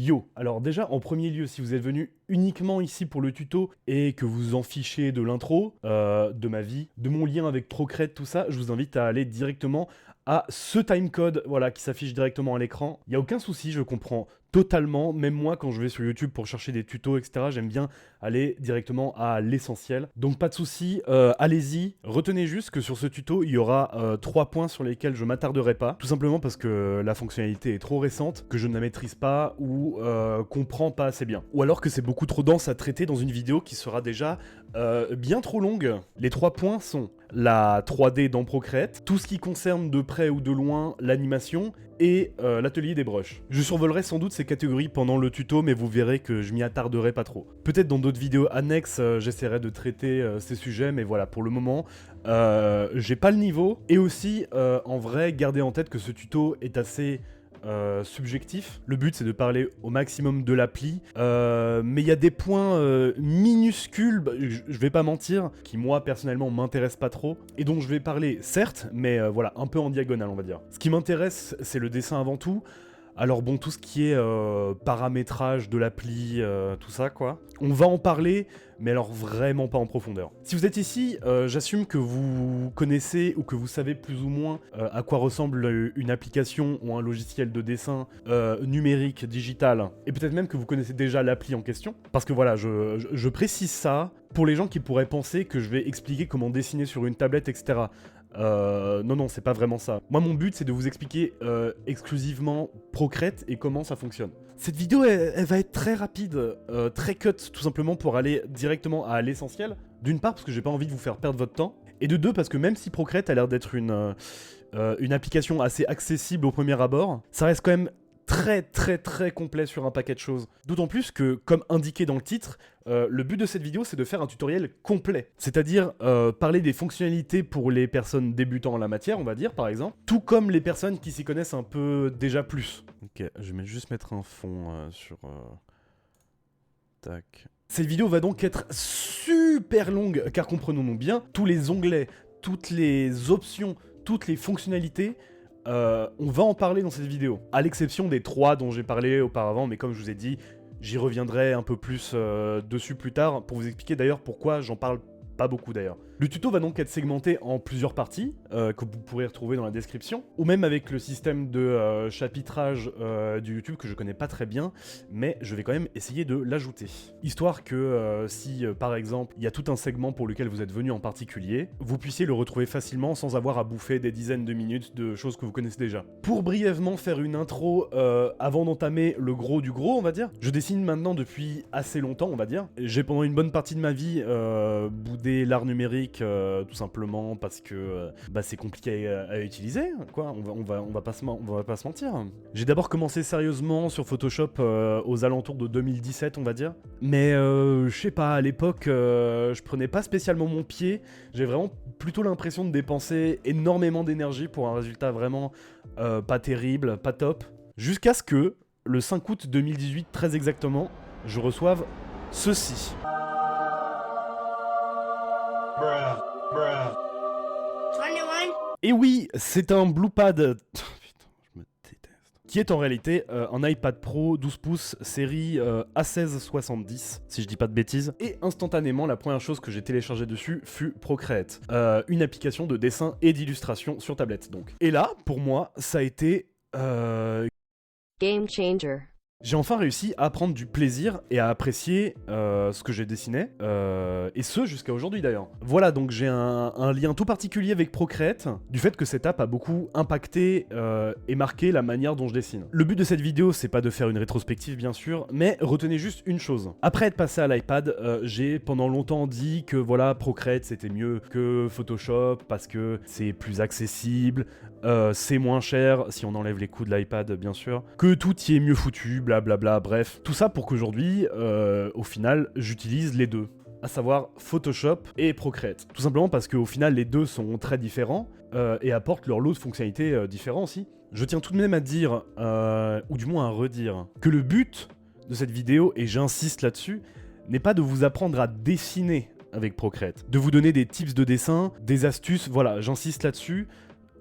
Yo, alors déjà en premier lieu, si vous êtes venu uniquement ici pour le tuto et que vous en fichez de l'intro, de ma vie, de mon lien avec Procreate, tout ça, je vous invite à aller directement à ce timecode, voilà, qui s'affiche directement à l'écran. Il n'y a aucun souci, je comprends totalement. Même moi, quand je vais sur YouTube pour chercher des tutos, etc., j'aime bien aller directement à l'essentiel. Donc pas de souci, allez-y. Retenez juste que sur ce tuto, il y aura 3 points sur lesquels je m'attarderai pas. Tout simplement parce que la fonctionnalité est trop récente, que je ne la maîtrise pas ou comprends pas assez bien. Ou alors que c'est beaucoup trop dense à traiter dans une vidéo qui sera déjà bien trop longue. Les 3 points sont la 3D dans Procreate, tout ce qui concerne de près ou de loin l'animation et l'atelier des brushes. Je survolerai sans doute ces catégories pendant le tuto, mais vous verrez que je m'y attarderai pas trop. Peut-être dans d'autres vidéos annexes, j'essaierai de traiter ces sujets, mais voilà, pour le moment, j'ai pas le niveau. Et aussi, en vrai, gardez en tête que ce tuto est assez subjectif. Le but c'est de parler au maximum de l'appli, mais il y a des points minuscules, je vais pas mentir, qui moi personnellement m'intéressent pas trop, et dont je vais parler certes, mais voilà, un peu en diagonale on va dire. Ce qui m'intéresse c'est le dessin avant tout. Alors bon, tout ce qui est paramétrage de l'appli, tout ça quoi, on va en parler, mais alors vraiment pas en profondeur. Si vous êtes ici, j'assume que vous connaissez ou que vous savez plus ou moins à quoi ressemble une application ou un logiciel de dessin numérique, digital, et peut-être même que vous connaissez déjà l'appli en question, parce que voilà, je précise ça pour les gens qui pourraient penser que je vais expliquer comment dessiner sur une tablette, etc. Non, c'est pas vraiment ça. Moi, mon but, c'est de vous expliquer exclusivement Procreate et comment ça fonctionne. Cette vidéo, elle va être très rapide, très cut, tout simplement pour aller directement à l'essentiel. D'une part, parce que j'ai pas envie de vous faire perdre votre temps, et de deux, parce que même si Procreate a l'air d'être une application assez accessible au premier abord, ça reste quand même très complet sur un paquet de choses. D'autant plus que, comme indiqué dans le titre, le but de cette vidéo c'est de faire un tutoriel complet. C'est-à-dire parler des fonctionnalités pour les personnes débutant en la matière, on va dire par exemple, tout comme les personnes qui s'y connaissent un peu déjà plus. Ok, je vais juste mettre un fond sur... Tac. Cette vidéo va donc être super longue, car comprenons-nous bien, tous les onglets, toutes les options, toutes les fonctionnalités, on va en parler dans cette vidéo, à l'exception des 3 dont j'ai parlé auparavant, mais comme je vous ai dit, j'y reviendrai un peu plus dessus plus tard, pour vous expliquer d'ailleurs pourquoi j'en parle pas beaucoup d'ailleurs. Le tuto va donc être segmenté en plusieurs parties, que vous pourrez retrouver dans la description, ou même avec le système de chapitrage du YouTube que je connais pas très bien, mais je vais quand même essayer de l'ajouter. Histoire que si par exemple il y a tout un segment pour lequel vous êtes venu en particulier, vous puissiez le retrouver facilement sans avoir à bouffer des dizaines de minutes de choses que vous connaissez déjà. Pour brièvement faire une intro avant d'entamer le gros du gros, on va dire, je dessine maintenant depuis assez longtemps, on va dire. J'ai pendant une bonne partie de ma vie boudé l'art numérique tout simplement parce que c'est compliqué à utiliser, quoi. On va pas se mentir. J'ai d'abord commencé sérieusement sur Photoshop aux alentours de 2017, on va dire. Mais je sais pas, à l'époque, je prenais pas spécialement mon pied. J'ai vraiment plutôt l'impression de dépenser énormément d'énergie pour un résultat vraiment pas terrible, pas top. Jusqu'à ce que, le 5 août 2018, très exactement, je reçoive ceci. Et oui, c'est un Bluepad. Putain, je me déteste. Qui est en réalité un iPad Pro 12 pouces série A1670, si je dis pas de bêtises. Et instantanément, la première chose que j'ai téléchargée dessus fut Procreate, une application de dessin et d'illustration sur tablette donc. Et là, pour moi, ça a été Game changer. j'ai enfin réussi à prendre du plaisir et à apprécier ce que j'ai dessiné, et ce jusqu'à aujourd'hui d'ailleurs. Voilà, donc j'ai un lien tout particulier avec Procreate, du fait que cette app a beaucoup impacté et marqué la manière dont je dessine. Le but de cette vidéo, c'est pas de faire une rétrospective bien sûr, mais retenez juste une chose. Après être passé à l'iPad, j'ai pendant longtemps dit que voilà, Procreate c'était mieux que Photoshop, parce que c'est plus accessible, c'est moins cher, si on enlève les coûts de l'iPad bien sûr, que tout y est mieux foutu, blablabla, bref. Tout ça pour qu'aujourd'hui, au final, j'utilise les deux, à savoir Photoshop et Procreate. Tout simplement parce qu'au final, les deux sont très différents et apportent leur lot de fonctionnalités différents aussi. Je tiens tout de même à dire, ou du moins à redire, que le but de cette vidéo, et j'insiste là-dessus, n'est pas de vous apprendre à dessiner avec Procreate, de vous donner des tips de dessin, des astuces, voilà, j'insiste là-dessus.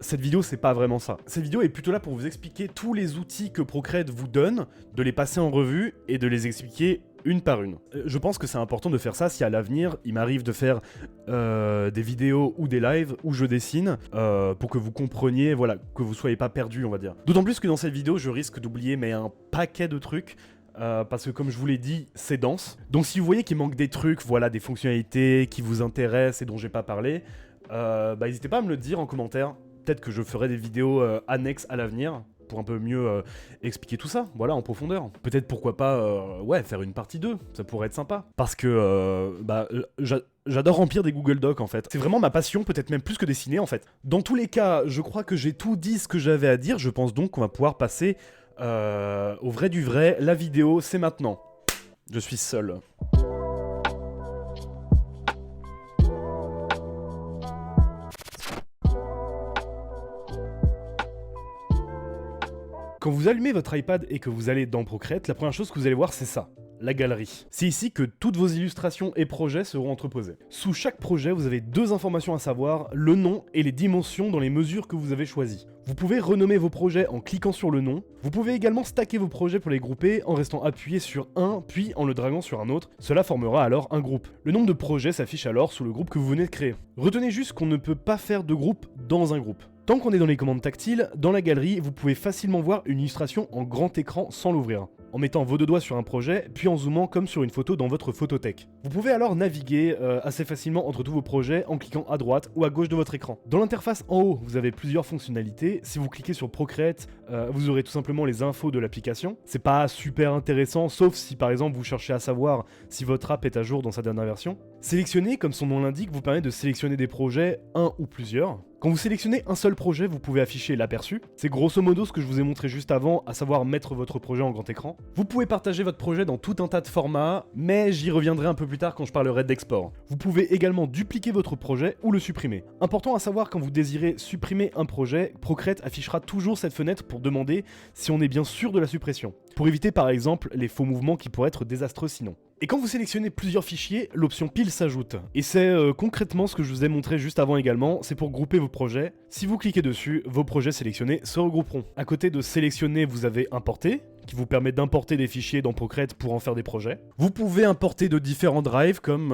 cette vidéo c'est pas vraiment ça. Cette vidéo est plutôt là pour vous expliquer tous les outils que Procreate vous donne, de les passer en revue et de les expliquer une par une. Je pense que c'est important de faire ça si à l'avenir il m'arrive de faire des vidéos ou des lives où je dessine pour que vous compreniez, voilà, que vous soyez pas perdu, on va dire. D'autant plus que dans cette vidéo je risque d'oublier mais un paquet de trucs. Parce que comme je vous l'ai dit, c'est dense. Donc si vous voyez qu'il manque des trucs, voilà, des fonctionnalités qui vous intéressent et dont j'ai pas parlé, n'hésitez pas à me le dire en commentaire. Peut-être que je ferai des vidéos annexes à l'avenir pour un peu mieux expliquer tout ça, voilà, en profondeur. Peut-être pourquoi pas, faire une partie 2, ça pourrait être sympa. Parce que, j'adore remplir des Google Docs en fait. C'est vraiment ma passion, peut-être même plus que dessiner en fait. Dans tous les cas, je crois que j'ai tout dit ce que j'avais à dire, je pense donc qu'on va pouvoir passer au vrai du vrai. La vidéo, c'est maintenant. Je suis seul. Quand vous allumez votre iPad et que vous allez dans Procreate, la première chose que vous allez voir, c'est ça. La galerie. C'est ici que toutes vos illustrations et projets seront entreposés. Sous chaque projet, vous avez 2 informations à savoir, le nom et les dimensions dans les mesures que vous avez choisies. Vous pouvez renommer vos projets en cliquant sur le nom. Vous pouvez également stacker vos projets pour les grouper en restant appuyé sur un, puis en le draguant sur un autre. Cela formera alors un groupe. Le nombre de projets s'affiche alors sous le groupe que vous venez de créer. Retenez juste qu'on ne peut pas faire de groupe dans un groupe. Tant qu'on est dans les commandes tactiles, dans la galerie, vous pouvez facilement voir une illustration en grand écran sans l'ouvrir, en mettant vos 2 doigts sur un projet, puis en zoomant comme sur une photo dans votre photothèque. Vous pouvez alors naviguer assez facilement entre tous vos projets en cliquant à droite ou à gauche de votre écran. Dans l'interface en haut, vous avez plusieurs fonctionnalités. Si vous cliquez sur Procreate, vous aurez tout simplement les infos de l'application. C'est pas super intéressant, sauf si par exemple vous cherchez à savoir si votre app est à jour dans sa dernière version. Sélectionner, comme son nom l'indique, vous permet de sélectionner des projets, un ou plusieurs. Quand vous sélectionnez un seul projet, vous pouvez afficher l'aperçu. C'est grosso modo ce que je vous ai montré juste avant, à savoir mettre votre projet en grand écran. Vous pouvez partager votre projet dans tout un tas de formats, mais j'y reviendrai un peu plus tard quand je parlerai d'export. Vous pouvez également dupliquer votre projet ou le supprimer. Important à savoir, quand vous désirez supprimer un projet, Procreate affichera toujours cette fenêtre pour demander si on est bien sûr de la suppression, pour éviter par exemple les faux mouvements qui pourraient être désastreux sinon. Et quand vous sélectionnez plusieurs fichiers, l'option pile s'ajoute. Et c'est concrètement ce que je vous ai montré juste avant également, c'est pour grouper vos projets. Si vous cliquez dessus, vos projets sélectionnés se regrouperont. À côté de sélectionner, vous avez importer, qui vous permet d'importer des fichiers dans Procreate pour en faire des projets. Vous pouvez importer de différents drives comme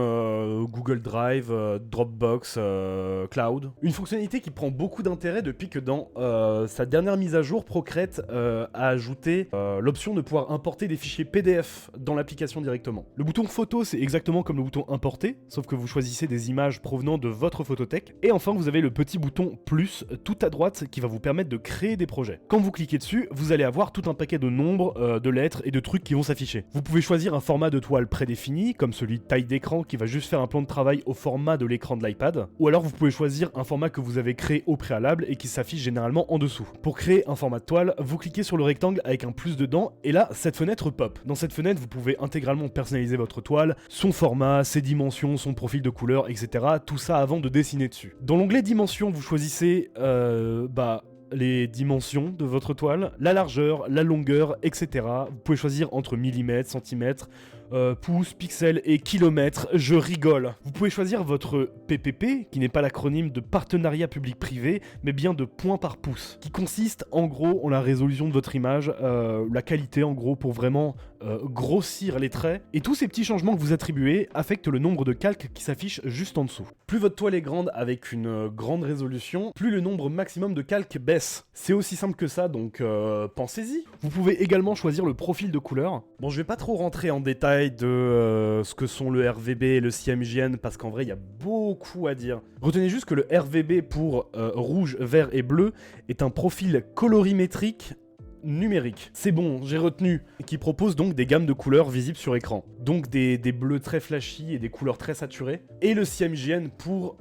Google Drive, Dropbox, Cloud. Une fonctionnalité qui prend beaucoup d'intérêt depuis que dans sa dernière mise à jour, Procreate a ajouté l'option de pouvoir importer des fichiers PDF dans l'application directement. Le bouton photo, c'est exactement comme le bouton importer, sauf que vous choisissez des images provenant de votre photothèque. Et enfin, vous avez le petit bouton plus tout à droite qui va vous permettre de créer des projets. Quand vous cliquez dessus, vous allez avoir tout un paquet de nombres, de lettres et de trucs qui vont s'afficher. Vous pouvez choisir un format de toile prédéfini, comme celui de taille d'écran qui va juste faire un plan de travail au format de l'écran de l'iPad, ou alors vous pouvez choisir un format que vous avez créé au préalable et qui s'affiche généralement en dessous. Pour créer un format de toile, vous cliquez sur le rectangle avec un plus dedans, et là, cette fenêtre pop. Dans cette fenêtre, vous pouvez intégralement personnaliser votre toile, son format, ses dimensions, son profil de couleur, etc. Tout ça avant de dessiner dessus. Dans l'onglet dimensions, vous choisissez les dimensions de votre toile, la largeur, la longueur, etc. Vous pouvez choisir entre millimètres, centimètres, pouces, pixels et kilomètres, je rigole. Vous pouvez choisir votre PPP, qui n'est pas l'acronyme de partenariat public-privé, mais bien de points par pouce, qui consiste en gros en la résolution de votre image, la qualité en gros pour vraiment grossir les traits. Et tous ces petits changements que vous attribuez affectent le nombre de calques qui s'affichent juste en dessous. Plus votre toile est grande avec une grande résolution, plus le nombre maximum de calques baisse. C'est aussi simple que ça, donc pensez-y. Vous pouvez également choisir le profil de couleur. Bon, je vais pas trop rentrer en détail de ce que sont le RVB et le CMJN parce qu'en vrai il y a beaucoup à dire. Retenez juste que le RVB pour rouge, vert et bleu est un profil colorimétrique numérique. C'est bon, j'ai retenu, qui propose donc des gammes de couleurs visibles sur écran. Donc des bleus très flashy et des couleurs très saturées. Et le CMJN pour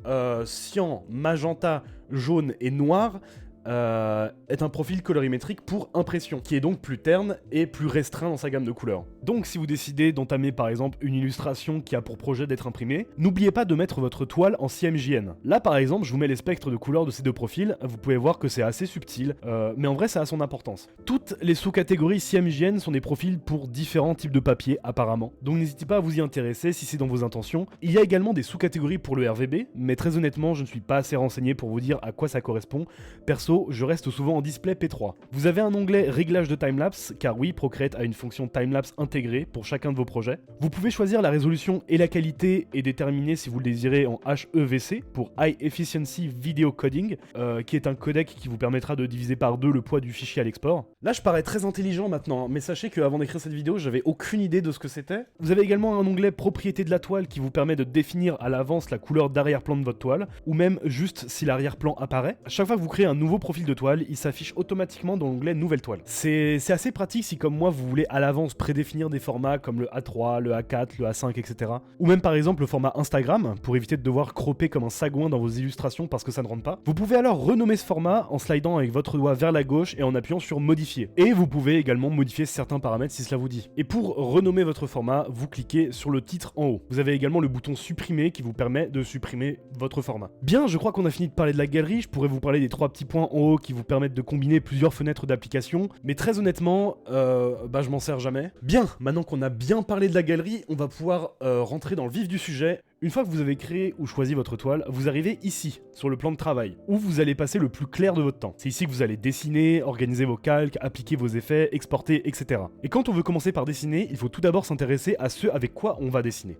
cyan, magenta, jaune et noir est un profil colorimétrique pour impression, qui est donc plus terne et plus restreint dans sa gamme de couleurs. Donc si vous décidez d'entamer par exemple une illustration qui a pour projet d'être imprimée, n'oubliez pas de mettre votre toile en CMJN. Là par exemple, je vous mets les spectres de couleurs de ces deux profils, vous pouvez voir que c'est assez subtil, mais en vrai ça a son importance. Toutes les sous-catégories CMJN sont des profils pour différents types de papier apparemment, donc n'hésitez pas à vous y intéresser si c'est dans vos intentions. Il y a également des sous-catégories pour le RVB, mais très honnêtement je ne suis pas assez renseigné pour vous dire à quoi ça correspond. Perso, je reste souvent en display P3. Vous avez un onglet réglage de timelapse, car oui, Procreate a une fonction timelapse intégrée pour chacun de vos projets. Vous pouvez choisir la résolution et la qualité et déterminer si vous le désirez en HEVC pour High Efficiency Video Coding, qui est un codec qui vous permettra de diviser par 2 le poids du fichier à l'export. Là je parais très intelligent maintenant, mais sachez qu'avant d'écrire cette vidéo, j'avais aucune idée de ce que c'était. Vous avez également un onglet propriété de la toile qui vous permet de définir à l'avance la couleur d'arrière-plan de votre toile, ou même juste si l'arrière-plan apparaît. À chaque fois que vous créez un nouveau profil de toile, il s'affiche automatiquement dans l'onglet nouvelle toile. C'est assez pratique si comme moi vous voulez à l'avance prédéfinir des formats comme le A3, le A4, le A5, etc. Ou même par exemple le format Instagram, pour éviter de devoir cropper comme un sagouin dans vos illustrations parce que ça ne rentre pas. Vous pouvez alors renommer ce format en slidant avec votre doigt vers la gauche et en appuyant sur modifier. Et vous pouvez également modifier certains paramètres si cela vous dit. Et pour renommer votre format, vous cliquez sur le titre en haut. Vous avez également le bouton supprimer qui vous permet de supprimer votre format. Bien, je crois qu'on a fini de parler de la galerie, je pourrais vous parler des 3 petits points en haut qui vous permettent de combiner plusieurs fenêtres d'application, mais très honnêtement, je m'en sers jamais. Bien, maintenant qu'on a bien parlé de la galerie, on va pouvoir rentrer dans le vif du sujet. Une fois que vous avez créé ou choisi votre toile, vous arrivez ici, sur le plan de travail, où vous allez passer le plus clair de votre temps. C'est ici que vous allez dessiner, organiser vos calques, appliquer vos effets, exporter, etc. Et quand on veut commencer par dessiner, il faut tout d'abord s'intéresser à ce avec quoi on va dessiner.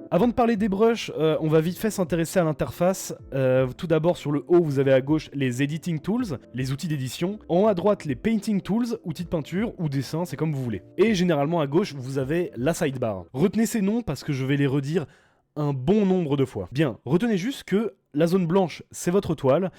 Avant de parler des brushes, on va vite fait s'intéresser à l'interface. Tout d'abord sur le haut, vous avez à gauche les Editing Tools, les outils d'édition. En haut à droite, les Painting Tools, outils de peinture ou dessin, c'est comme vous voulez. Et généralement à gauche, vous avez la sidebar. Retenez ces noms parce que je vais les redire un bon nombre de fois. Bien, retenez juste que la zone blanche, c'est votre toile.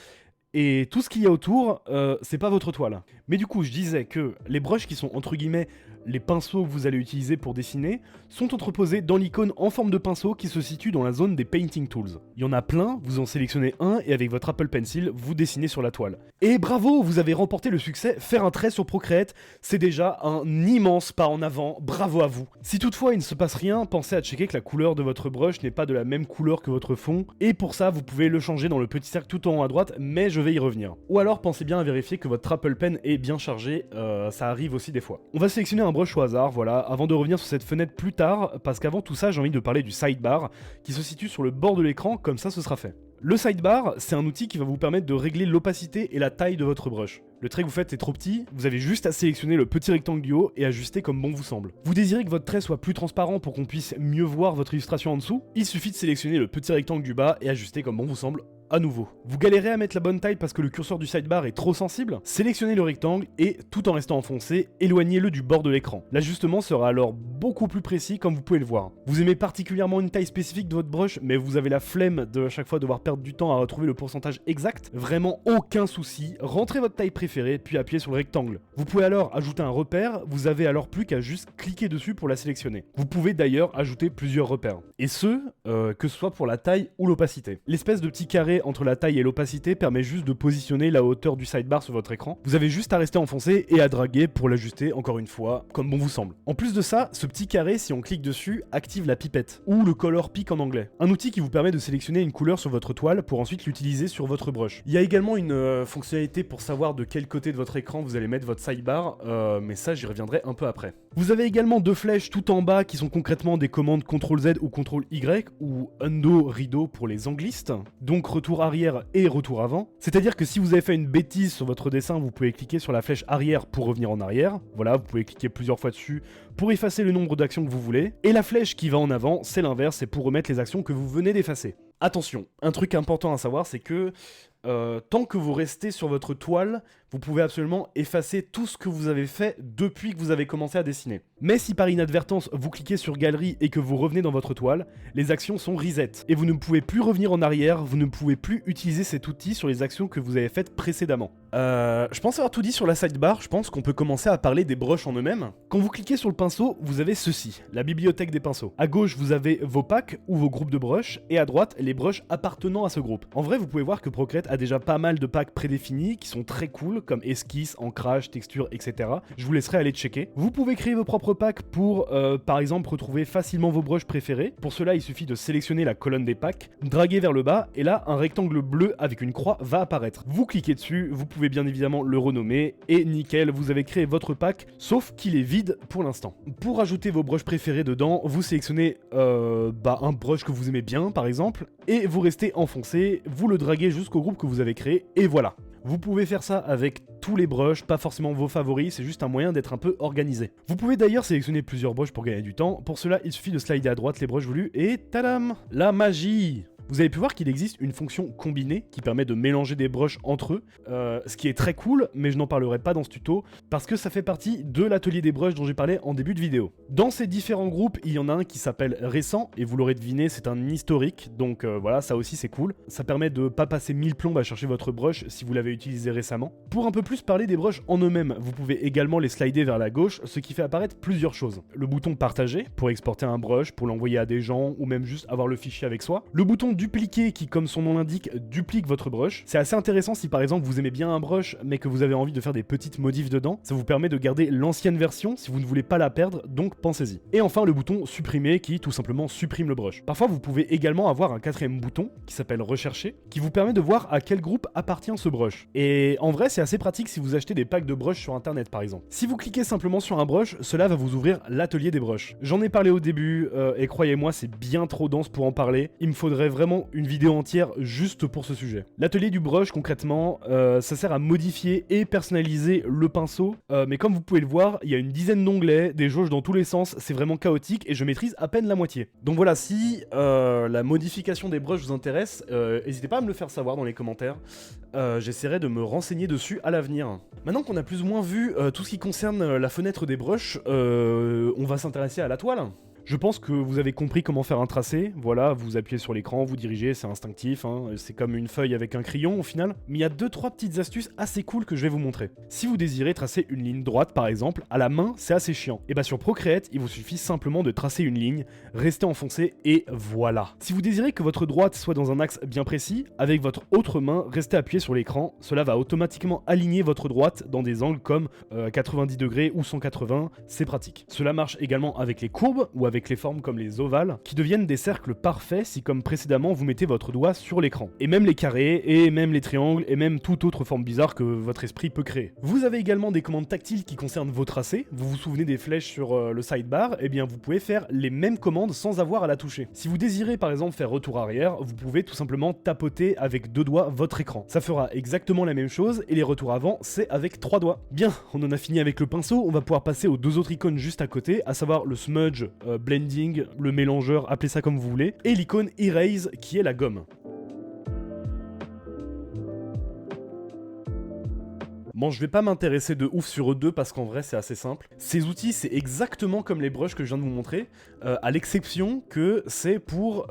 Et tout ce qu'il y a autour, c'est pas votre toile. Mais du coup, je disais que les brushes qui sont entre guillemets les pinceaux que vous allez utiliser pour dessiner sont entreposés dans l'icône en forme de pinceau qui se situe dans la zone des Painting Tools. Il y en a plein, vous en sélectionnez un et avec votre Apple Pencil, vous dessinez sur la toile. Et bravo, vous avez remporté le succès, faire un trait sur Procreate, c'est déjà un immense pas en avant, bravo à vous. Si toutefois il ne se passe rien, pensez à checker que la couleur de votre brush n'est pas de la même couleur que votre fond, et pour ça vous pouvez le changer dans le petit cercle tout en haut à droite, mais je vais y revenir. Ou alors pensez bien à vérifier que votre Apple Pen est bien chargé, ça arrive aussi des fois. On va sélectionner un brush au hasard, voilà, avant de revenir sur cette fenêtre plus tard, parce qu'avant tout ça j'ai envie de parler du sidebar, qui se situe sur le bord de l'écran, comme ça ce sera fait. Le sidebar, c'est un outil qui va vous permettre de régler l'opacité et la taille de votre brush. Le trait que vous faites est trop petit, vous avez juste à sélectionner le petit rectangle du haut et ajuster comme bon vous semble. Vous désirez que votre trait soit plus transparent pour qu'on puisse mieux voir votre illustration en dessous? Il suffit de sélectionner le petit rectangle du bas et ajuster comme bon vous semble. À nouveau. Vous galérez à mettre la bonne taille parce que le curseur du sidebar est trop sensible? Sélectionnez le rectangle et, tout en restant enfoncé, éloignez-le du bord de l'écran. L'ajustement sera alors beaucoup plus précis comme vous pouvez le voir. Vous aimez particulièrement une taille spécifique de votre brush, mais vous avez la flemme de à chaque fois devoir perdre du temps à retrouver le pourcentage exact? Vraiment aucun souci, rentrez votre taille préférée puis appuyez sur le rectangle. Vous pouvez alors ajouter un repère, vous avez alors plus qu'à juste cliquer dessus pour la sélectionner. Vous pouvez d'ailleurs ajouter plusieurs repères. Et ce, que ce soit pour la taille ou l'opacité. L'espèce de petit carré entre la taille et l'opacité permet juste de positionner la hauteur du sidebar sur votre écran. Vous avez juste à rester enfoncé et à draguer pour l'ajuster encore une fois, comme bon vous semble. En plus de ça, ce petit carré, si on clique dessus, active la pipette, ou le color pick en anglais. Un outil qui vous permet de sélectionner une couleur sur votre toile pour ensuite l'utiliser sur votre brush. Il y a également une fonctionnalité pour savoir de quel côté de votre écran vous allez mettre votre sidebar, mais ça j'y reviendrai un peu après. Vous avez également deux flèches tout en bas qui sont concrètement des commandes CTRL-Z ou CTRL-Y, ou Undo, Rideau pour les anglistes, donc retour arrière et retour avant. C'est-à-dire que si vous avez fait une bêtise sur votre dessin, vous pouvez cliquer sur la flèche arrière pour revenir en arrière. Voilà, vous pouvez cliquer plusieurs fois dessus pour effacer le nombre d'actions que vous voulez. Et la flèche qui va en avant, c'est l'inverse, c'est pour remettre les actions que vous venez d'effacer. Attention, un truc important à savoir, c'est que tant que vous restez sur votre toile, vous pouvez absolument effacer tout ce que vous avez fait depuis que vous avez commencé à dessiner. Mais si par inadvertance vous cliquez sur galerie et que vous revenez dans votre toile, les actions sont reset. Et vous ne pouvez plus revenir en arrière, vous ne pouvez plus utiliser cet outil sur les actions que vous avez faites précédemment. Je pense avoir tout dit sur la sidebar, je pense qu'on peut commencer à parler des brushes en eux-mêmes. Quand vous cliquez sur le pinceau, vous avez ceci, la bibliothèque des pinceaux. À gauche, vous avez vos packs ou vos groupes de brushes, et à droite, les brushes appartenant à ce groupe. En vrai, vous pouvez voir que Procreate a déjà pas mal de packs prédéfinis qui sont très cool, comme esquisse, ancrage, texture, etc. Je vous laisserai aller checker. Vous pouvez créer vos propres packs pour, par exemple, retrouver facilement vos brushes préférés. Pour cela, il suffit de sélectionner la colonne des packs, draguer vers le bas, et là, un rectangle bleu avec une croix va apparaître. Vous cliquez dessus, vous pouvez bien évidemment le renommer, et nickel, vous avez créé votre pack, sauf qu'il est vide pour l'instant. Pour ajouter vos brushes préférés dedans, vous sélectionnez un brush que vous aimez bien, par exemple, et vous restez enfoncé, vous le draguez jusqu'au groupe que vous avez créé, et voilà. Vous pouvez faire ça avec tous les brushes, pas forcément vos favoris, c'est juste un moyen d'être un peu organisé. Vous pouvez d'ailleurs sélectionner plusieurs brushes pour gagner du temps, pour cela il suffit de slider à droite les brushes voulues, et tadam! La magie! Vous avez pu voir qu'il existe une fonction combinée qui permet de mélanger des brushes entre eux, ce qui est très cool, mais je n'en parlerai pas dans ce tuto, parce que ça fait partie de l'atelier des brushes dont j'ai parlé en début de vidéo. Dans ces différents groupes, il y en a un qui s'appelle récent, et vous l'aurez deviné, c'est un historique, donc voilà, ça aussi c'est cool. Ça permet de pas passer 1000 plombes à chercher votre brush si vous l'avez utilisé récemment. Pour un peu plus parler des brushes en eux-mêmes, vous pouvez également les slider vers la gauche, ce qui fait apparaître plusieurs choses. Le bouton partager, pour exporter un brush, pour l'envoyer à des gens, ou même juste avoir le fichier avec soi. Le bouton dupliquer qui, comme son nom l'indique, duplique votre brush. C'est assez intéressant si par exemple vous aimez bien un brush mais que vous avez envie de faire des petites modifs dedans. Ça vous permet de garder l'ancienne version si vous ne voulez pas la perdre, donc pensez-y. Et enfin le bouton supprimer qui tout simplement supprime le brush. Parfois vous pouvez également avoir un quatrième bouton qui s'appelle rechercher, qui vous permet de voir à quel groupe appartient ce brush. Et en vrai c'est assez pratique si vous achetez des packs de brush sur internet par exemple. Si vous cliquez simplement sur un brush, cela va vous ouvrir l'atelier des brushes. J'en ai parlé au début et croyez-moi c'est bien trop dense pour en parler. Il me faudrait vraiment une vidéo entière juste pour ce sujet. L'atelier du brush concrètement, ça sert à modifier et personnaliser le pinceau, mais comme vous pouvez le voir, il y a une dizaine d'onglets, des jauges dans tous les sens, c'est vraiment chaotique et je maîtrise à peine la moitié. Donc voilà, si la modification des brushes vous intéresse, n'hésitez pas à me le faire savoir dans les commentaires, j'essaierai de me renseigner dessus à l'avenir. Maintenant qu'on a plus ou moins vu tout ce qui concerne la fenêtre des brushes, on va s'intéresser à la toile. Je pense que vous avez compris comment faire un tracé, voilà, vous appuyez sur l'écran, vous dirigez, c'est instinctif, hein, c'est comme une feuille avec un crayon au final, mais il y a 2-3 petites astuces assez cool que je vais vous montrer. Si vous désirez tracer une ligne droite par exemple, à la main c'est assez chiant, et bah sur Procreate, il vous suffit simplement de tracer une ligne, rester enfoncé et voilà. Si vous désirez que votre droite soit dans un axe bien précis, avec votre autre main, restez appuyé sur l'écran, cela va automatiquement aligner votre droite dans des angles comme 90 degrés ou 180, c'est pratique. Cela marche également avec les courbes ou avec les formes comme les ovales, qui deviennent des cercles parfaits si comme précédemment vous mettez votre doigt sur l'écran. Et même les carrés, et même les triangles, et même toute autre forme bizarre que votre esprit peut créer. Vous avez également des commandes tactiles qui concernent vos tracés, vous vous souvenez des flèches sur le sidebar, et bien vous pouvez faire les mêmes commandes sans avoir à la toucher. Si vous désirez par exemple faire retour arrière, vous pouvez tout simplement tapoter avec 2 doigts votre écran. Ça fera exactement la même chose, et les retours avant, c'est avec 3 doigts. Bien, on en a fini avec le pinceau, on va pouvoir passer aux 2 autres icônes juste à côté, à savoir le smudge, blending, le mélangeur, appelez ça comme vous voulez, et l'icône erase qui est la gomme. Bon, je vais pas m'intéresser de ouf sur eux deux parce qu'en vrai c'est assez simple. Ces outils c'est exactement comme les brushes que je viens de vous montrer, à l'exception que c'est pour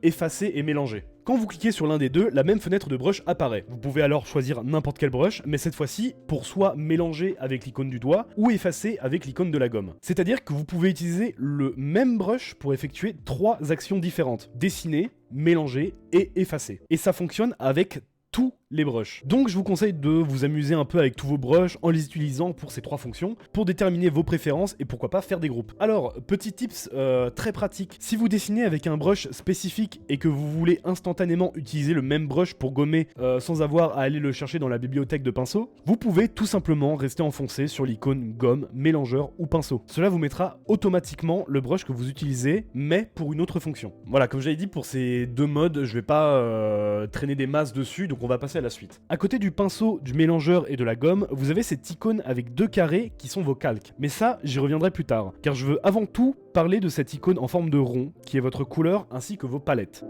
effacer et mélanger. Quand vous cliquez sur l'un des deux, la même fenêtre de brush apparaît. Vous pouvez alors choisir n'importe quel brush, mais cette fois-ci pour soit mélanger avec l'icône du doigt ou effacer avec l'icône de la gomme. C'est-à-dire que vous pouvez utiliser le même brush pour effectuer 3 actions différentes. Dessiner, mélanger et effacer. Et ça fonctionne avec tous les brushes. Donc je vous conseille de vous amuser un peu avec tous vos brushes en les utilisant pour ces 3 fonctions, pour déterminer vos préférences et pourquoi pas faire des groupes. Alors, petit tips très pratique, si vous dessinez avec un brush spécifique et que vous voulez instantanément utiliser le même brush pour gommer sans avoir à aller le chercher dans la bibliothèque de pinceaux, vous pouvez tout simplement rester enfoncé sur l'icône gomme, mélangeur ou pinceau. Cela vous mettra automatiquement le brush que vous utilisez, mais pour une autre fonction. Voilà, comme j'avais dit, pour ces 2 modes, je vais pas traîner des masses dessus, donc on va passer à la suite. À côté du pinceau, du mélangeur et de la gomme, vous avez cette icône avec 2 carrés qui sont vos calques. Mais ça, j'y reviendrai plus tard, car je veux avant tout parler de cette icône en forme de rond, qui est votre couleur ainsi que vos palettes.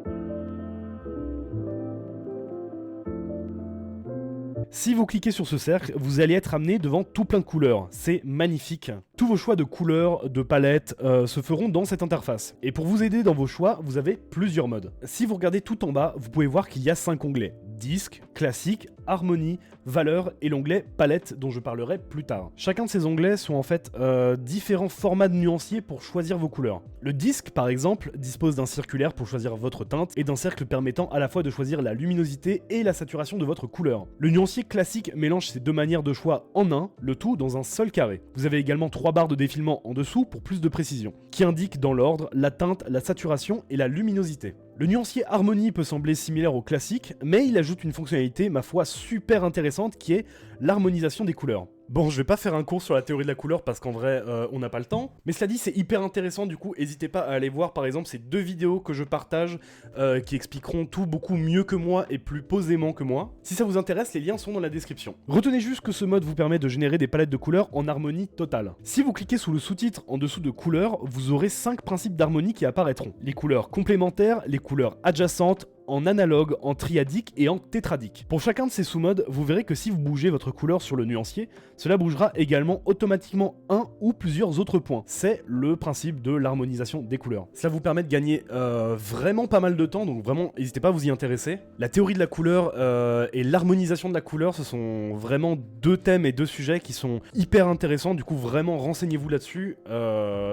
Si vous cliquez sur ce cercle, vous allez être amené devant tout plein de couleurs. C'est magnifique. Tous vos choix de couleurs, de palettes se feront dans cette interface. Et pour vous aider dans vos choix, vous avez plusieurs modes. Si vous regardez tout en bas, vous pouvez voir qu'il y a 5 onglets. Disque, classique, harmonie, valeur et l'onglet palette dont je parlerai plus tard. Chacun de ces onglets sont en fait différents formats de nuanciers pour choisir vos couleurs. Le disque par exemple dispose d'un circulaire pour choisir votre teinte et d'un cercle permettant à la fois de choisir la luminosité et la saturation de votre couleur. Le nuancier classique mélange ces deux manières de choix en un, le tout dans un seul carré. Vous avez également 3 barres de défilement en dessous pour plus de précision, qui indiquent dans l'ordre la teinte, la saturation et la luminosité. Le nuancier harmonie peut sembler similaire au classique, mais il ajoute une fonctionnalité, ma foi, super intéressante qui est l'harmonisation des couleurs. Bon, je vais pas faire un cours sur la théorie de la couleur parce qu'en vrai, on n'a pas le temps. Mais cela dit, c'est hyper intéressant, du coup, n'hésitez pas à aller voir, par exemple, ces 2 vidéos que je partage qui expliqueront tout beaucoup mieux que moi et plus posément que moi. Si ça vous intéresse, les liens sont dans la description. Retenez juste que ce mode vous permet de générer des palettes de couleurs en harmonie totale. Si vous cliquez sous le sous-titre en dessous de couleurs, vous aurez 5 principes d'harmonie qui apparaîtront. Les couleurs complémentaires, les couleurs adjacentes, en analogue, en triadique et en tétradique. Pour chacun de ces sous-modes, vous verrez que si vous bougez votre couleur sur le nuancier, cela bougera également automatiquement un ou plusieurs autres points. C'est le principe de l'harmonisation des couleurs. Cela vous permet de gagner vraiment pas mal de temps, donc vraiment n'hésitez pas à vous y intéresser. La théorie de la couleur et l'harmonisation de la couleur, ce sont vraiment 2 thèmes et 2 sujets qui sont hyper intéressants, du coup vraiment renseignez-vous là-dessus.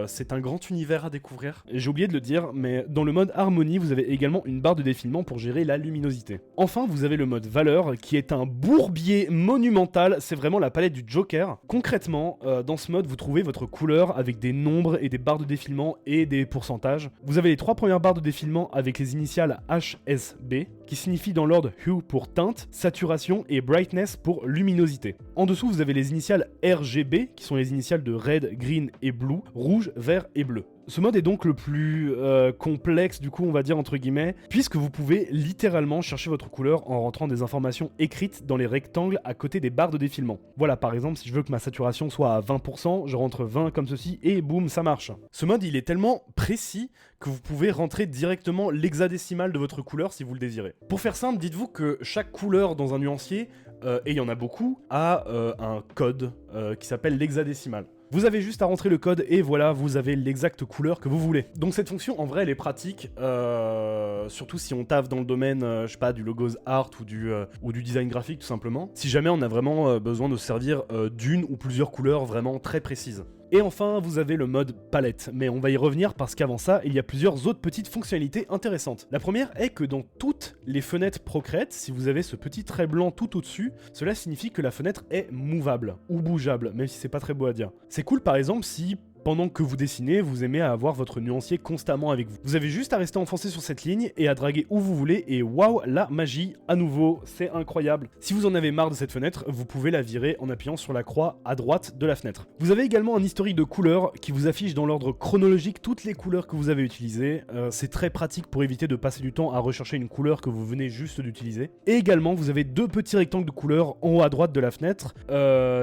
C'est un grand univers à découvrir. J'ai oublié de le dire, mais dans le mode harmonie, vous avez également une barre de défilement pour gérer la luminosité. Enfin, vous avez le mode valeur qui est un bourbier monumental, c'est vraiment la palette du Joker. Concrètement, dans ce mode, vous trouvez votre couleur avec des nombres et des barres de défilement et des pourcentages. Vous avez les 3 premières barres de défilement avec les initiales HSB, qui signifie dans l'ordre Hue pour teinte, saturation et Brightness pour luminosité. En dessous, vous avez les initiales RGB, qui sont les initiales de Red, Green et Blue, rouge, vert et bleu. Ce mode est donc le plus complexe, du coup, on va dire entre guillemets, puisque vous pouvez littéralement chercher votre couleur en rentrant des informations écrites dans les rectangles à côté des barres de défilement. Voilà, par exemple, si je veux que ma saturation soit à 20%, je rentre 20 comme ceci et boum, ça marche. Ce mode, il est tellement précis que vous pouvez rentrer directement l'hexadécimal de votre couleur si vous le désirez. Pour faire simple, dites-vous que chaque couleur dans un nuancier, et il y en a beaucoup, a un code qui s'appelle l'hexadécimal. Vous avez juste à rentrer le code et voilà, vous avez l'exacte couleur que vous voulez. Donc cette fonction, en vrai, elle est pratique, surtout si on taffe dans le domaine, je sais pas, du logos art ou du design graphique tout simplement. Si jamais on a vraiment besoin de se servir d'une ou plusieurs couleurs vraiment très précises. Et enfin, vous avez le mode palette, mais on va y revenir parce qu'avant ça, il y a plusieurs autres petites fonctionnalités intéressantes. La première est que dans toutes les fenêtres Procreate, si vous avez ce petit trait blanc tout au-dessus, cela signifie que la fenêtre est mouvable ou bougeable, même si c'est pas très beau à dire. C'est cool par exemple si pendant que vous dessinez, vous aimez avoir votre nuancier constamment avec vous. Vous avez juste à rester enfoncé sur cette ligne et à draguer où vous voulez et waouh, la magie à nouveau, c'est incroyable. Si vous en avez marre de cette fenêtre, vous pouvez la virer en appuyant sur la croix à droite de la fenêtre. Vous avez également un historique de couleurs qui vous affiche dans l'ordre chronologique toutes les couleurs que vous avez utilisées. C'est très pratique pour éviter de passer du temps à rechercher une couleur que vous venez juste d'utiliser. Et également, vous avez 2 petits rectangles de couleurs en haut à droite de la fenêtre.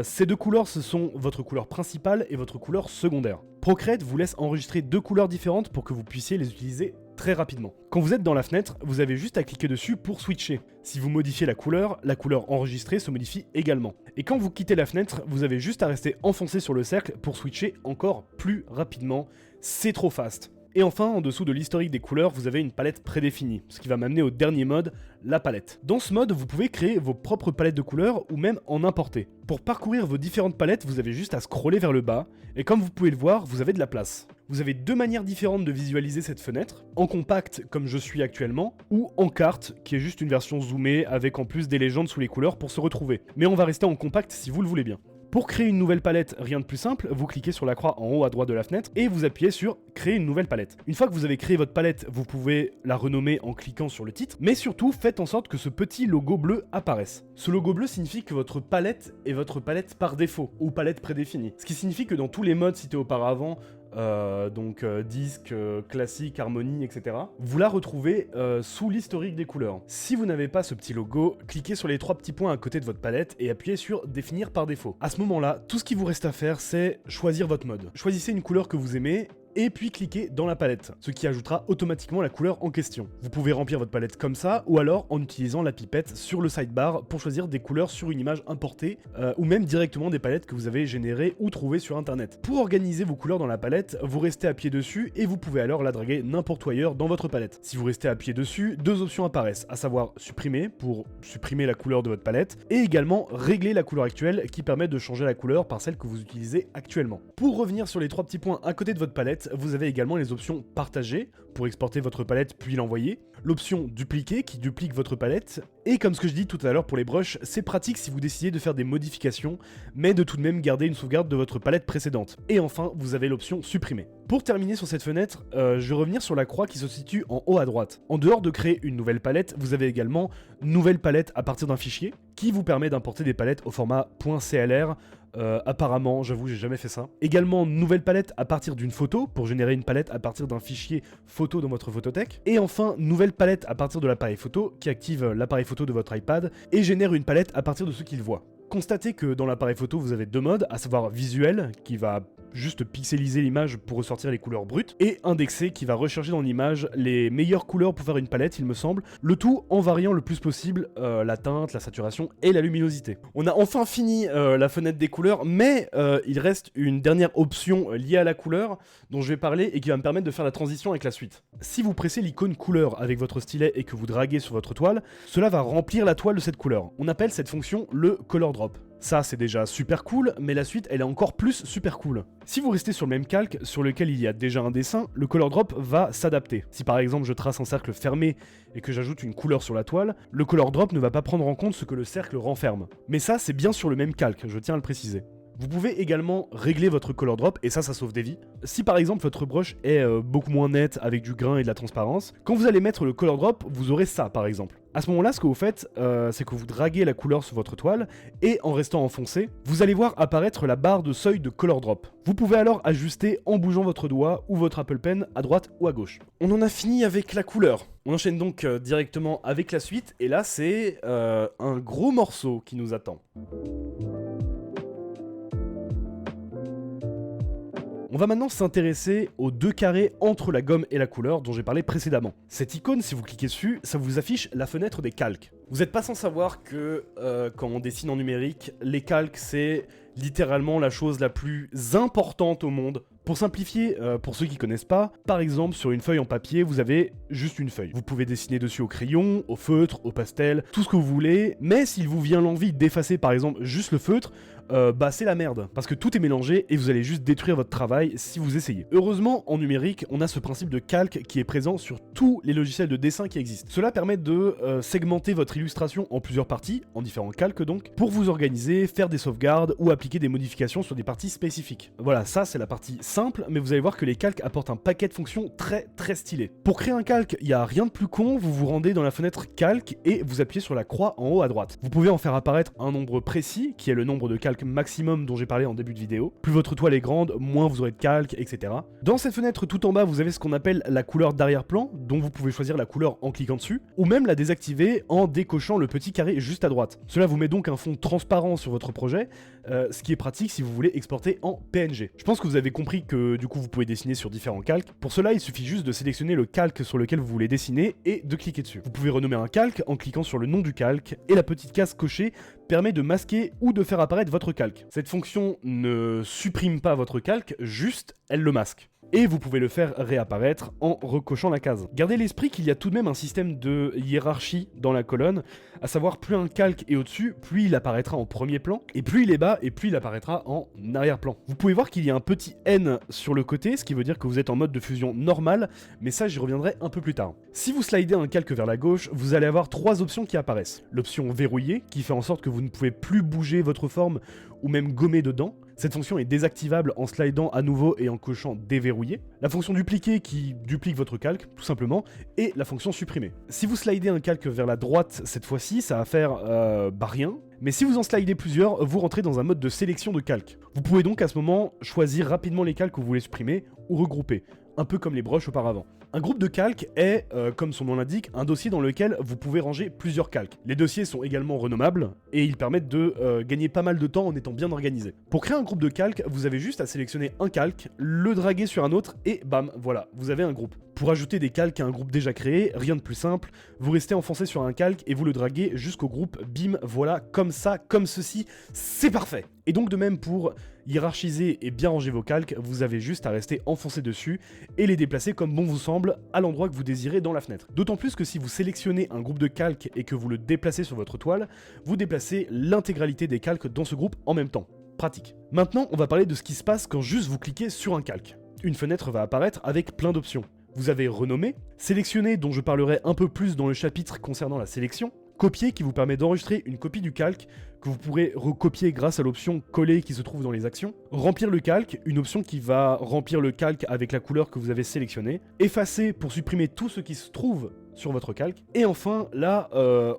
Ces 2 couleurs, ce sont votre couleur principale et votre couleur secondaire. Procreate vous laisse enregistrer 2 couleurs différentes pour que vous puissiez les utiliser très rapidement. Quand vous êtes dans la fenêtre, vous avez juste à cliquer dessus pour switcher. Si vous modifiez la couleur enregistrée se modifie également. Et quand vous quittez la fenêtre, vous avez juste à rester enfoncé sur le cercle pour switcher encore plus rapidement. C'est trop fast. Et enfin, en dessous de l'historique des couleurs, vous avez une palette prédéfinie, ce qui va m'amener au dernier mode, la palette. Dans ce mode, vous pouvez créer vos propres palettes de couleurs ou même en importer. Pour parcourir vos différentes palettes, vous avez juste à scroller vers le bas, et comme vous pouvez le voir, vous avez de la place. Vous avez 2 manières différentes de visualiser cette fenêtre, en compact comme je suis actuellement, ou en carte, qui est juste une version zoomée avec en plus des légendes sous les couleurs pour se retrouver. Mais on va rester en compact si vous le voulez bien. Pour créer une nouvelle palette, rien de plus simple, vous cliquez sur la croix en haut à droite de la fenêtre et vous appuyez sur créer une nouvelle palette. Une fois que vous avez créé votre palette, vous pouvez la renommer en cliquant sur le titre, mais surtout faites en sorte que ce petit logo bleu apparaisse. Ce logo bleu signifie que votre palette est votre palette par défaut, ou palette prédéfinie. Ce qui signifie que dans tous les modes cités auparavant, disque, classique, harmonie, etc. Vous la retrouvez sous l'historique des couleurs. Si vous n'avez pas ce petit logo, cliquez sur les 3 petits points à côté de votre palette et appuyez sur définir par défaut. À ce moment-là, tout ce qui vous reste à faire, c'est choisir votre mode. Choisissez une couleur que vous aimez et puis cliquez dans la palette, ce qui ajoutera automatiquement la couleur en question. Vous pouvez remplir votre palette comme ça, ou alors en utilisant la pipette sur le sidebar pour choisir des couleurs sur une image importée, ou même directement des palettes que vous avez générées ou trouvées sur internet. Pour organiser vos couleurs dans la palette, vous restez appuyé dessus et vous pouvez alors la draguer n'importe où ailleurs dans votre palette. Si vous restez appuyé dessus, deux options apparaissent, à savoir supprimer pour supprimer la couleur de votre palette, et également régler la couleur actuelle qui permet de changer la couleur par celle que vous utilisez actuellement. Pour revenir sur les trois petits points à côté de votre palette, vous avez également les options partager pour exporter votre palette puis l'envoyer, l'option dupliquer qui duplique votre palette, et comme ce que je dis tout à l'heure pour les brushes, c'est pratique si vous décidez de faire des modifications, mais de tout de même garder une sauvegarde de votre palette précédente. Et enfin, vous avez l'option supprimer. Pour terminer sur cette fenêtre, je vais revenir sur la croix qui se situe en haut à droite. En dehors de créer une nouvelle palette, vous avez également nouvelle palette à partir d'un fichier, qui vous permet d'importer des palettes au format .clr. Apparemment, j'avoue, j'ai jamais fait ça. Également, nouvelle palette à partir d'une photo, pour générer une palette à partir d'un fichier photo dans votre photothèque. Et enfin, nouvelle palette à partir de l'appareil photo, qui active l'appareil photo de votre iPad, et génère une palette à partir de ce qu'il voit. Constatez que dans l'appareil photo, vous avez deux modes, à savoir visuel, qui va juste pixeliser l'image pour ressortir les couleurs brutes, et indexé, qui va rechercher dans l'image les meilleures couleurs pour faire une palette, il me semble, le tout en variant le plus possible la teinte, la saturation et la luminosité. On a enfin fini la fenêtre des couleurs, mais il reste une dernière option liée à la couleur dont je vais parler et qui va me permettre de faire la transition avec la suite. Si vous pressez l'icône couleur avec votre stylet et que vous draguez sur votre toile, cela va remplir la toile de cette couleur. On appelle cette fonction le color drop. Ça, c'est déjà super cool, mais la suite, elle est encore plus super cool. Si vous restez sur le même calque sur lequel il y a déjà un dessin, le color drop va s'adapter. Si par exemple je trace un cercle fermé et que j'ajoute une couleur sur la toile, le color drop ne va pas prendre en compte ce que le cercle renferme. Mais ça, c'est bien sur le même calque, je tiens à le préciser. Vous pouvez également régler votre color drop, et ça sauve des vies. Si par exemple votre brush est beaucoup moins nette avec du grain et de la transparence, quand vous allez mettre le color drop, vous aurez ça par exemple. À ce moment-là, ce que vous faites, c'est que vous draguez la couleur sur votre toile, et en restant enfoncé, vous allez voir apparaître la barre de seuil de color drop. Vous pouvez alors ajuster en bougeant votre doigt ou votre Apple Pen à droite ou à gauche. On en a fini avec la couleur. On enchaîne donc directement avec la suite, et là c'est un gros morceau qui nous attend. On va maintenant s'intéresser aux deux carrés entre la gomme et la couleur dont j'ai parlé précédemment. Cette icône, si vous cliquez dessus, ça vous affiche la fenêtre des calques. Vous n'êtes pas sans savoir que quand on dessine en numérique, les calques c'est littéralement la chose la plus importante au monde. Pour simplifier, pour ceux qui connaissent pas, par exemple sur une feuille en papier, vous avez juste une feuille. Vous pouvez dessiner dessus au crayon, au feutre, au pastel, tout ce que vous voulez, mais s'il vous vient l'envie d'effacer par exemple juste le feutre, c'est la merde, parce que tout est mélangé et vous allez juste détruire votre travail si vous essayez. Heureusement, en numérique, on a ce principe de calque qui est présent sur tous les logiciels de dessin qui existent. Cela permet de segmenter votre illustration en plusieurs parties, en différents calques donc, pour vous organiser, faire des sauvegardes ou appliquer des modifications sur des parties spécifiques. Voilà, ça c'est la partie simple, mais vous allez voir que les calques apportent un paquet de fonctions très stylées. Pour créer un calque, il n'y a rien de plus con, vous vous rendez dans la fenêtre calque et vous appuyez sur la croix en haut à droite. Vous pouvez en faire apparaître un nombre précis, qui est le nombre de calques maximum dont j'ai parlé en début de vidéo. Plus votre toile est grande, moins vous aurez de calques, etc. Dans cette fenêtre tout en bas, vous avez ce qu'on appelle la couleur d'arrière-plan, dont vous pouvez choisir la couleur en cliquant dessus, ou même la désactiver en décochant le petit carré juste à droite. Cela vous met donc un fond transparent sur votre projet, ce qui est pratique si vous voulez exporter en PNG. Je pense que vous avez compris que du coup vous pouvez dessiner sur différents calques. Pour cela, il suffit juste de sélectionner le calque sur lequel vous voulez dessiner et de cliquer dessus. Vous pouvez renommer un calque en cliquant sur le nom du calque, et la petite case cochée permet de masquer ou de faire apparaître votre calque. Cette fonction ne supprime pas votre calque, juste elle le masque. Et vous pouvez le faire réapparaître en recochant la case. Gardez l'esprit qu'il y a tout de même un système de hiérarchie dans la colonne, à savoir plus un calque est au-dessus, plus il apparaîtra en premier plan, et plus il est bas, et plus il apparaîtra en arrière-plan. Vous pouvez voir qu'il y a un petit N sur le côté, ce qui veut dire que vous êtes en mode de fusion normale, mais ça j'y reviendrai un peu plus tard. Si vous slidez un calque vers la gauche, vous allez avoir trois options qui apparaissent. L'option verrouiller, qui fait en sorte que vous ne pouvez plus bouger votre forme ou même gommer dedans. Cette fonction est désactivable en slidant à nouveau et en cochant déverrouiller. La fonction dupliquer qui duplique votre calque, tout simplement, et la fonction supprimer. Si vous slidez un calque vers la droite cette fois-ci, ça va faire rien. Mais si vous en slidez plusieurs, vous rentrez dans un mode de sélection de calques. Vous pouvez donc à ce moment choisir rapidement les calques que vous voulez supprimer ou regrouper, un peu comme les brushes auparavant. Un groupe de calques est, comme son nom l'indique, un dossier dans lequel vous pouvez ranger plusieurs calques. Les dossiers sont également renommables et ils permettent de gagner pas mal de temps en étant bien organisés. Pour créer un groupe de calques, vous avez juste à sélectionner un calque, le draguer sur un autre et bam, voilà, vous avez un groupe. Pour ajouter des calques à un groupe déjà créé, rien de plus simple, vous restez enfoncé sur un calque et vous le draguez jusqu'au groupe, bim, voilà, comme ça, comme ceci, c'est parfait. Et donc de même pour hiérarchiser et bien ranger vos calques, vous avez juste à rester enfoncé dessus et les déplacer comme bon vous semble à l'endroit que vous désirez dans la fenêtre. D'autant plus que si vous sélectionnez un groupe de calques et que vous le déplacez sur votre toile, vous déplacez l'intégralité des calques dans ce groupe en même temps. Pratique. Maintenant, on va parler de ce qui se passe quand juste vous cliquez sur un calque. Une fenêtre va apparaître avec plein d'options. Vous avez renommer, sélectionner dont je parlerai un peu plus dans le chapitre concernant la sélection, copier qui vous permet d'enregistrer une copie du calque que vous pourrez recopier grâce à l'option coller qui se trouve dans les actions, remplir le calque, une option qui va remplir le calque avec la couleur que vous avez sélectionnée, effacer pour supprimer tout ce qui se trouve sur votre calque, et enfin là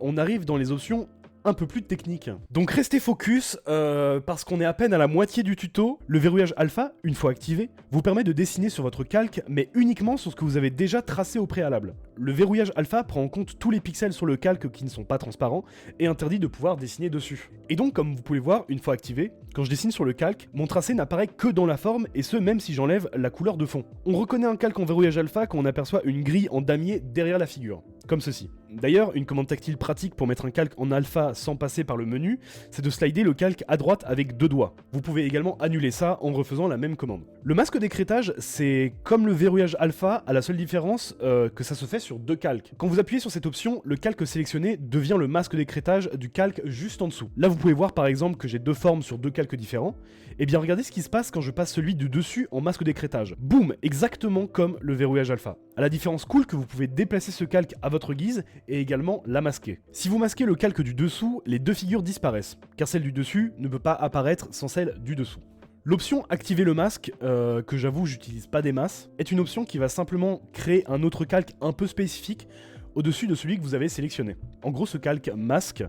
on arrive dans les options un peu plus technique. Donc restez focus, parce qu'on est à peine à la moitié du tuto. Le verrouillage alpha, une fois activé, vous permet de dessiner sur votre calque, mais uniquement sur ce que vous avez déjà tracé au préalable. Le verrouillage alpha prend en compte tous les pixels sur le calque qui ne sont pas transparents, et interdit de pouvoir dessiner dessus. Et donc, comme vous pouvez le voir, une fois activé, quand je dessine sur le calque, mon tracé n'apparaît que dans la forme, et ce même si j'enlève la couleur de fond. On reconnaît un calque en verrouillage alpha quand on aperçoit une grille en damier derrière la figure, comme ceci. D'ailleurs, une commande tactile pratique pour mettre un calque en alpha sans passer par le menu, c'est de slider le calque à droite avec 2 doigts. Vous pouvez également annuler ça en refaisant la même commande. Le masque d'écrêtage, c'est comme le verrouillage alpha, à la seule différence que ça se fait sur 2 calques. Quand vous appuyez sur cette option, le calque sélectionné devient le masque d'écrêtage du calque juste en dessous. Là, vous pouvez voir par exemple que j'ai 2 formes sur 2 calques différents. Et bien regardez ce qui se passe quand je passe celui du dessus en masque d'écrêtage. Boum, exactement comme le verrouillage alpha. À la différence cool que vous pouvez déplacer ce calque à votre guise et également la masquer. Si vous masquez le calque du dessous, les 2 figures disparaissent, car celle du dessus ne peut pas apparaître sans celle du dessous. L'option activer le masque, que j'avoue j'utilise pas des masses, est une option qui va simplement créer un autre calque un peu spécifique au-dessus de celui que vous avez sélectionné. En gros, ce calque masque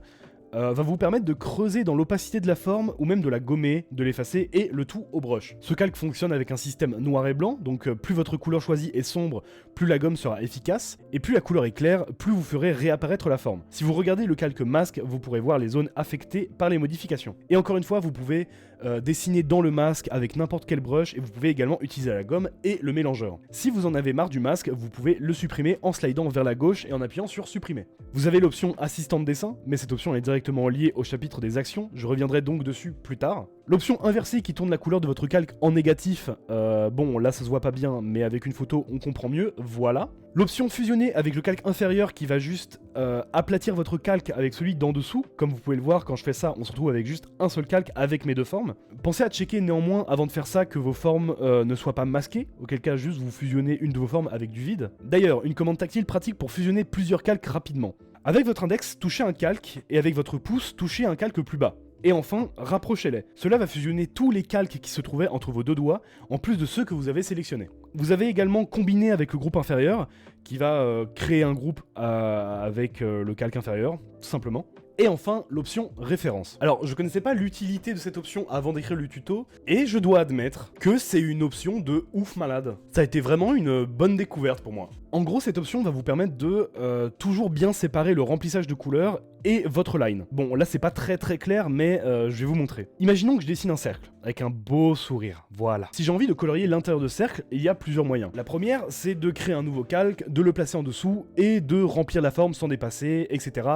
va vous permettre de creuser dans l'opacité de la forme ou même de la gommer, de l'effacer et le tout au brush. Ce calque fonctionne avec un système noir et blanc, donc plus votre couleur choisie est sombre, plus la gomme sera efficace, et plus la couleur est claire, plus vous ferez réapparaître la forme. Si vous regardez le calque masque, vous pourrez voir les zones affectées par les modifications. Et encore une fois, vous pouvez dessiner dans le masque avec n'importe quel brush, et vous pouvez également utiliser la gomme et le mélangeur. Si vous en avez marre du masque, vous pouvez le supprimer en slidant vers la gauche et en appuyant sur supprimer. Vous avez l'option assistant de dessin, mais cette option est directement liée au chapitre des actions, je reviendrai donc dessus plus tard. L'option inversée qui tourne la couleur de votre calque en négatif, bon là ça se voit pas bien, mais avec une photo on comprend mieux, voilà. L'option fusionner avec le calque inférieur qui va juste aplatir votre calque avec celui d'en dessous, comme vous pouvez le voir quand je fais ça, on se retrouve avec juste un seul calque avec mes 2 formes. Pensez à checker néanmoins avant de faire ça que vos formes ne soient pas masquées, auquel cas juste vous fusionnez une de vos formes avec du vide. D'ailleurs, une commande tactile pratique pour fusionner plusieurs calques rapidement. Avec votre index, touchez un calque, et avec votre pouce, touchez un calque plus bas. Et enfin, rapprochez-les. Cela va fusionner tous les calques qui se trouvaient entre vos 2 doigts, en plus de ceux que vous avez sélectionnés. Vous avez également combiné avec le groupe inférieur, qui va créer un groupe avec le calque inférieur, tout simplement. Et enfin, l'option référence. Alors, je connaissais pas l'utilité de cette option avant d'écrire le tuto, et je dois admettre que c'est une option de ouf malade. Ça a été vraiment une bonne découverte pour moi. En gros, cette option va vous permettre de toujours bien séparer le remplissage de couleurs et votre line. Bon, là c'est pas très clair, mais je vais vous montrer. Imaginons que je dessine un cercle, avec un beau sourire, voilà. Si j'ai envie de colorier l'intérieur de cercle, il y a plusieurs moyens. La première, c'est de créer un nouveau calque, de le placer en dessous, et de remplir la forme sans dépasser, etc.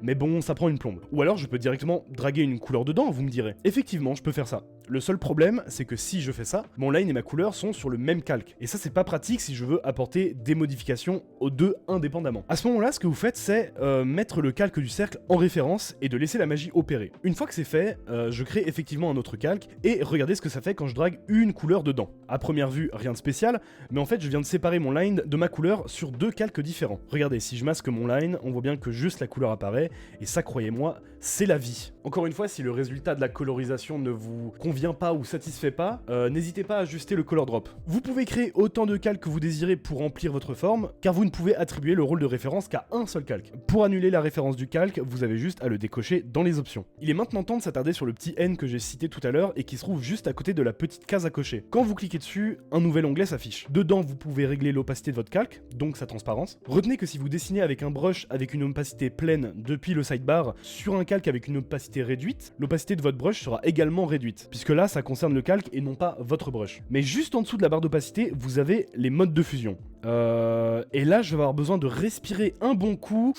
Mais bon, ça prend une plombe. Ou alors je peux directement draguer une couleur dedans, vous me direz. Effectivement, je peux faire ça. Le seul problème, c'est que si je fais ça, mon line et ma couleur sont sur le même calque. Et ça, c'est pas pratique si je veux apporter des modifications aux 2 indépendamment. À ce moment-là, ce que vous faites, c'est mettre le calque du cercle en référence et de laisser la magie opérer. Une fois que c'est fait, je crée effectivement un autre calque et regardez ce que ça fait quand je drague une couleur dedans. À première vue, rien de spécial, mais en fait, je viens de séparer mon line de ma couleur sur 2 calques différents. Regardez, si je masque mon line, on voit bien que juste la couleur apparaît, et ça, croyez-moi, c'est la vie. Encore une fois, si le résultat de la colorisation ne vous convient convient pas ou satisfait pas, n'hésitez pas à ajuster le color drop. Vous pouvez créer autant de calques que vous désirez pour remplir votre forme, car vous ne pouvez attribuer le rôle de référence qu'à un seul calque. Pour annuler la référence du calque, vous avez juste à le décocher dans les options. Il est maintenant temps de s'attarder sur le petit N que j'ai cité tout à l'heure et qui se trouve juste à côté de la petite case à cocher. Quand vous cliquez dessus, un nouvel onglet s'affiche. Dedans, vous pouvez régler l'opacité de votre calque, donc sa transparence. Retenez que si vous dessinez avec un brush avec une opacité pleine depuis le sidebar sur un calque avec une opacité réduite, l'opacité de votre brush sera également réduite, puisque là, ça concerne le calque et non pas votre brush. Mais juste en dessous de la barre d'opacité, vous avez les modes de fusion. Et là, je vais avoir besoin de respirer un bon coup.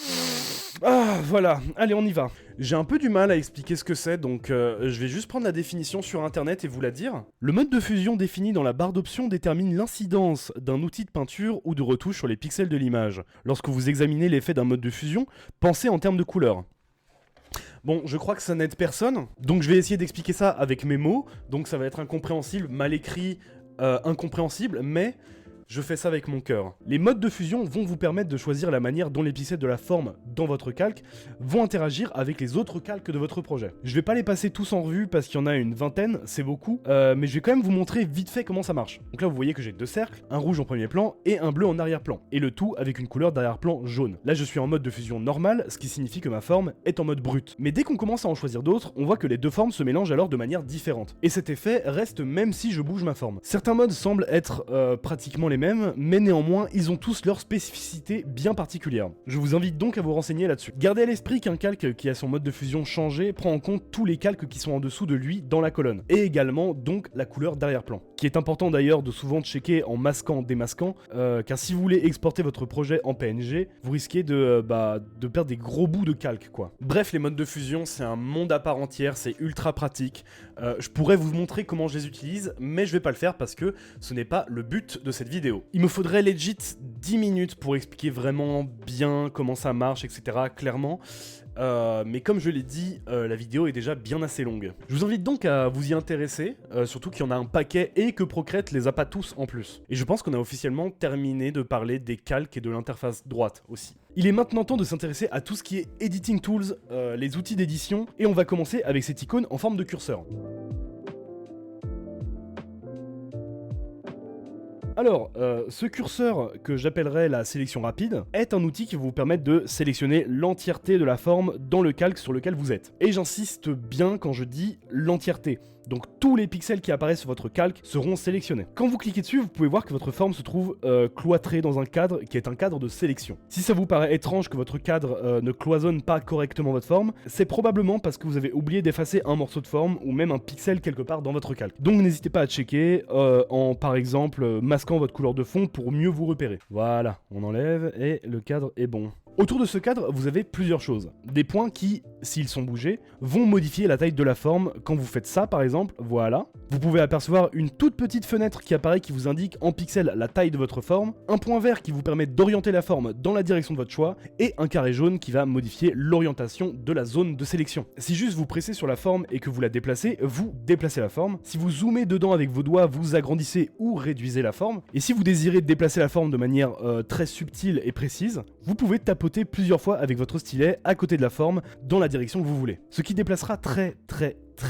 Ah, voilà, allez, on y va. J'ai un peu du mal à expliquer ce que c'est, donc je vais juste prendre la définition sur internet et vous la dire. Le mode de fusion défini dans la barre d'options détermine l'incidence d'un outil de peinture ou de retouche sur les pixels de l'image. Lorsque vous examinez l'effet d'un mode de fusion, pensez en termes de couleur. Bon, je crois que ça n'aide personne, donc je vais essayer d'expliquer ça avec mes mots, donc ça va être incompréhensible, mal écrit, incompréhensible, mais... je fais ça avec mon cœur. Les modes de fusion vont vous permettre de choisir la manière dont les pixels de la forme dans votre calque vont interagir avec les autres calques de votre projet. Je vais pas les passer tous en revue parce qu'il y en a une vingtaine, c'est beaucoup, mais je vais quand même vous montrer vite fait comment ça marche. Donc là vous voyez que j'ai deux cercles, un rouge en premier plan et un bleu en arrière-plan, et le tout avec une couleur d'arrière-plan jaune. Là je suis en mode de fusion normal, ce qui signifie que ma forme est en mode brut. Mais dès qu'on commence à en choisir d'autres, on voit que les deux formes se mélangent alors de manière différente. Et cet effet reste même si je bouge ma forme. Certains modes semblent être pratiquement les mêmes, mais néanmoins, ils ont tous leur spécificité bien particulière. Je vous invite donc à vous renseigner là-dessus. Gardez à l'esprit qu'un calque qui a son mode de fusion changé prend en compte tous les calques qui sont en dessous de lui dans la colonne, et également donc la couleur d'arrière-plan, qui est important d'ailleurs de souvent checker en masquant, démasquant, car si vous voulez exporter votre projet en PNG, vous risquez de perdre des gros bouts de calque, quoi. Bref, les modes de fusion, c'est un monde à part entière, c'est ultra pratique. Je pourrais vous montrer comment je les utilise, mais je vais pas le faire parce que ce n'est pas le but de cette vidéo. Il me faudrait legit 10 minutes pour expliquer vraiment bien comment ça marche, etc. clairement. Mais comme je l'ai dit, la vidéo est déjà bien assez longue. Je vous invite donc à vous y intéresser, surtout qu'il y en a un paquet et que Procreate les a pas tous en plus. Et je pense qu'on a officiellement terminé de parler des calques et de l'interface droite aussi. Il est maintenant temps de s'intéresser à tout ce qui est Editing Tools, les outils d'édition, et on va commencer avec cette icône en forme de curseur. Alors, ce curseur que j'appellerais la sélection rapide est un outil qui va vous permettre de sélectionner l'entièreté de la forme dans le calque sur lequel vous êtes. Et j'insiste bien quand je dis l'entièreté. Donc tous les pixels qui apparaissent sur votre calque seront sélectionnés. Quand vous cliquez dessus, vous pouvez voir que votre forme se trouve cloîtrée dans un cadre qui est un cadre de sélection. Si ça vous paraît étrange que votre cadre ne cloisonne pas correctement votre forme, c'est probablement parce que vous avez oublié d'effacer un morceau de forme ou même un pixel quelque part dans votre calque. Donc n'hésitez pas à checker en par exemple masquant votre couleur de fond pour mieux vous repérer. Voilà, on enlève et le cadre est bon. Autour de ce cadre, vous avez plusieurs choses. Des points qui, s'ils sont bougés, vont modifier la taille de la forme. Quand vous faites ça, par exemple, voilà. Vous pouvez apercevoir une toute petite fenêtre qui apparaît qui vous indique en pixels la taille de votre forme, un point vert qui vous permet d'orienter la forme dans la direction de votre choix, et un carré jaune qui va modifier l'orientation de la zone de sélection. Si juste vous pressez sur la forme et que vous la déplacez, vous déplacez la forme. Si vous zoomez dedans avec vos doigts, vous agrandissez ou réduisez la forme. Et si vous désirez déplacer la forme de manière très subtile et précise, vous pouvez tapoter plusieurs fois avec votre stylet à côté de la forme dans la direction que vous voulez. Ce qui déplacera très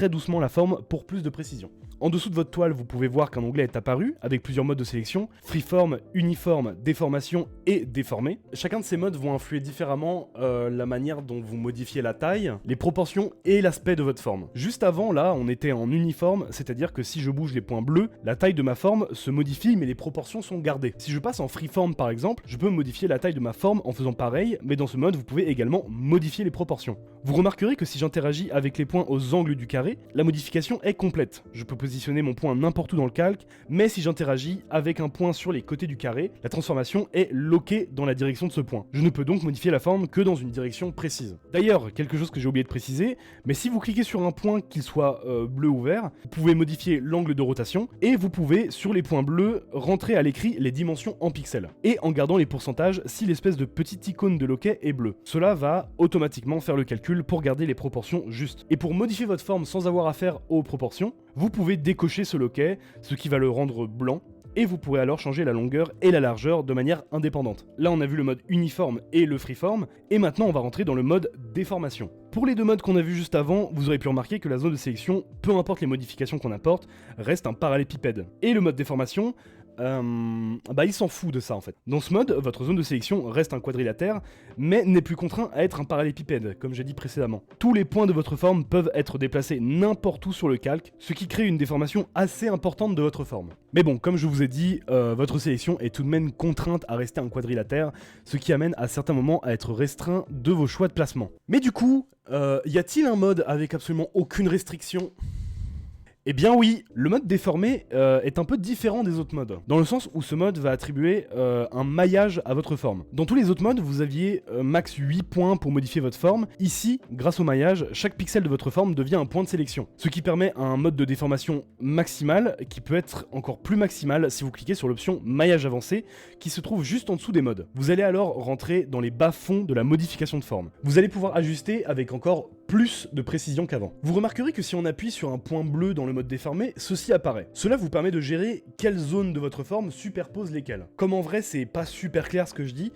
doucement la forme pour plus de précision. En dessous de votre toile, vous pouvez voir qu'un onglet est apparu avec plusieurs modes de sélection, freeform, uniforme, déformation et déformé. Chacun de ces modes vont influer différemment la manière dont vous modifiez la taille, les proportions et l'aspect de votre forme. Juste avant, là, on était en uniforme, c'est-à-dire que si je bouge les points bleus, la taille de ma forme se modifie mais les proportions sont gardées. Si je passe en freeform par exemple, je peux modifier la taille de ma forme en faisant pareil, mais dans ce mode, vous pouvez également modifier les proportions. Vous remarquerez que si j'interagis avec les points aux angles du carré, la modification est complète. Je peux positionner mon point n'importe où dans le calque, mais si j'interagis avec un point sur les côtés du carré, la transformation est loquée dans la direction de ce point. Je ne peux donc modifier la forme que dans une direction précise. D'ailleurs, quelque chose que j'ai oublié de préciser, mais si vous cliquez sur un point, qu'il soit bleu ou vert, vous pouvez modifier l'angle de rotation, et vous pouvez, sur les points bleus, rentrer à l'écrit les dimensions en pixels, et en gardant les pourcentages si l'espèce de petite icône de loquet est bleue. Cela va automatiquement faire le calcul pour garder les proportions justes. Et pour modifier votre forme sans avoir à faire aux proportions, vous pouvez décocher ce loquet, ce qui va le rendre blanc, et vous pourrez alors changer la longueur et la largeur de manière indépendante. Là on a vu le mode uniforme et le freeform, et maintenant on va rentrer dans le mode déformation. Pour les deux modes qu'on a vus juste avant, vous aurez pu remarquer que la zone de sélection, peu importe les modifications qu'on apporte, reste un parallélépipède. Et le mode déformation, il s'en fout de ça en fait. Dans ce mode, votre zone de sélection reste un quadrilatère, mais n'est plus contraint à être un parallélépipède, comme j'ai dit précédemment. Tous les points de votre forme peuvent être déplacés n'importe où sur le calque, ce qui crée une déformation assez importante de votre forme. Mais bon, comme je vous ai dit, votre sélection est tout de même contrainte à rester un quadrilatère, ce qui amène à certains moments à être restreint de vos choix de placement. Mais du coup, y a-t-il un mode avec absolument aucune restriction ? Eh bien oui, le mode déformé est un peu différent des autres modes, dans le sens où ce mode va attribuer un maillage à votre forme. Dans tous les autres modes, vous aviez max 8 points pour modifier votre forme. Ici, grâce au maillage, chaque pixel de votre forme devient un point de sélection, ce qui permet un mode de déformation maximal qui peut être encore plus maximal si vous cliquez sur l'option maillage avancé qui se trouve juste en dessous des modes. Vous allez alors rentrer dans les bas-fonds de la modification de forme. Vous allez pouvoir ajuster avec encore plus de précision qu'avant. Vous remarquerez que si on appuie sur un point bleu dans le mode déformé, ceci apparaît. Cela vous permet de gérer quelles zones de votre forme superposent lesquelles. Comme en vrai c'est pas super clair ce que je dis,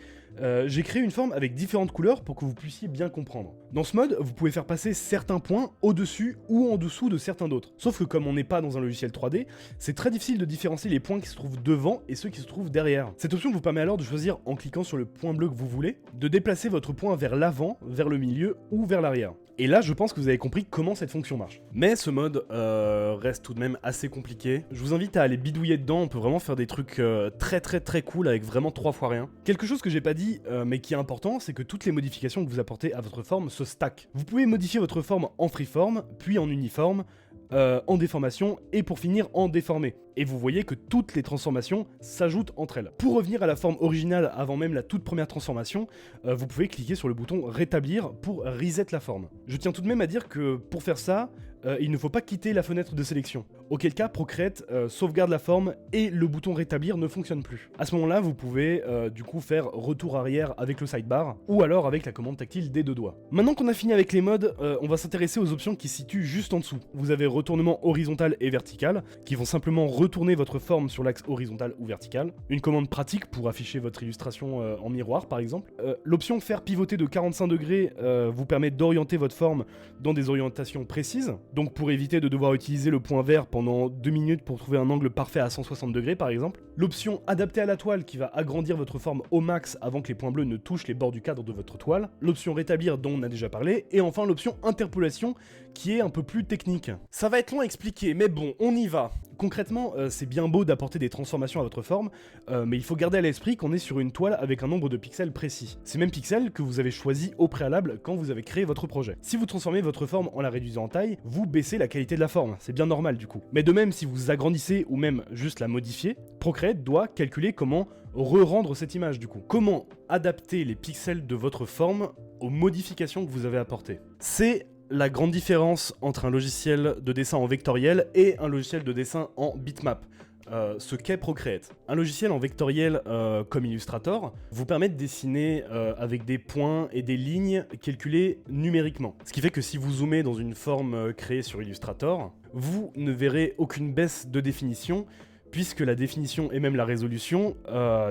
j'ai créé une forme avec différentes couleurs pour que vous puissiez bien comprendre. Dans ce mode, vous pouvez faire passer certains points au-dessus ou en dessous de certains d'autres. Sauf que comme on n'est pas dans un logiciel 3D, c'est très difficile de différencier les points qui se trouvent devant et ceux qui se trouvent derrière. Cette option vous permet alors de choisir en cliquant sur le point bleu que vous voulez, de déplacer votre point vers l'avant, vers le milieu ou vers l'arrière. Et là, je pense que vous avez compris comment cette fonction marche. Mais ce mode reste tout de même assez compliqué. Je vous invite à aller bidouiller dedans, on peut vraiment faire des trucs très cool avec vraiment 3 fois rien. Quelque chose que j'ai pas dit, mais qui est important, c'est que toutes les modifications que vous apportez à votre forme se stackent. Vous pouvez modifier votre forme en freeform, puis en uniforme, en déformation et pour finir en déformé. Et vous voyez que toutes les transformations s'ajoutent entre elles. Pour revenir à la forme originale avant même la toute première transformation, vous pouvez cliquer sur le bouton rétablir pour reset la forme. Je tiens tout de même à dire que pour faire ça, il ne faut pas quitter la fenêtre de sélection. Auquel cas, Procreate sauvegarde la forme et le bouton rétablir ne fonctionne plus. À ce moment-là, vous pouvez du coup faire retour arrière avec le sidebar ou alors avec la commande tactile des 2 doigts. Maintenant qu'on a fini avec les modes, on va s'intéresser aux options qui se situent juste en dessous. Vous avez retournement horizontal et vertical qui vont simplement retourner votre forme sur l'axe horizontal ou vertical. Une commande pratique pour afficher votre illustration en miroir par exemple. L'option faire pivoter de 45 degrés vous permet d'orienter votre forme dans des orientations précises. Donc pour éviter de devoir utiliser le point vert pendant 2 minutes pour trouver un angle parfait à 160 degrés par exemple. L'option adapter à la toile qui va agrandir votre forme au max avant que les points bleus ne touchent les bords du cadre de votre toile. L'option rétablir dont on a déjà parlé. Et enfin l'option interpolation qui est un peu plus technique. Ça va être long à expliquer mais bon, on y va. Concrètement, c'est bien beau d'apporter des transformations à votre forme, mais il faut garder à l'esprit qu'on est sur une toile avec un nombre de pixels précis. Ces mêmes pixels que vous avez choisis au préalable quand vous avez créé votre projet. Si vous transformez votre forme en la réduisant en taille, vous baissez la qualité de la forme, c'est bien normal du coup. Mais de même, si vous agrandissez ou même juste la modifiez, Procreate doit calculer comment re-rendre cette image du coup. Comment adapter les pixels de votre forme aux modifications que vous avez apportées. C'est la grande différence entre un logiciel de dessin en vectoriel et un logiciel de dessin en bitmap. Ce qu'est Procreate. Un logiciel en vectoriel comme Illustrator vous permet de dessiner avec des points et des lignes calculées numériquement. Ce qui fait que si vous zoomez dans une forme créée sur Illustrator, vous ne verrez aucune baisse de définition puisque la définition et même la résolution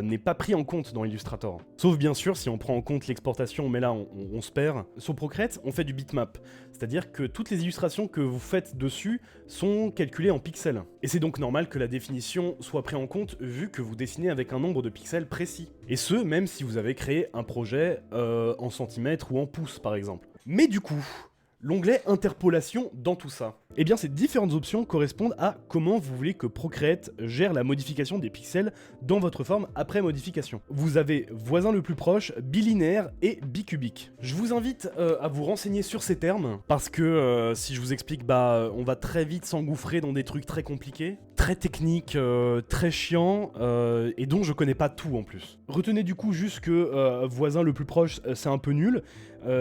n'est pas pris en compte dans Illustrator. Sauf bien sûr si on prend en compte l'exportation, mais là on se perd. Sur Procreate, on fait du bitmap, c'est-à-dire que toutes les illustrations que vous faites dessus sont calculées en pixels. Et c'est donc normal que la définition soit prise en compte vu que vous dessinez avec un nombre de pixels précis. Et ce, même si vous avez créé un projet en centimètres ou en pouces par exemple. Mais du coup, l'onglet interpolation dans tout ça. Eh bien ces différentes options correspondent à comment vous voulez que Procreate gère la modification des pixels dans votre forme après modification. Vous avez voisin le plus proche, bilinéaire et bicubique. Je vous invite à vous renseigner sur ces termes parce que si je vous explique, on va très vite s'engouffrer dans des trucs très compliqués, très techniques, très chiants et dont je connais pas tout en plus. Retenez du coup juste que voisin le plus proche c'est un peu nul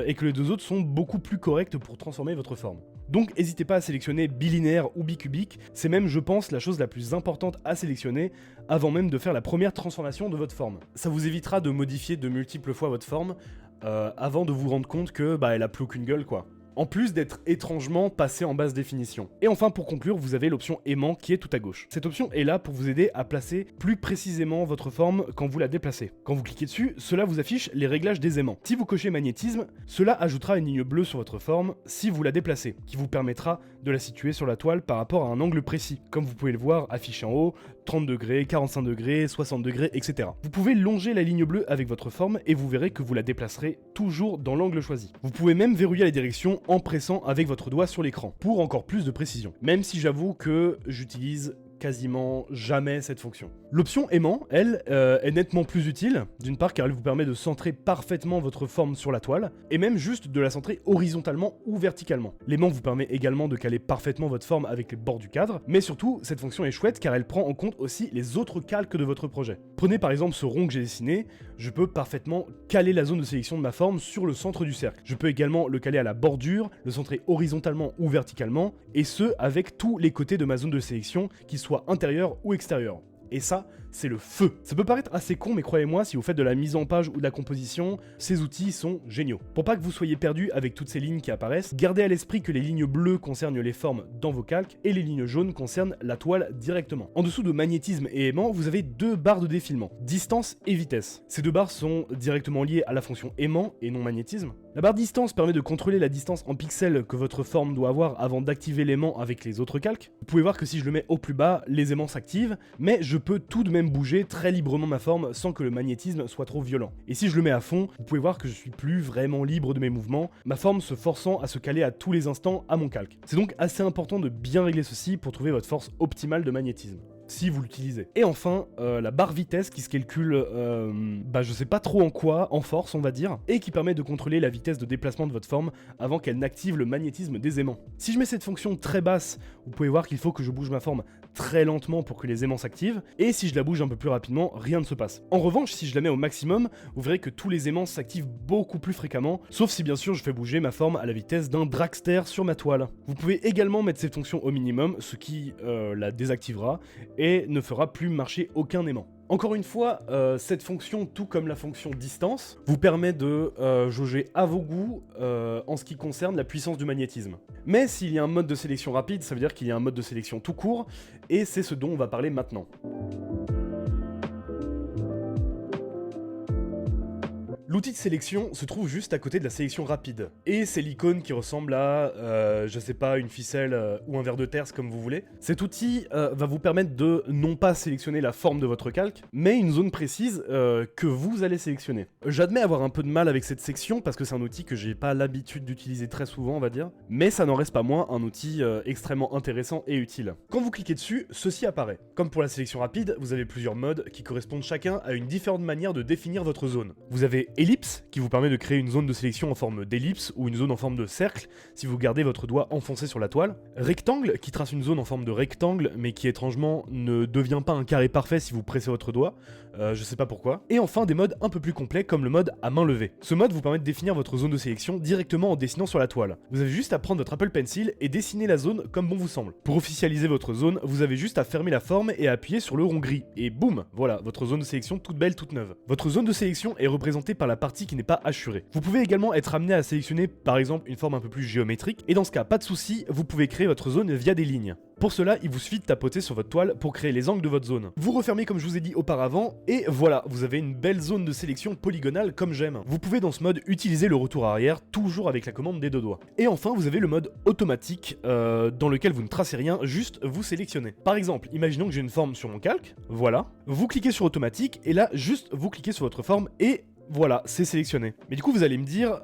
et que les 2 autres sont beaucoup plus corrects pour transformer votre forme. Donc n'hésitez pas à sélectionner bilinéaire ou bicubique, c'est même je pense la chose la plus importante à sélectionner avant même de faire la première transformation de votre forme. Ça vous évitera de modifier de multiples fois votre forme avant de vous rendre compte que elle a plus aucune gueule quoi. en plus d'être étrangement passé en basse définition. Et enfin pour conclure, vous avez l'option aimant qui est tout à gauche. Cette option est là pour vous aider à placer plus précisément votre forme quand vous la déplacez. Quand vous cliquez dessus, cela vous affiche les réglages des aimants. Si vous cochez magnétisme, cela ajoutera une ligne bleue sur votre forme si vous la déplacez, qui vous permettra de la situer sur la toile par rapport à un angle précis, comme vous pouvez le voir affiché en haut, 30 degrés, 45 degrés, 60 degrés, etc. Vous pouvez longer la ligne bleue avec votre forme et vous verrez que vous la déplacerez toujours dans l'angle choisi. Vous pouvez même verrouiller la direction en pressant avec votre doigt sur l'écran, pour encore plus de précision. Même si j'avoue que j'utilise quasiment jamais cette fonction. L'option aimant, elle, est nettement plus utile, d'une part car elle vous permet de centrer parfaitement votre forme sur la toile, et même juste de la centrer horizontalement ou verticalement. L'aimant vous permet également de caler parfaitement votre forme avec les bords du cadre, mais surtout, cette fonction est chouette car elle prend en compte aussi les autres calques de votre projet. Prenez par exemple ce rond que j'ai dessiné, je peux parfaitement caler la zone de sélection de ma forme sur le centre du cercle. Je peux également le caler à la bordure, le centrer horizontalement ou verticalement, et ce, avec tous les côtés de ma zone de sélection, qui soit intérieur ou extérieur. Et ça, c'est le feu. Ça peut paraître assez con, mais croyez-moi, si vous faites de la mise en page ou de la composition, ces outils sont géniaux. Pour pas que vous soyez perdu avec toutes ces lignes qui apparaissent, gardez à l'esprit que les lignes bleues concernent les formes dans vos calques et les lignes jaunes concernent la toile directement. En dessous de magnétisme et aimant, vous avez deux barres de défilement, distance et vitesse. Ces deux barres sont directement liées à la fonction aimant et non magnétisme. La barre distance permet de contrôler la distance en pixels que votre forme doit avoir avant d'activer l'aimant avec les autres calques. Vous pouvez voir que si je le mets au plus bas, les aimants s'activent, mais je peux tout de même bouger très librement ma forme sans que le magnétisme soit trop violent. Et si je le mets à fond, vous pouvez voir que je suis plus vraiment libre de mes mouvements, ma forme se forçant à se caler à tous les instants à mon calque. C'est donc assez important de bien régler ceci pour trouver votre force optimale de magnétisme, si vous l'utilisez. Et enfin, la barre vitesse qui se calcule, je sais pas trop en quoi, en force on va dire, et qui permet de contrôler la vitesse de déplacement de votre forme avant qu'elle n'active le magnétisme des aimants. Si je mets cette fonction très basse, vous pouvez voir qu'il faut que je bouge ma forme très lentement pour que les aimants s'activent, et si je la bouge un peu plus rapidement, rien ne se passe. En revanche, si je la mets au maximum, vous verrez que tous les aimants s'activent beaucoup plus fréquemment, sauf si bien sûr je fais bouger ma forme à la vitesse d'un dragster sur ma toile. Vous pouvez également mettre cette fonction au minimum, ce qui la désactivera, et ne fera plus marcher aucun aimant. Encore une fois, cette fonction, tout comme la fonction distance, vous permet de jauger à vos goûts en ce qui concerne la puissance du magnétisme. Mais s'il y a un mode de sélection rapide, ça veut dire qu'il y a un mode de sélection tout court, et c'est ce dont on va parler maintenant. L'outil de sélection se trouve juste à côté de la sélection rapide. Et c'est l'icône qui ressemble à, je sais pas, une ficelle ou un ver de terre, comme vous voulez. Cet outil va vous permettre de non pas sélectionner la forme de votre calque, mais une zone précise que vous allez sélectionner. J'admets avoir un peu de mal avec cette section parce que c'est un outil que j'ai pas l'habitude d'utiliser très souvent, on va dire. Mais ça n'en reste pas moins un outil extrêmement intéressant et utile. Quand vous cliquez dessus, ceci apparaît. Comme pour la sélection rapide, vous avez plusieurs modes qui correspondent chacun à une différente manière de définir votre zone. Vous avez ellipse, qui vous permet de créer une zone de sélection en forme d'ellipse ou une zone en forme de cercle si vous gardez votre doigt enfoncé sur la toile. Rectangle, qui trace une zone en forme de rectangle mais qui étrangement ne devient pas un carré parfait si vous pressez votre doigt, je sais pas pourquoi. Et enfin des modes un peu plus complets comme le mode à main levée. Ce mode vous permet de définir votre zone de sélection directement en dessinant sur la toile. Vous avez juste à prendre votre Apple Pencil et dessiner la zone comme bon vous semble. Pour officialiser votre zone, vous avez juste à fermer la forme et à appuyer sur le rond gris. Et boum, voilà, votre zone de sélection toute belle, toute neuve. Votre zone de sélection est représentée par la partie qui n'est pas hachurée. Vous pouvez également être amené à sélectionner par exemple une forme un peu plus géométrique, et dans ce cas, pas de souci, vous pouvez créer votre zone via des lignes. Pour cela, il vous suffit de tapoter sur votre toile pour créer les angles de votre zone. Vous refermez comme je vous ai dit auparavant, et voilà, vous avez une belle zone de sélection polygonale comme j'aime. Vous pouvez dans ce mode utiliser le retour arrière, toujours avec la commande des deux doigts. Et enfin, vous avez le mode automatique, dans lequel vous ne tracez rien, juste vous sélectionnez. Par exemple, imaginons que j'ai une forme sur mon calque, voilà. Vous cliquez sur automatique, et là, juste vous cliquez sur votre forme, et voilà, c'est sélectionné. Mais du coup, vous allez me dire,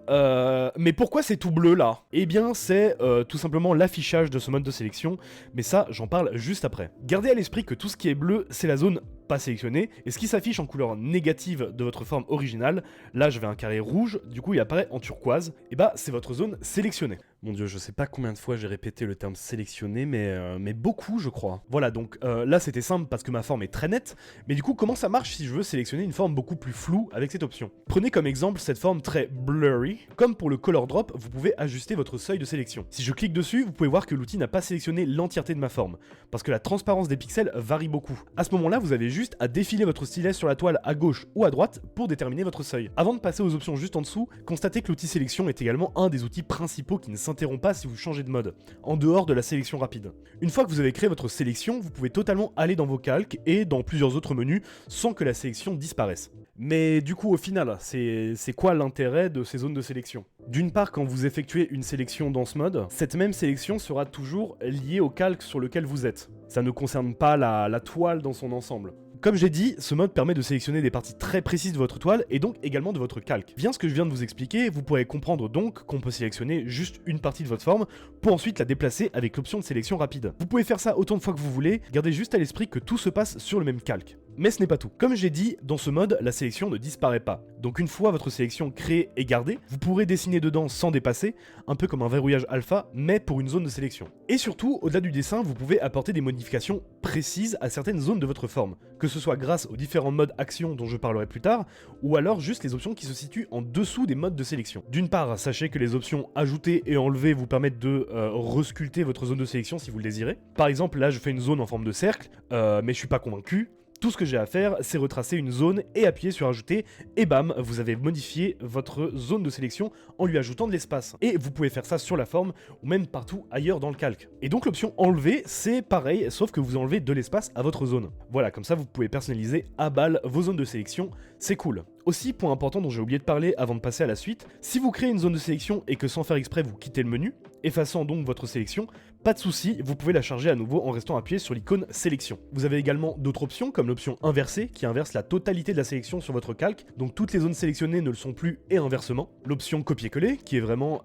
mais pourquoi c'est tout bleu là? Eh bien, c'est tout simplement l'affichage de ce mode de sélection, mais ça, j'en parle juste après. Gardez à l'esprit que tout ce qui est bleu, c'est la zone pas sélectionnée, et ce qui s'affiche en couleur négative de votre forme originale, là j'avais un carré rouge, du coup il apparaît en turquoise, et bah c'est votre zone sélectionnée. Mon dieu, je sais pas combien de fois j'ai répété le terme sélectionné, mais beaucoup je crois. Voilà, donc là c'était simple parce que ma forme est très nette, mais du coup comment ça marche si je veux sélectionner une forme beaucoup plus floue avec cette option? Prenez comme exemple cette forme très blurry, comme pour le color drop, vous pouvez ajuster votre seuil de sélection. Si je clique dessus, vous pouvez voir que l'outil n'a pas sélectionné l'entièreté de ma forme, parce que la transparence des pixels varie beaucoup. À ce moment-là, vous avez juste à défiler votre stylet sur la toile à gauche ou à droite pour déterminer votre seuil. Avant de passer aux options juste en dessous, constatez que l'outil sélection est également un des outils principaux qui ne s'indique s'interrompt pas si vous changez de mode, en dehors de la sélection rapide. Une fois que vous avez créé votre sélection, vous pouvez totalement aller dans vos calques et dans plusieurs autres menus sans que la sélection disparaisse. Mais du coup, au final, c'est quoi l'intérêt de ces zones de sélection? D'une part, quand vous effectuez une sélection dans ce mode, cette même sélection sera toujours liée au calque sur lequel vous êtes. Ça ne concerne pas la toile dans son ensemble. Comme j'ai dit, ce mode permet de sélectionner des parties très précises de votre toile et donc également de votre calque. Bien ce que je viens de vous expliquer, vous pourrez comprendre donc qu'on peut sélectionner juste une partie de votre forme pour ensuite la déplacer avec l'option de sélection rapide. Vous pouvez faire ça autant de fois que vous voulez, gardez juste à l'esprit que tout se passe sur le même calque. Mais ce n'est pas tout. Comme j'ai dit, dans ce mode, la sélection ne disparaît pas. Donc une fois votre sélection créée et gardée, vous pourrez dessiner dedans sans dépasser, un peu comme un verrouillage alpha, mais pour une zone de sélection. Et surtout, au-delà du dessin, vous pouvez apporter des modifications précises à certaines zones de votre forme, que ce soit grâce aux différents modes action dont je parlerai plus tard, ou alors juste les options qui se situent en dessous des modes de sélection. D'une part, sachez que les options ajouter et enlever vous permettent de resculpter votre zone de sélection si vous le désirez. Par exemple, là je fais une zone en forme de cercle, mais je suis pas convaincu. Tout ce que j'ai à faire, c'est retracer une zone et appuyer sur ajouter, et bam, vous avez modifié votre zone de sélection en lui ajoutant de l'espace. Et vous pouvez faire ça sur la forme ou même partout ailleurs dans le calque. Et donc l'option enlever, c'est pareil, sauf que vous enlevez de l'espace à votre zone. Voilà, comme ça vous pouvez personnaliser à balle vos zones de sélection, c'est cool. Aussi, point important dont j'ai oublié de parler avant de passer à la suite, si vous créez une zone de sélection et que sans faire exprès vous quittez le menu, effaçant donc votre sélection, pas de souci, vous pouvez la charger à nouveau en restant appuyé sur l'icône sélection. Vous avez également d'autres options comme l'option inverser qui inverse la totalité de la sélection sur votre calque, donc toutes les zones sélectionnées ne le sont plus et inversement. L'option copier-coller qui est vraiment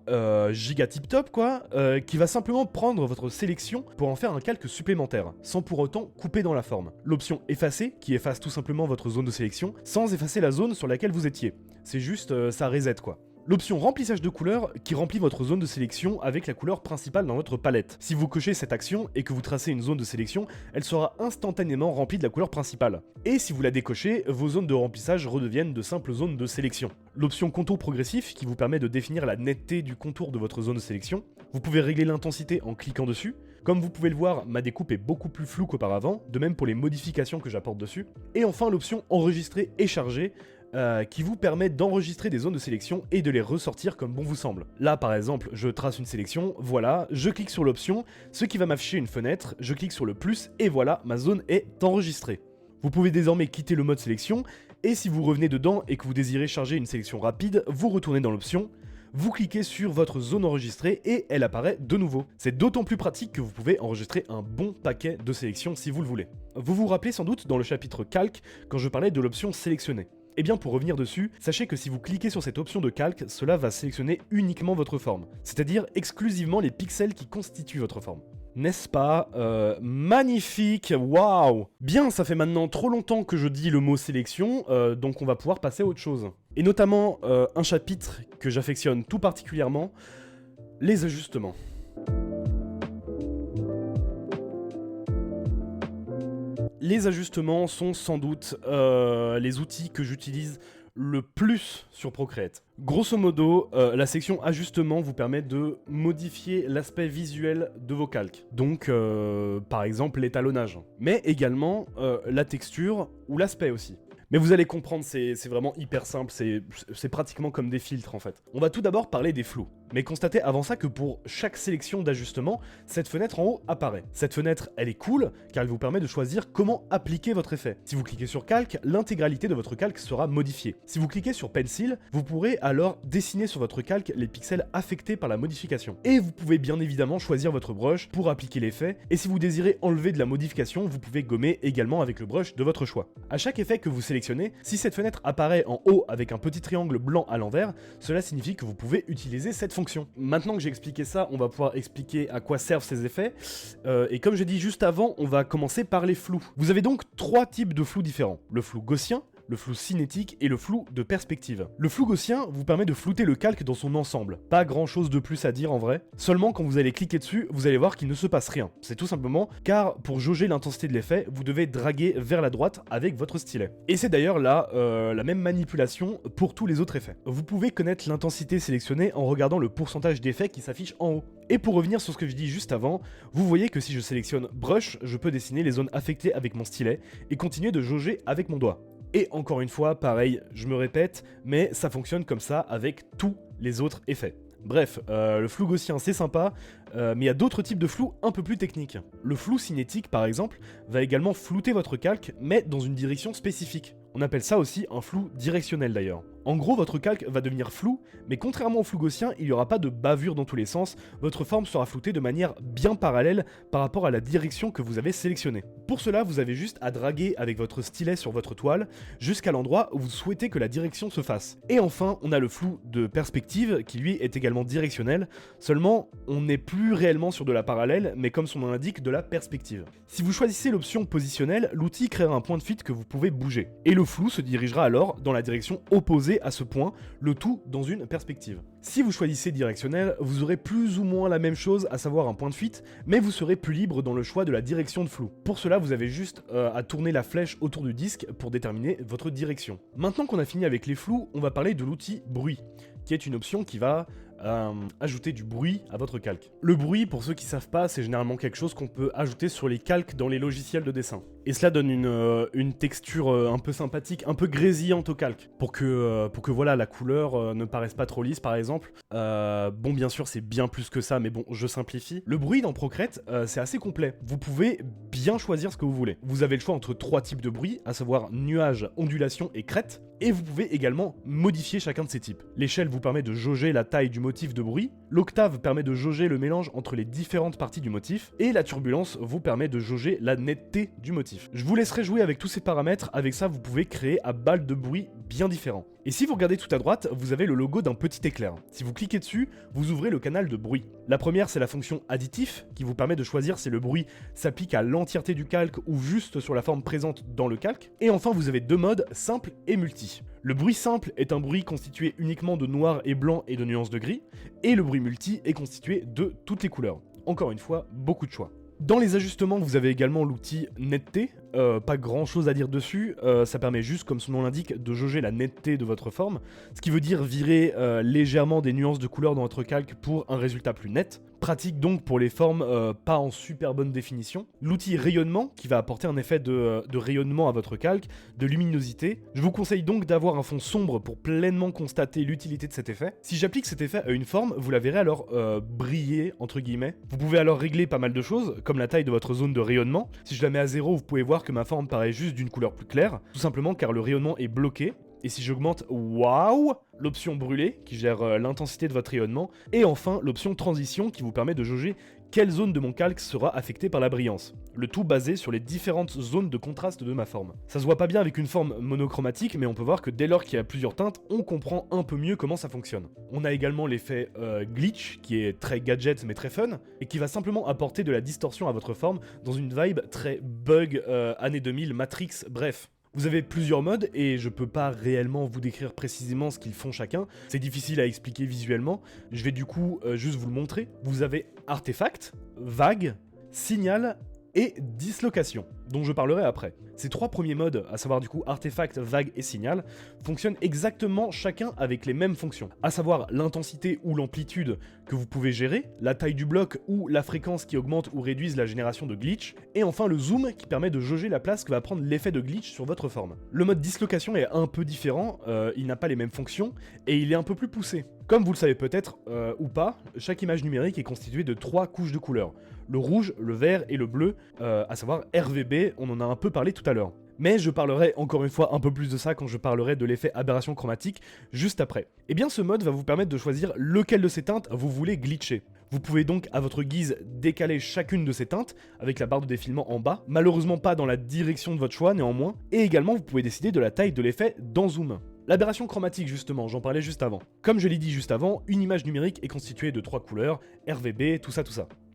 giga tip top quoi, qui va simplement prendre votre sélection pour en faire un calque supplémentaire, sans pour autant couper dans la forme. L'option effacer qui efface tout simplement votre zone de sélection sans effacer la zone sur laquelle vous étiez. C'est juste ça reset quoi. L'option remplissage de couleurs qui remplit votre zone de sélection avec la couleur principale dans votre palette. Si vous cochez cette action et que vous tracez une zone de sélection, elle sera instantanément remplie de la couleur principale. Et si vous la décochez, vos zones de remplissage redeviennent de simples zones de sélection. L'option contour progressif qui vous permet de définir la netteté du contour de votre zone de sélection. Vous pouvez régler l'intensité en cliquant dessus. Comme vous pouvez le voir, ma découpe est beaucoup plus floue qu'auparavant, de même pour les modifications que j'apporte dessus. Et enfin l'option enregistrer et charger, qui vous permet d'enregistrer des zones de sélection et de les ressortir comme bon vous semble. Là par exemple, je trace une sélection, voilà, je clique sur l'option, ce qui va m'afficher une fenêtre, je clique sur le plus et voilà, ma zone est enregistrée. Vous pouvez désormais quitter le mode sélection, et si vous revenez dedans et que vous désirez charger une sélection rapide, vous retournez dans l'option, vous cliquez sur votre zone enregistrée et elle apparaît de nouveau. C'est d'autant plus pratique que vous pouvez enregistrer un bon paquet de sélections si vous le voulez. Vous vous rappelez sans doute dans le chapitre calque quand je parlais de l'option sélectionner. Et bien pour revenir dessus, sachez que si vous cliquez sur cette option de calque, cela va sélectionner uniquement votre forme, c'est-à-dire exclusivement les pixels qui constituent votre forme. N'est-ce pas magnifique, waouh! Bien, ça fait maintenant trop longtemps que je dis le mot sélection, donc on va pouvoir passer à autre chose. Et notamment un chapitre que j'affectionne tout particulièrement, les ajustements. Les ajustements sont sans doute les outils que j'utilise le plus sur Procreate. Grosso modo, la section ajustements vous permet de modifier l'aspect visuel de vos calques. Donc, par exemple, l'étalonnage. Mais également la texture ou l'aspect aussi. Mais vous allez comprendre, c'est vraiment hyper simple, c'est pratiquement comme des filtres en fait. On va tout d'abord parler des flous. Mais constatez avant ça que pour chaque sélection d'ajustement, cette fenêtre en haut apparaît. Cette fenêtre, elle est cool, car elle vous permet de choisir comment appliquer votre effet. Si vous cliquez sur calque, l'intégralité de votre calque sera modifiée. Si vous cliquez sur pencil, vous pourrez alors dessiner sur votre calque les pixels affectés par la modification. Et vous pouvez bien évidemment choisir votre brush pour appliquer l'effet, et si vous désirez enlever de la modification, vous pouvez gommer également avec le brush de votre choix. À chaque effet que vous sélectionnez, si cette fenêtre apparaît en haut avec un petit triangle blanc à l'envers, cela signifie que vous pouvez utiliser cette fonction. Maintenant que j'ai expliqué ça, on va pouvoir expliquer à quoi servent ces effets. Et comme j'ai dit juste avant, on va commencer par les flous. Vous avez donc 3 types de flous différents. Le flou gaussien, le flou cinétique et le flou de perspective. Le flou gaussien vous permet de flouter le calque dans son ensemble. Pas grand chose de plus à dire en vrai. Seulement quand vous allez cliquer dessus, vous allez voir qu'il ne se passe rien. C'est tout simplement car pour jauger l'intensité de l'effet, vous devez draguer vers la droite avec votre stylet. Et c'est d'ailleurs là la même manipulation pour tous les autres effets. Vous pouvez connaître l'intensité sélectionnée en regardant le pourcentage d'effets qui s'affiche en haut. Et pour revenir sur ce que je dis juste avant, vous voyez que si je sélectionne brush, je peux dessiner les zones affectées avec mon stylet et continuer de jauger avec mon doigt. Et encore une fois, pareil, je me répète, mais ça fonctionne comme ça avec tous les autres effets. Bref, le flou gaussien c'est sympa, mais il y a d'autres types de flou un peu plus techniques. Le flou cinétique par exemple va également flouter votre calque, mais dans une direction spécifique. On appelle ça aussi un flou directionnel d'ailleurs. En gros, votre calque va devenir flou, mais contrairement au flou gaussien, il n'y aura pas de bavure dans tous les sens, votre forme sera floutée de manière bien parallèle par rapport à la direction que vous avez sélectionnée. Pour cela, vous avez juste à draguer avec votre stylet sur votre toile jusqu'à l'endroit où vous souhaitez que la direction se fasse. Et enfin, on a le flou de perspective qui lui est également directionnel, seulement on n'est plus réellement sur de la parallèle, mais comme son nom l'indique, de la perspective. Si vous choisissez l'option positionnelle, l'outil créera un point de fuite que vous pouvez bouger. Et le flou se dirigera alors dans la direction opposée à ce point, le tout dans une perspective. Si vous choisissez directionnel, vous aurez plus ou moins la même chose, à savoir un point de fuite, mais vous serez plus libre dans le choix de la direction de flou. Pour cela, vous avez juste à tourner la flèche autour du disque pour déterminer votre direction. Maintenant qu'on a fini avec les flous, on va parler de l'outil bruit, qui est une option qui va ajouter du bruit à votre calque. Le bruit, pour ceux qui savent pas, c'est généralement quelque chose qu'on peut ajouter sur les calques dans les logiciels de dessin. Et cela donne une texture un peu sympathique, un peu grésillante au calque, pour que voilà, la couleur ne paraisse pas trop lisse par exemple. Bon, bien sûr c'est bien plus que ça, mais bon, je simplifie. Le bruit dans Procreate, c'est assez complet. Vous pouvez bien choisir ce que vous voulez. Vous avez le choix entre 3 types de bruit, à savoir nuage, ondulation et crête, et vous pouvez également modifier chacun de ces types. L'échelle vous permet de jauger la taille du motif de bruit, l'octave permet de jauger le mélange entre les différentes parties du motif, et la turbulence vous permet de jauger la netteté du motif. Je vous laisserai jouer avec tous ces paramètres, avec ça vous pouvez créer à balle de bruit bien différents. Et si vous regardez tout à droite, vous avez le logo d'un petit éclair. Si vous cliquez dessus, vous ouvrez le canal de bruit. La première, c'est la fonction additif, qui vous permet de choisir si le bruit s'applique à l'entièreté du calque ou juste sur la forme présente dans le calque. Et enfin, vous avez 2 modes, simple et multi. Le bruit simple est un bruit constitué uniquement de noir et blanc et de nuances de gris, et le bruit multi est constitué de toutes les couleurs. Encore une fois, beaucoup de choix. Dans les ajustements, vous avez également l'outil netteté, pas grand chose à dire dessus, ça permet juste, comme son nom l'indique, de jauger la netteté de votre forme, ce qui veut dire virer légèrement des nuances de couleurs dans votre calque pour un résultat plus net. Pratique donc pour les formes pas en super bonne définition. L'outil rayonnement, qui va apporter un effet de rayonnement à votre calque, de luminosité. Je vous conseille donc d'avoir un fond sombre pour pleinement constater l'utilité de cet effet. Si j'applique cet effet à une forme, vous la verrez alors briller, entre guillemets. Vous pouvez alors régler pas mal de choses, comme la taille de votre zone de rayonnement. Si je la mets à 0, vous pouvez voir que ma forme paraît juste d'une couleur plus claire, tout simplement car le rayonnement est bloqué. Et si j'augmente waouh, l'option brûlée qui gère l'intensité de votre rayonnement, et enfin l'option transition qui vous permet de jauger quelle zone de mon calque sera affectée par la brillance. Le tout basé sur les différentes zones de contraste de ma forme. Ça se voit pas bien avec une forme monochromatique, mais on peut voir que dès lors qu'il y a plusieurs teintes, on comprend un peu mieux comment ça fonctionne. On a également l'effet glitch, qui est très gadget mais très fun, et qui va simplement apporter de la distorsion à votre forme dans une vibe très bug, années 2000, Matrix, bref. Vous avez plusieurs modes et je peux pas réellement vous décrire précisément ce qu'ils font chacun, c'est difficile à expliquer visuellement, je vais du coup juste vous le montrer. Vous avez artefact, vague, signal et dislocation, dont je parlerai après. Ces 3 premiers modes, à savoir du coup artefact, vague et signal, fonctionnent exactement chacun avec les mêmes fonctions, à savoir l'intensité ou l'amplitude que vous pouvez gérer, la taille du bloc ou la fréquence qui augmente ou réduise la génération de glitch, et enfin le zoom qui permet de jauger la place que va prendre l'effet de glitch sur votre forme. Le mode dislocation est un peu différent, il n'a pas les mêmes fonctions, et il est un peu plus poussé. Comme vous le savez peut-être, ou pas, chaque image numérique est constituée de 3 couches de couleurs. Le rouge, le vert et le bleu, à savoir RVB, on en a un peu parlé tout à l'heure. Mais je parlerai encore une fois un peu plus de ça quand je parlerai de l'effet aberration chromatique juste après. Et bien ce mode va vous permettre de choisir lequel de ces teintes vous voulez glitcher. Vous pouvez donc à votre guise décaler chacune de ces teintes avec la barre de défilement en bas, malheureusement pas dans la direction de votre choix néanmoins, et également vous pouvez décider de la taille de l'effet dans Zoom. L'aberration chromatique justement, j'en parlais juste avant. Comme je l'ai dit juste avant, une image numérique est constituée de 3 couleurs, RVB, tout ça.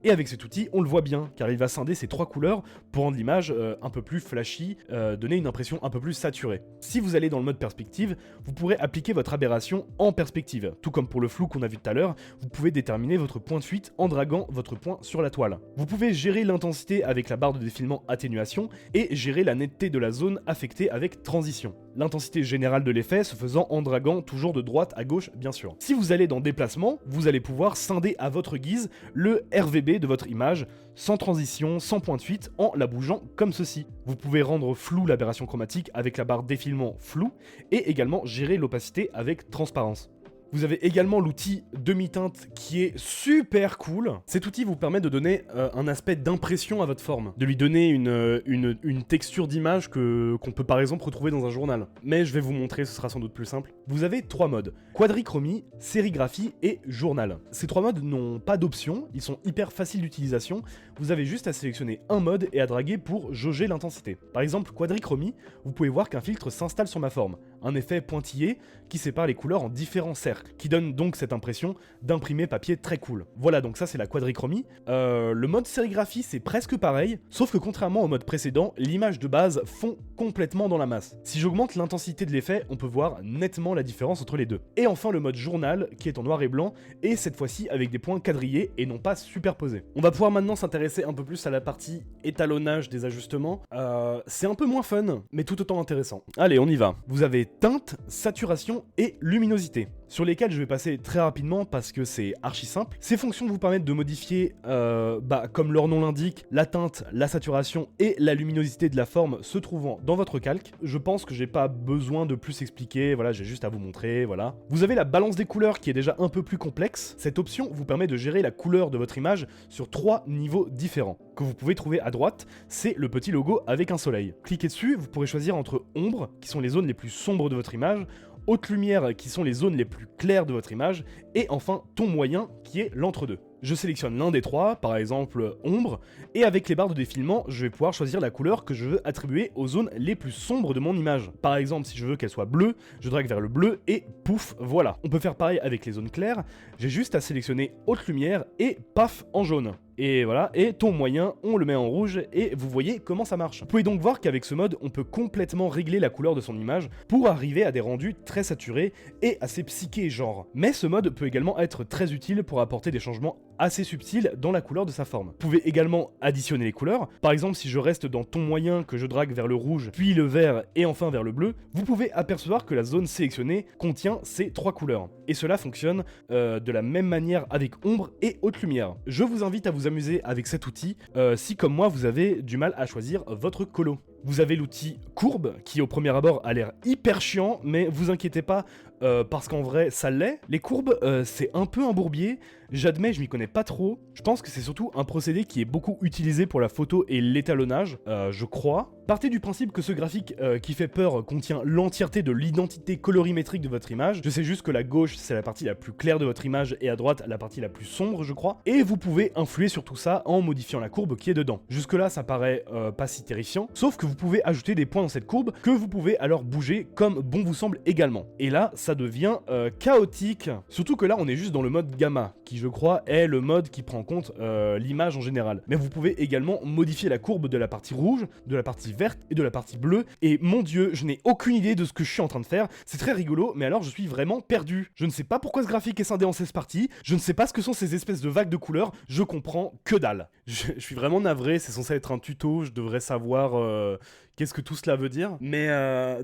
Et avec cet outil, on le voit bien, car il va scinder ces 3 couleurs pour rendre l'image un peu plus flashy, donner une impression un peu plus saturée. Si vous allez dans le mode perspective, vous pourrez appliquer votre aberration en perspective. Tout comme pour le flou qu'on a vu tout à l'heure, vous pouvez déterminer votre point de fuite en draguant votre point sur la toile. Vous pouvez gérer l'intensité avec la barre de défilement atténuation et gérer la netteté de la zone affectée avec transition. L'intensité générale de l'effet se faisant en draguant toujours de droite à gauche bien sûr. Si vous allez dans déplacement, vous allez pouvoir scinder à votre guise le RVB de votre image, sans transition, sans point de fuite, en la bougeant comme ceci. Vous pouvez rendre flou l'aberration chromatique avec la barre défilement flou, et également gérer l'opacité avec transparence. Vous avez également l'outil demi-teinte qui est super cool. Cet outil vous permet de donner un aspect d'impression à votre forme, de lui donner une texture d'image qu'on peut par exemple retrouver dans un journal. Mais je vais vous montrer, ce sera sans doute plus simple. Vous avez 3 modes, quadrichromie, sérigraphie et journal. Ces 3 modes n'ont pas d'option, ils sont hyper faciles d'utilisation. Vous avez juste à sélectionner un mode et à draguer pour jauger l'intensité. Par exemple, quadrichromie, vous pouvez voir qu'un filtre s'installe sur ma forme, un effet pointillé qui sépare les couleurs en différents cercles, qui donne donc cette impression d'imprimer papier très cool. Voilà, donc ça c'est la quadrichromie. Le mode sérigraphie c'est presque pareil, sauf que contrairement au mode précédent, l'image de base fond complètement dans la masse. Si j'augmente l'intensité de l'effet, on peut voir nettement la différence entre les deux. Et enfin le mode journal, qui est en noir et blanc, et cette fois-ci avec des points quadrillés et non pas superposés. On va pouvoir maintenant s'intéresser un peu plus à la partie étalonnage des ajustements. C'est un peu moins fun, mais tout autant intéressant. Allez, on y va. Vous avez teinte, saturation et luminosité, sur lesquels je vais passer très rapidement parce que c'est archi simple. Ces fonctions vous permettent de modifier, comme leur nom l'indique, la teinte, la saturation et la luminosité de la forme se trouvant dans votre calque. Je pense que j'ai pas besoin de plus expliquer, voilà, j'ai juste à vous montrer, voilà. Vous avez la balance des couleurs qui est déjà un peu plus complexe. Cette option vous permet de gérer la couleur de votre image sur 3 niveaux différents, que vous pouvez trouver à droite, c'est le petit logo avec un soleil. Cliquez dessus, vous pourrez choisir entre ombre, qui sont les zones les plus sombres de votre image, haute lumière, qui sont les zones les plus claires de votre image, et enfin ton moyen, qui est l'entre-deux. Je sélectionne l'un des 3, par exemple ombre, et avec les barres de défilement, je vais pouvoir choisir la couleur que je veux attribuer aux zones les plus sombres de mon image. Par exemple, si je veux qu'elle soit bleue, je drague vers le bleu et pouf, voilà. On peut faire pareil avec les zones claires, j'ai juste à sélectionner haute lumière et paf en jaune. Et voilà, et ton moyen, on le met en rouge et vous voyez comment ça marche. Vous pouvez donc voir qu'avec ce mode, on peut complètement régler la couleur de son image pour arriver à des rendus très saturés et assez psychés genre. Mais ce mode peut également être très utile pour apporter des changements assez subtils dans la couleur de sa forme. Vous pouvez également additionner les couleurs. Par exemple, si je reste dans ton moyen que je drague vers le rouge, puis le vert et enfin vers le bleu, vous pouvez apercevoir que la zone sélectionnée contient ces 3 couleurs. Et cela fonctionne de la même manière avec ombre et haute lumière. Je vous invite à vous amuser avec cet outil si comme moi vous avez du mal à choisir votre colo. Vous avez l'outil courbe qui au premier abord a l'air hyper chiant, mais vous inquiétez pas parce qu'en vrai ça l'est. Les courbes c'est un peu un bourbier, j'admets je m'y connais pas trop. Je pense que c'est surtout un procédé qui est beaucoup utilisé pour la photo et l'étalonnage, je crois. Partez du principe que ce graphique qui fait peur contient l'entièreté de l'identité colorimétrique de votre image. Je sais juste que la gauche c'est la partie la plus claire de votre image et à droite la partie la plus sombre je crois. Et vous pouvez influer sur tout ça en modifiant la courbe qui est dedans. Jusque là ça paraît pas si terrifiant, sauf que vous pouvez ajouter des points dans cette courbe que vous pouvez alors bouger comme bon vous semble également. Et là ça devient chaotique. Surtout que là on est juste dans le mode gamma, qui je crois est le mode qui prend en compte l'image en général. Mais vous pouvez également modifier la courbe de la partie rouge, de la partie verte et de la partie bleue. Et mon dieu, je n'ai aucune idée de ce que je suis en train de faire. C'est très rigolo, mais alors je suis vraiment perdu. Je ne sais pas pourquoi ce graphique est scindé en 16 parties. Je ne sais pas ce que sont ces espèces de vagues de couleurs. Je comprends que dalle. Je suis vraiment navré, c'est censé être un tuto, je devrais savoir qu'est-ce que tout cela veut dire. Mais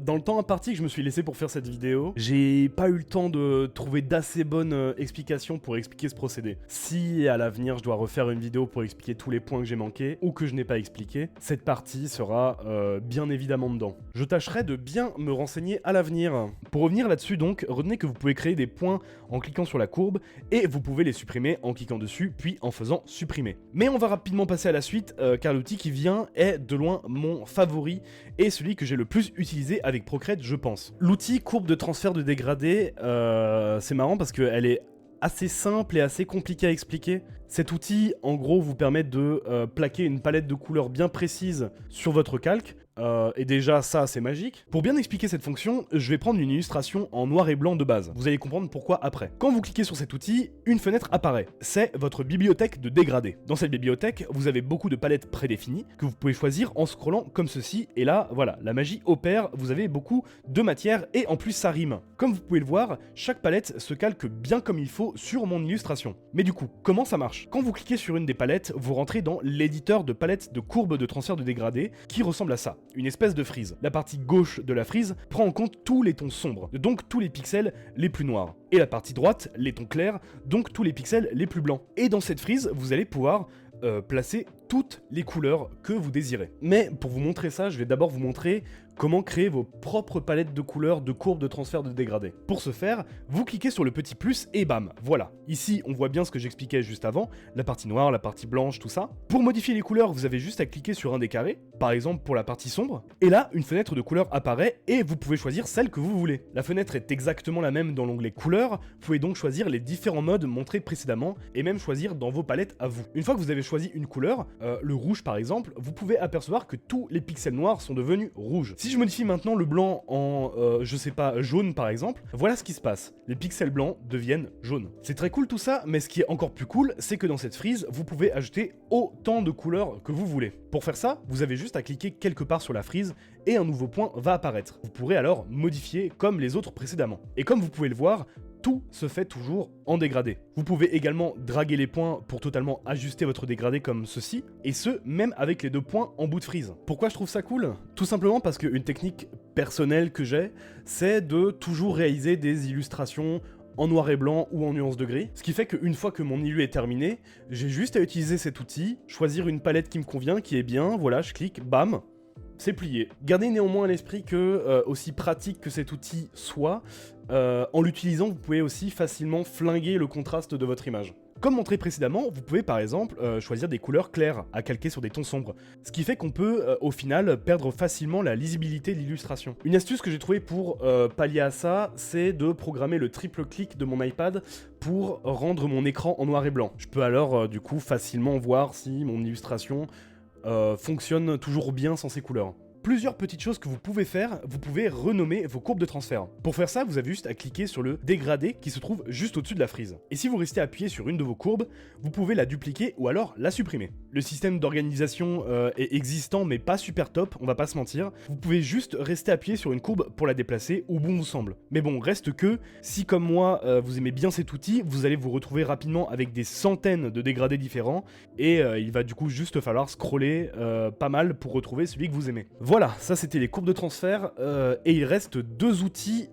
dans le temps imparti que je me suis laissé pour faire cette vidéo, j'ai pas eu le temps de trouver d'assez bonnes explications pour expliquer ce procédé. Si à l'avenir je dois refaire une vidéo pour expliquer tous les points que j'ai manqués ou que je n'ai pas expliqués, cette partie sera bien évidemment dedans. Je tâcherai de bien me renseigner à l'avenir. Pour revenir là-dessus donc, retenez que vous pouvez créer des points en cliquant sur la courbe et vous pouvez les supprimer en cliquant dessus puis en faisant supprimer. Mais on va rapidement passer à la suite car l'outil qui vient est de loin mon favori et celui que j'ai le plus utilisé avec Procreate je pense. L'outil courbe de transfert de dégradé, c'est marrant parce qu'elle est assez simple et assez compliqué à expliquer. Cet outil en gros vous permet de plaquer une palette de couleurs bien précise sur votre calque. Et déjà ça c'est magique. Pour bien expliquer cette fonction, je vais prendre une illustration en noir et blanc de base. Vous allez comprendre pourquoi après. Quand vous cliquez sur cet outil, une fenêtre apparaît. C'est votre bibliothèque de dégradés. Dans cette bibliothèque, vous avez beaucoup de palettes prédéfinies que vous pouvez choisir en scrollant comme ceci. Et là, voilà, la magie opère, vous avez beaucoup de matière et en plus ça rime. Comme vous pouvez le voir, chaque palette se calque bien comme il faut sur mon illustration. Mais du coup, comment ça marche? Quand vous cliquez sur une des palettes, vous rentrez dans l'éditeur de palettes de courbes de transfert de dégradés qui ressemble à ça. Une espèce de frise. La partie gauche de la frise prend en compte tous les tons sombres, donc tous les pixels les plus noirs. Et la partie droite, les tons clairs, donc tous les pixels les plus blancs. Et dans cette frise, vous allez pouvoir placer toutes les couleurs que vous désirez. Mais pour vous montrer ça, je vais d'abord vous montrer comment créer vos propres palettes de couleurs de courbes de transfert de dégradés. Pour ce faire, vous cliquez sur le petit plus et bam, voilà. Ici, on voit bien ce que j'expliquais juste avant, la partie noire, la partie blanche, tout ça. Pour modifier les couleurs, vous avez juste à cliquer sur un des carrés, par exemple pour la partie sombre, et là, une fenêtre de couleur apparaît et vous pouvez choisir celle que vous voulez. La fenêtre est exactement la même dans l'onglet couleurs, vous pouvez donc choisir les différents modes montrés précédemment et même choisir dans vos palettes à vous. Une fois que vous avez choisi une couleur, le rouge par exemple, vous pouvez apercevoir que tous les pixels noirs sont devenus rouges. Si je modifie maintenant le blanc en, je sais pas, jaune par exemple, voilà ce qui se passe. Les pixels blancs deviennent jaunes. C'est très cool tout ça, mais ce qui est encore plus cool, c'est que dans cette frise, vous pouvez ajouter autant de couleurs que vous voulez. Pour faire ça, vous avez juste à cliquer quelque part sur la frise et un nouveau point va apparaître. Vous pourrez alors modifier comme les autres précédemment. Et comme vous pouvez le voir, tout se fait toujours en dégradé. Vous pouvez également draguer les points pour totalement ajuster votre dégradé comme ceci, et ce, même avec les 2 points en bout de frise. Pourquoi je trouve ça cool? Tout simplement parce qu'une technique personnelle que j'ai, c'est de toujours réaliser des illustrations en noir et blanc ou en nuance de gris, ce qui fait qu'une fois que mon illu est terminé, j'ai juste à utiliser cet outil, choisir une palette qui me convient, qui est bien, voilà, je clique, bam, c'est plié. Gardez néanmoins à l'esprit que, aussi pratique que cet outil soit, en l'utilisant, vous pouvez aussi facilement flinguer le contraste de votre image. Comme montré précédemment, vous pouvez par exemple choisir des couleurs claires à calquer sur des tons sombres, ce qui fait qu'on peut au final perdre facilement la lisibilité de l'illustration. Une astuce que j'ai trouvée pour pallier à ça, c'est de programmer le triple clic de mon iPad pour rendre mon écran en noir et blanc. Je peux alors du coup facilement voir si mon illustration fonctionne toujours bien sans ces couleurs. Plusieurs petites choses que vous pouvez faire, vous pouvez renommer vos courbes de transfert. Pour faire ça, vous avez juste à cliquer sur le dégradé qui se trouve juste au-dessus de la frise. Et si vous restez appuyé sur une de vos courbes, vous pouvez la dupliquer ou alors la supprimer. Le système d'organisation est existant mais pas super top, on va pas se mentir. Vous pouvez juste rester appuyé sur une courbe pour la déplacer où bon vous semble. Mais bon, reste que, si comme moi vous aimez bien cet outil, vous allez vous retrouver rapidement avec des centaines de dégradés différents et il va du coup juste falloir scroller pas mal pour retrouver celui que vous aimez. Voilà, ça c'était les courbes de transfert, et il reste 2 outils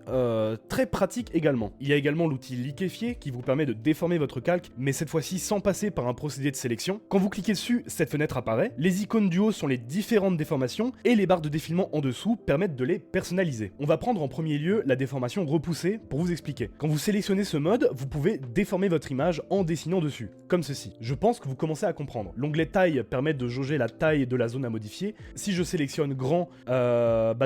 très pratiques également. Il y a également l'outil liquéfié qui vous permet de déformer votre calque, mais cette fois-ci sans passer par un procédé de sélection. Quand vous cliquez dessus, cette fenêtre apparaît, les icônes du haut sont les différentes déformations, et les barres de défilement en dessous permettent de les personnaliser. On va prendre en premier lieu la déformation repoussée pour vous expliquer. Quand vous sélectionnez ce mode, vous pouvez déformer votre image en dessinant dessus, comme ceci. Je pense que vous commencez à comprendre. L'onglet taille permet de jauger la taille de la zone à modifier. Si je sélectionne grand,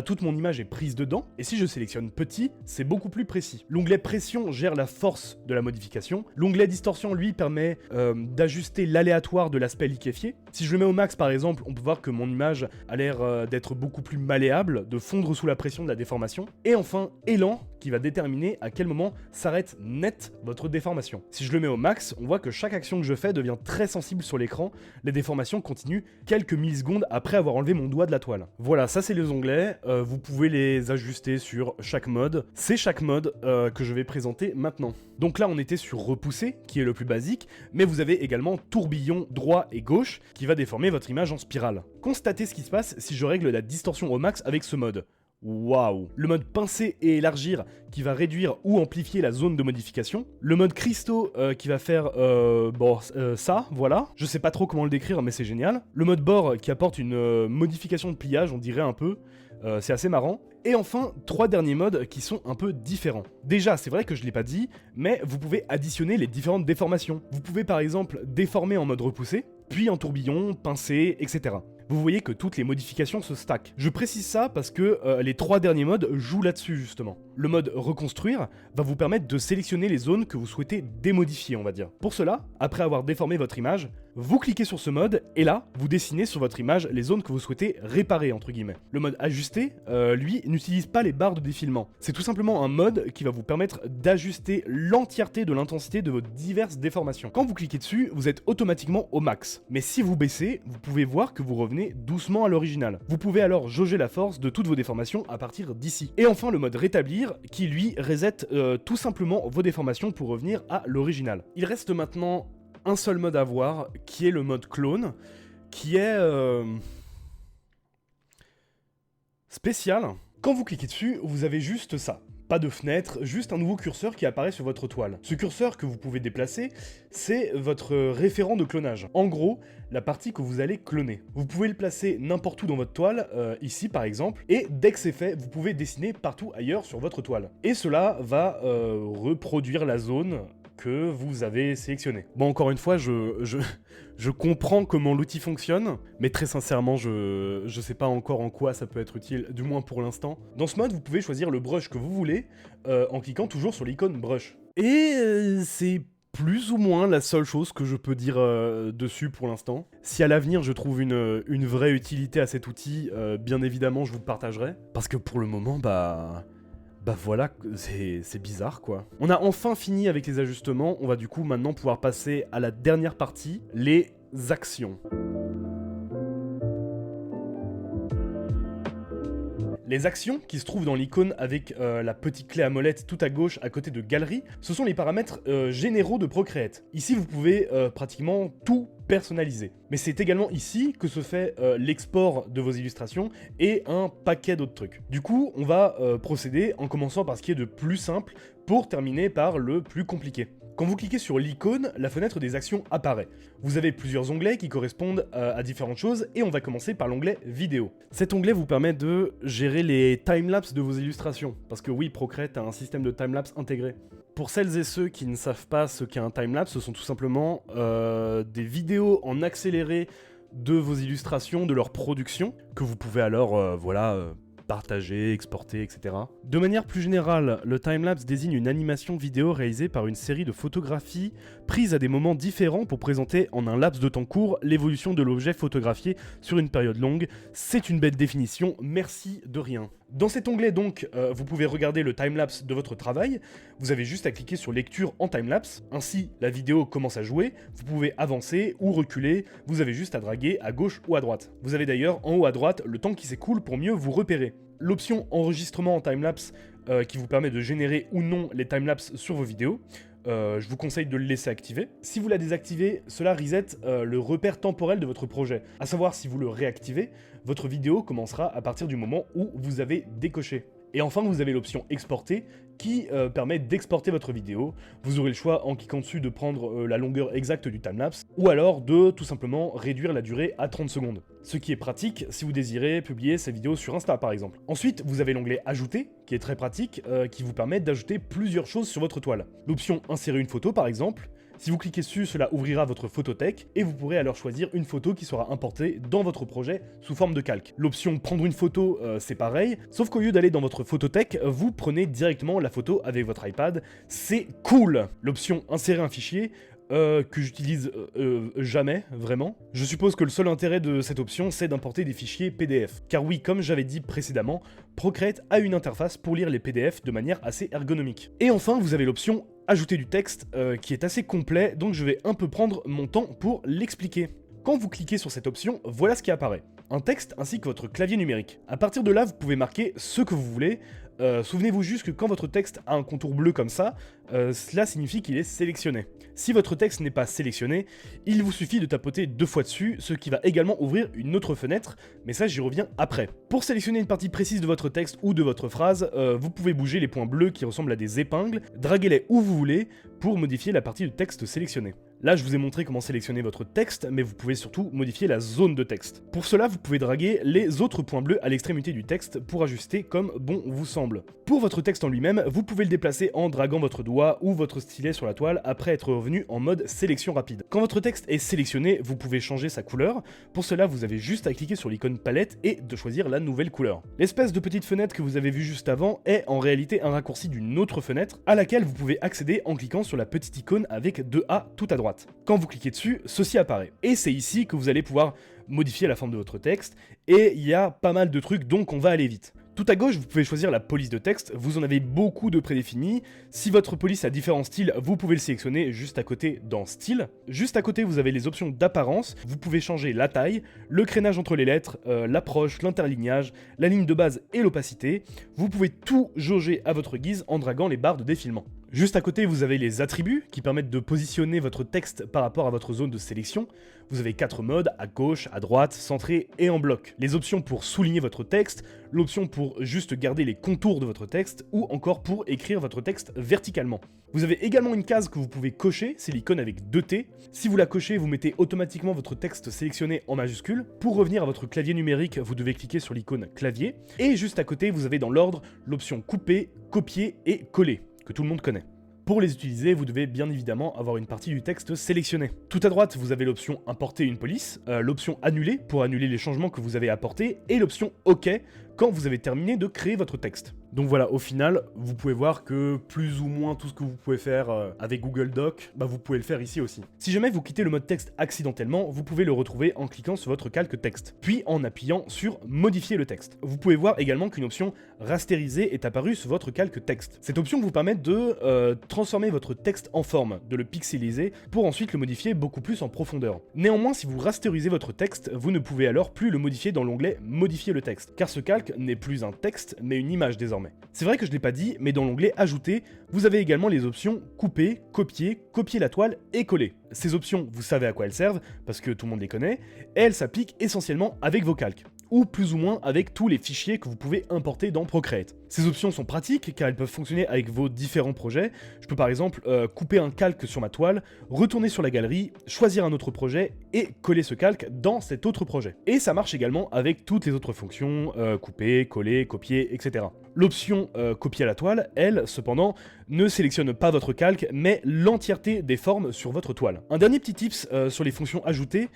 toute mon image est prise dedans, et si je sélectionne petit, c'est beaucoup plus précis. L'onglet pression gère la force de la modification. L'onglet distorsion, lui, permet d'ajuster l'aléatoire de l'aspect liquéfié. Si je le mets au max, par exemple, on peut voir que mon image a l'air d'être beaucoup plus malléable, de fondre sous la pression de la déformation. Et enfin, élan, qui va déterminer à quel moment s'arrête net votre déformation. Si je le mets au max, on voit que chaque action que je fais devient très sensible sur l'écran. Les déformations continuent quelques millisecondes après avoir enlevé mon doigt de la toile. Voilà, ça c'est les onglets, vous pouvez les ajuster sur chaque mode. C'est chaque mode que je vais présenter maintenant. Donc là on était sur repousser, qui est le plus basique, mais vous avez également tourbillon droit et gauche, qui va déformer votre image en spirale. Constatez ce qui se passe si je règle la distorsion au max avec ce mode. Waouh! Le mode pincer et élargir qui va réduire ou amplifier la zone de modification. Le mode cristaux qui va faire ça, voilà. Je sais pas trop comment le décrire mais c'est génial. Le mode bord qui apporte une modification de pliage, on dirait un peu. C'est assez marrant. Et enfin, 3 derniers modes qui sont un peu différents. Déjà, c'est vrai que je l'ai pas dit, mais vous pouvez additionner les différentes déformations. Vous pouvez par exemple déformer en mode repoussé, puis en tourbillon, pincer, etc. Vous voyez que toutes les modifications se stackent. Je précise ça parce que les 3 derniers modes jouent là-dessus justement. Le mode reconstruire va vous permettre de sélectionner les zones que vous souhaitez démodifier, on va dire. Pour cela, après avoir déformé votre image, vous cliquez sur ce mode et là, vous dessinez sur votre image les zones que vous souhaitez réparer, entre guillemets. Le mode ajuster, lui, n'utilise pas les barres de défilement. C'est tout simplement un mode qui va vous permettre d'ajuster l'entièreté de l'intensité de vos diverses déformations. Quand vous cliquez dessus, vous êtes automatiquement au max. Mais si vous baissez, vous pouvez voir que vous revenez doucement à l'original. Vous pouvez alors jauger la force de toutes vos déformations à partir d'ici. Et enfin le mode rétablir, qui lui reset tout simplement vos déformations pour revenir à l'original. Il reste maintenant un seul mode à voir, qui est le mode clone, qui est spécial. Quand vous cliquez dessus, vous avez juste ça. pas de fenêtre, juste un nouveau curseur qui apparaît sur votre toile. Ce curseur que vous pouvez déplacer, c'est votre référent de clonage. En gros, la partie que vous allez cloner. Vous pouvez le placer n'importe où dans votre toile, ici par exemple, et dès que c'est fait, vous pouvez dessiner partout ailleurs sur votre toile. Et cela va reproduire la zone que vous avez sélectionné. Bon, encore une fois, je comprends comment l'outil fonctionne, mais très sincèrement, je sais pas encore en quoi ça peut être utile, du moins pour l'instant. Dans ce mode, vous pouvez choisir le brush que vous voulez, en cliquant toujours sur l'icône brush. Et c'est plus ou moins la seule chose que je peux dire dessus pour l'instant. Si à l'avenir je trouve une vraie utilité à cet outil, bien évidemment je vous le partagerai. Parce que pour le moment, bah voilà, c'est bizarre quoi. On a enfin fini avec les ajustements, on va du coup maintenant pouvoir passer à la dernière partie, les actions. Les actions, qui se trouvent dans l'icône avec la petite clé à molette tout à gauche à côté de Galerie, ce sont les paramètres généraux de Procreate. Ici, vous pouvez pratiquement tout personnaliser. Mais c'est également ici que se fait l'export de vos illustrations et un paquet d'autres trucs. Du coup, on va procéder en commençant par ce qui est de plus simple pour terminer par le plus compliqué. Quand vous cliquez sur l'icône, la fenêtre des actions apparaît. Vous avez plusieurs onglets qui correspondent à différentes choses et on va commencer par l'onglet vidéo. Cet onglet vous permet de gérer les timelapses de vos illustrations. Parce que oui, Procreate a un système de timelapse intégré. Pour celles et ceux qui ne savent pas ce qu'est un timelapse, ce sont tout simplement des vidéos en accéléré de vos illustrations, de leur production, que vous pouvez alors, partager, exporter, etc. De manière plus générale, le timelapse désigne une animation vidéo réalisée par une série de photographies prises à des moments différents pour présenter en un laps de temps court l'évolution de l'objet photographié sur une période longue. C'est une belle définition, merci de rien. Dans cet onglet donc, vous pouvez regarder le timelapse de votre travail, vous avez juste à cliquer sur lecture en timelapse, ainsi la vidéo commence à jouer, vous pouvez avancer ou reculer, vous avez juste à draguer à gauche ou à droite. Vous avez d'ailleurs en haut à droite le temps qui s'écoule pour mieux vous repérer. L'option enregistrement en timelapse qui vous permet de générer ou non les timelapses sur vos vidéos. Je vous conseille de le laisser activer. Si vous la désactivez, cela reset le repère temporel de votre projet. À savoir, si vous le réactivez, votre vidéo commencera à partir du moment où vous avez décoché. Et enfin, vous avez l'option exporter qui permet d'exporter votre vidéo. Vous aurez le choix en cliquant dessus de prendre la longueur exacte du timelapse ou alors de tout simplement réduire la durée à 30 secondes. Ce qui est pratique si vous désirez publier ces vidéos sur Insta par exemple. Ensuite, vous avez l'onglet ajouter qui est très pratique, qui vous permet d'ajouter plusieurs choses sur votre toile. L'option insérer une photo par exemple. Si vous cliquez dessus, cela ouvrira votre photothèque et vous pourrez alors choisir une photo qui sera importée dans votre projet sous forme de calque. L'option prendre une photo, c'est pareil, sauf qu'au lieu d'aller dans votre photothèque, vous prenez directement la photo avec votre iPad. C'est cool! L'option insérer un fichier, que j'utilise jamais, vraiment. Je suppose que le seul intérêt de cette option, c'est d'importer des fichiers PDF. Car oui, comme j'avais dit précédemment, Procreate a une interface pour lire les PDF de manière assez ergonomique. Et enfin, vous avez l'option ajouter du texte, qui est assez complet, donc je vais un peu prendre mon temps pour l'expliquer. Quand vous cliquez sur cette option, voilà ce qui apparaît. Un texte ainsi que votre clavier numérique. À partir de là, vous pouvez marquer ce que vous voulez. Souvenez-vous juste que quand votre texte a un contour bleu comme ça, cela signifie qu'il est sélectionné. Si votre texte n'est pas sélectionné, il vous suffit de tapoter 2 fois dessus, ce qui va également ouvrir une autre fenêtre, mais ça j'y reviens après. Pour sélectionner une partie précise de votre texte ou de votre phrase, vous pouvez bouger les points bleus qui ressemblent à des épingles, draguez-les où vous voulez pour modifier la partie de texte sélectionnée. Là, je vous ai montré comment sélectionner votre texte, mais vous pouvez surtout modifier la zone de texte. Pour cela, vous pouvez draguer les autres points bleus à l'extrémité du texte pour ajuster comme bon vous semble. Pour votre texte en lui-même, vous pouvez le déplacer en draguant votre doigt ou votre stylet sur la toile après être revenu en mode sélection rapide. Quand votre texte est sélectionné, vous pouvez changer sa couleur. Pour cela, vous avez juste à cliquer sur l'icône palette et de choisir la nouvelle couleur. L'espèce de petite fenêtre que vous avez vue juste avant est en réalité un raccourci d'une autre fenêtre à laquelle vous pouvez accéder en cliquant sur la petite icône avec 2A tout à droite. Quand vous cliquez dessus, ceci apparaît. Et c'est ici que vous allez pouvoir modifier la forme de votre texte, et il y a pas mal de trucs, donc on va aller vite. Tout à gauche, vous pouvez choisir la police de texte, vous en avez beaucoup de prédéfinis. Si votre police a différents styles, vous pouvez le sélectionner juste à côté dans Style. Juste à côté, vous avez les options d'apparence, vous pouvez changer la taille, le crénage entre les lettres, l'approche, l'interlignage, la ligne de base et l'opacité. Vous pouvez tout jauger à votre guise en draguant les barres de défilement. Juste à côté, vous avez les attributs qui permettent de positionner votre texte par rapport à votre zone de sélection. Vous avez 4 modes, à gauche, à droite, centré et en bloc. Les options pour souligner votre texte, l'option pour juste garder les contours de votre texte ou encore pour écrire votre texte verticalement. Vous avez également une case que vous pouvez cocher, c'est l'icône avec 2 T. Si vous la cochez, vous mettez automatiquement votre texte sélectionné en majuscule. Pour revenir à votre clavier numérique, vous devez cliquer sur l'icône clavier. Et juste à côté, vous avez dans l'ordre l'option couper, copier et coller, que tout le monde connaît. Pour les utiliser, vous devez bien évidemment avoir une partie du texte sélectionnée. Tout à droite, vous avez l'option importer une police, l'option annuler pour annuler les changements que vous avez apportés, et l'option OK quand vous avez terminé de créer votre texte. Donc voilà, au final, vous pouvez voir que plus ou moins tout ce que vous pouvez faire avec Google Doc, vous pouvez le faire ici aussi. Si jamais vous quittez le mode texte accidentellement, vous pouvez le retrouver en cliquant sur votre calque texte, puis en appuyant sur modifier le texte. Vous pouvez voir également qu'une option rasteriser est apparue sur votre calque texte. Cette option vous permet de transformer votre texte en forme, de le pixeliser pour ensuite le modifier beaucoup plus en profondeur. Néanmoins, si vous rasterisez votre texte, vous ne pouvez alors plus le modifier dans l'onglet modifier le texte, car ce calque n'est plus un texte mais une image désormais. C'est vrai que je ne l'ai pas dit, mais dans l'onglet ajouter, vous avez également les options couper, copier, copier la toile et coller. Ces options, vous savez à quoi elles servent, parce que tout le monde les connaît, et elles s'appliquent essentiellement avec vos calques, ou plus ou moins avec tous les fichiers que vous pouvez importer dans Procreate. Ces options sont pratiques car elles peuvent fonctionner avec vos différents projets. Je peux par exemple couper un calque sur ma toile, retourner sur la galerie, choisir un autre projet et coller ce calque dans cet autre projet. Et ça marche également avec toutes les autres fonctions, couper, coller, copier, etc. L'option copier à la toile, elle, cependant, ne sélectionne pas votre calque, mais l'entièreté des formes sur votre toile. Un dernier petit tips sur les fonctions ajoutées,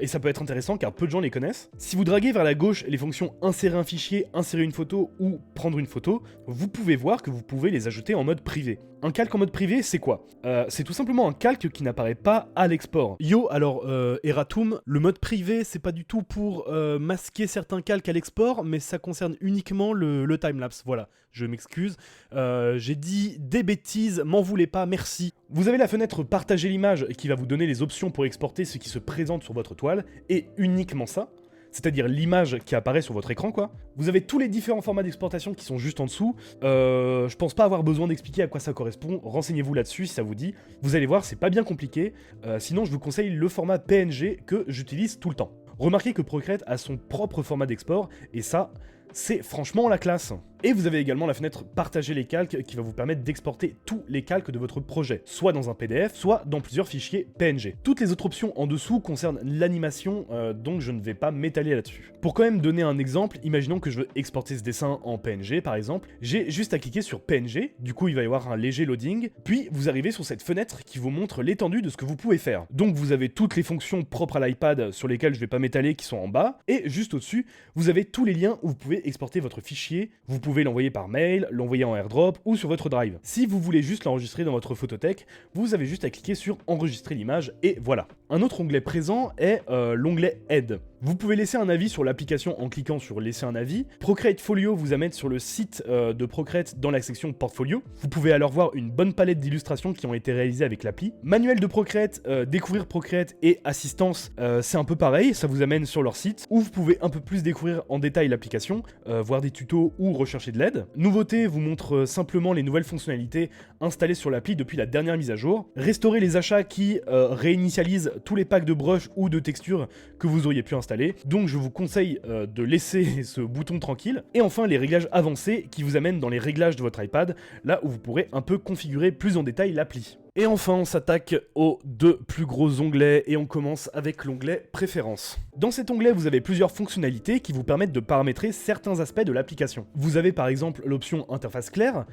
et ça peut être intéressant car peu de gens les connaissent. Si vous draguez vers la gauche les fonctions insérer un fichier, insérer une photo ou prendre une photo, vous pouvez voir que vous pouvez les ajouter en mode privé. Un calque en mode privé, c'est quoi? C'est tout simplement un calque qui n'apparaît pas à l'export. Yo, alors Eratum, le mode privé, c'est pas du tout pour masquer certains calques à l'export, mais ça concerne uniquement le timelapse. Voilà, je m'excuse. J'ai dit des bêtises, m'en voulez pas, merci. Vous avez la fenêtre partager l'image qui va vous donner les options pour exporter ce qui se présente sur votre toile, et uniquement ça. C'est-à-dire l'image qui apparaît sur votre écran, quoi. Vous avez tous les différents formats d'exportation qui sont juste en dessous. Je pense pas avoir besoin d'expliquer à quoi ça correspond. Renseignez-vous là-dessus si ça vous dit. Vous allez voir, c'est pas bien compliqué. Sinon, je vous conseille le format PNG que j'utilise tout le temps. Remarquez que Procreate a son propre format d'export, et ça, c'est franchement la classe. Et vous avez également la fenêtre partager les calques qui va vous permettre d'exporter tous les calques de votre projet, soit dans un PDF, soit dans plusieurs fichiers PNG. Toutes les autres options en dessous concernent l'animation, donc je ne vais pas m'étaler là-dessus. Pour quand même donner un exemple, imaginons que je veux exporter ce dessin en PNG par exemple, j'ai juste à cliquer sur PNG, du coup il va y avoir un léger loading, puis vous arrivez sur cette fenêtre qui vous montre l'étendue de ce que vous pouvez faire. Donc vous avez toutes les fonctions propres à l'iPad sur lesquelles je vais pas m'étaler qui sont en bas, et juste au-dessus, vous avez tous les liens où vous pouvez exporter votre fichier, vous pouvez l'envoyer par mail, l'envoyer en AirDrop ou sur votre Drive. Si vous voulez juste l'enregistrer dans votre photothèque, vous avez juste à cliquer sur enregistrer l'image et voilà. Un autre onglet présent est l'onglet Aide. Vous pouvez laisser un avis sur l'application en cliquant sur laisser un avis. Procreate Folio vous amène sur le site de Procreate dans la section portfolio. Vous pouvez alors voir une bonne palette d'illustrations qui ont été réalisées avec l'appli. Manuel de Procreate, découvrir Procreate et assistance, c'est un peu pareil, ça vous amène sur leur site où vous pouvez un peu plus découvrir en détail l'application, voir des tutos ou rechercher de l'aide. Nouveauté vous montre simplement les nouvelles fonctionnalités installées sur l'appli depuis la dernière mise à jour. Restaurer les achats qui réinitialisent tous les packs de brush ou de textures que vous auriez pu installer. Donc je vous conseille de laisser ce bouton tranquille. Et enfin les réglages avancés qui vous amènent dans les réglages de votre iPad, là où vous pourrez un peu configurer plus en détail l'appli. Et enfin, on s'attaque aux 2 plus gros onglets et on commence avec l'onglet Préférences. Dans cet onglet, vous avez plusieurs fonctionnalités qui vous permettent de paramétrer certains aspects de l'application. Vous avez par exemple l'option Interface claire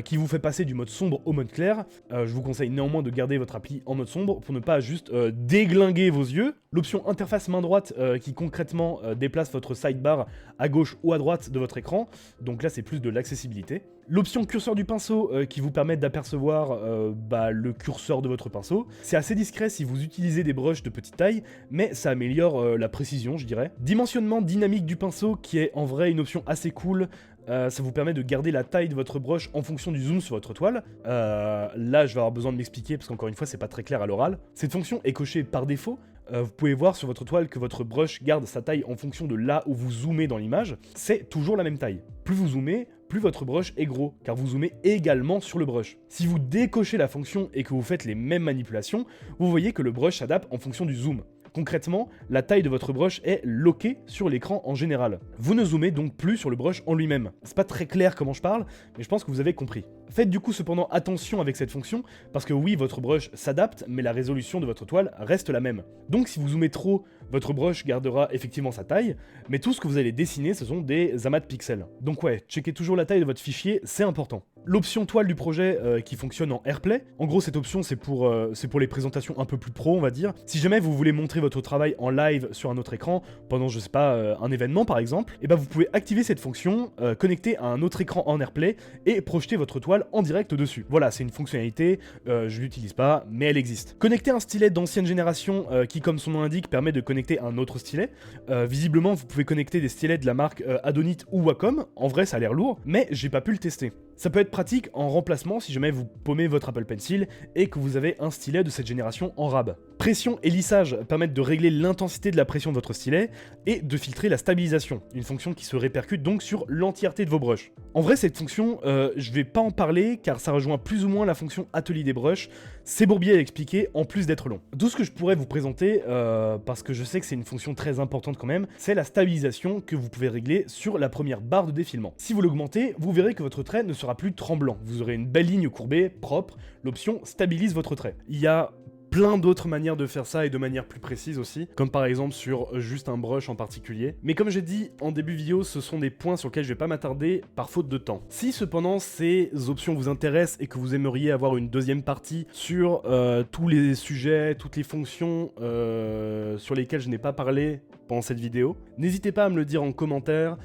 qui vous fait passer du mode sombre au mode clair. Je vous conseille néanmoins de garder votre appli en mode sombre pour ne pas juste déglinguer vos yeux. L'option Interface main droite qui concrètement déplace votre sidebar à gauche ou à droite de votre écran. Donc là, c'est plus de l'accessibilité. L'option curseur du pinceau qui vous permet d'apercevoir le curseur de votre pinceau. C'est assez discret si vous utilisez des brushes de petite taille, mais ça améliore la précision, je dirais. Dimensionnement dynamique du pinceau qui est en vrai une option assez cool. Ça vous permet de garder la taille de votre brush en fonction du zoom sur votre toile. Là, je vais avoir besoin de m'expliquer parce qu'encore une fois, c'est pas très clair à l'oral. Cette fonction est cochée par défaut. vous pouvez voir sur votre toile que votre brush garde sa taille en fonction de là où vous zoomez dans l'image, c'est toujours la même taille. Plus vous zoomez, plus votre brush est gros, car vous zoomez également sur le brush. Si vous décochez la fonction et que vous faites les mêmes manipulations, vous voyez que le brush s'adapte en fonction du zoom. Concrètement, la taille de votre brush est lockée sur l'écran en général. Vous ne zoomez donc plus sur le brush en lui-même. C'est pas très clair comment je parle, mais je pense que vous avez compris. Faites du coup cependant attention avec cette fonction, parce que oui, votre brush s'adapte, mais la résolution de votre toile reste la même. Donc si vous zoomez trop, votre brush gardera effectivement sa taille, mais tout ce que vous allez dessiner, ce sont des amas de pixels. Donc ouais, checkez toujours la taille de votre fichier, c'est important. L'option toile du projet qui fonctionne en AirPlay, en gros cette option c'est pour les présentations un peu plus pro on va dire. Si jamais vous voulez montrer votre travail en live sur un autre écran, pendant je sais pas, un événement par exemple, et ben vous pouvez activer cette fonction, connecter à un autre écran en AirPlay et projeter votre toile en direct dessus. Voilà, c'est une fonctionnalité, je l'utilise pas, mais elle existe. Connecter un stylet d'ancienne génération qui comme son nom l'indique permet de connecter un autre stylet. Visiblement vous pouvez connecter des stylets de la marque Adonit ou Wacom, en vrai ça a l'air lourd, mais j'ai pas pu le tester. Ça peut être pratique en remplacement si jamais vous paumez votre Apple Pencil et que vous avez un stylet de cette génération en rab. Pression et lissage permettent de régler l'intensité de la pression de votre stylet et de filtrer la stabilisation, une fonction qui se répercute donc sur l'entièreté de vos brushes. En vrai cette fonction, je vais pas en parler car ça rejoint plus ou moins la fonction atelier des brushes, c'est bourbier à expliquer en plus d'être long. Tout ce que je pourrais vous présenter, parce que je sais que c'est une fonction très importante quand même, c'est la stabilisation que vous pouvez régler sur la première barre de défilement. Si vous l'augmentez, vous verrez que votre trait ne sera plus tremblant, vous aurez une belle ligne courbée, propre, l'option stabilise votre trait. Il y a plein d'autres manières de faire ça et de manière plus précise aussi, comme par exemple sur juste un brush en particulier. Mais comme j'ai dit en début vidéo, ce sont des points sur lesquels je vais pas m'attarder par faute de temps. Si cependant ces options vous intéressent et que vous aimeriez avoir une deuxième partie sur tous les sujets, toutes les fonctions sur lesquelles je n'ai pas parlé pendant cette vidéo, n'hésitez pas à me le dire en commentaire,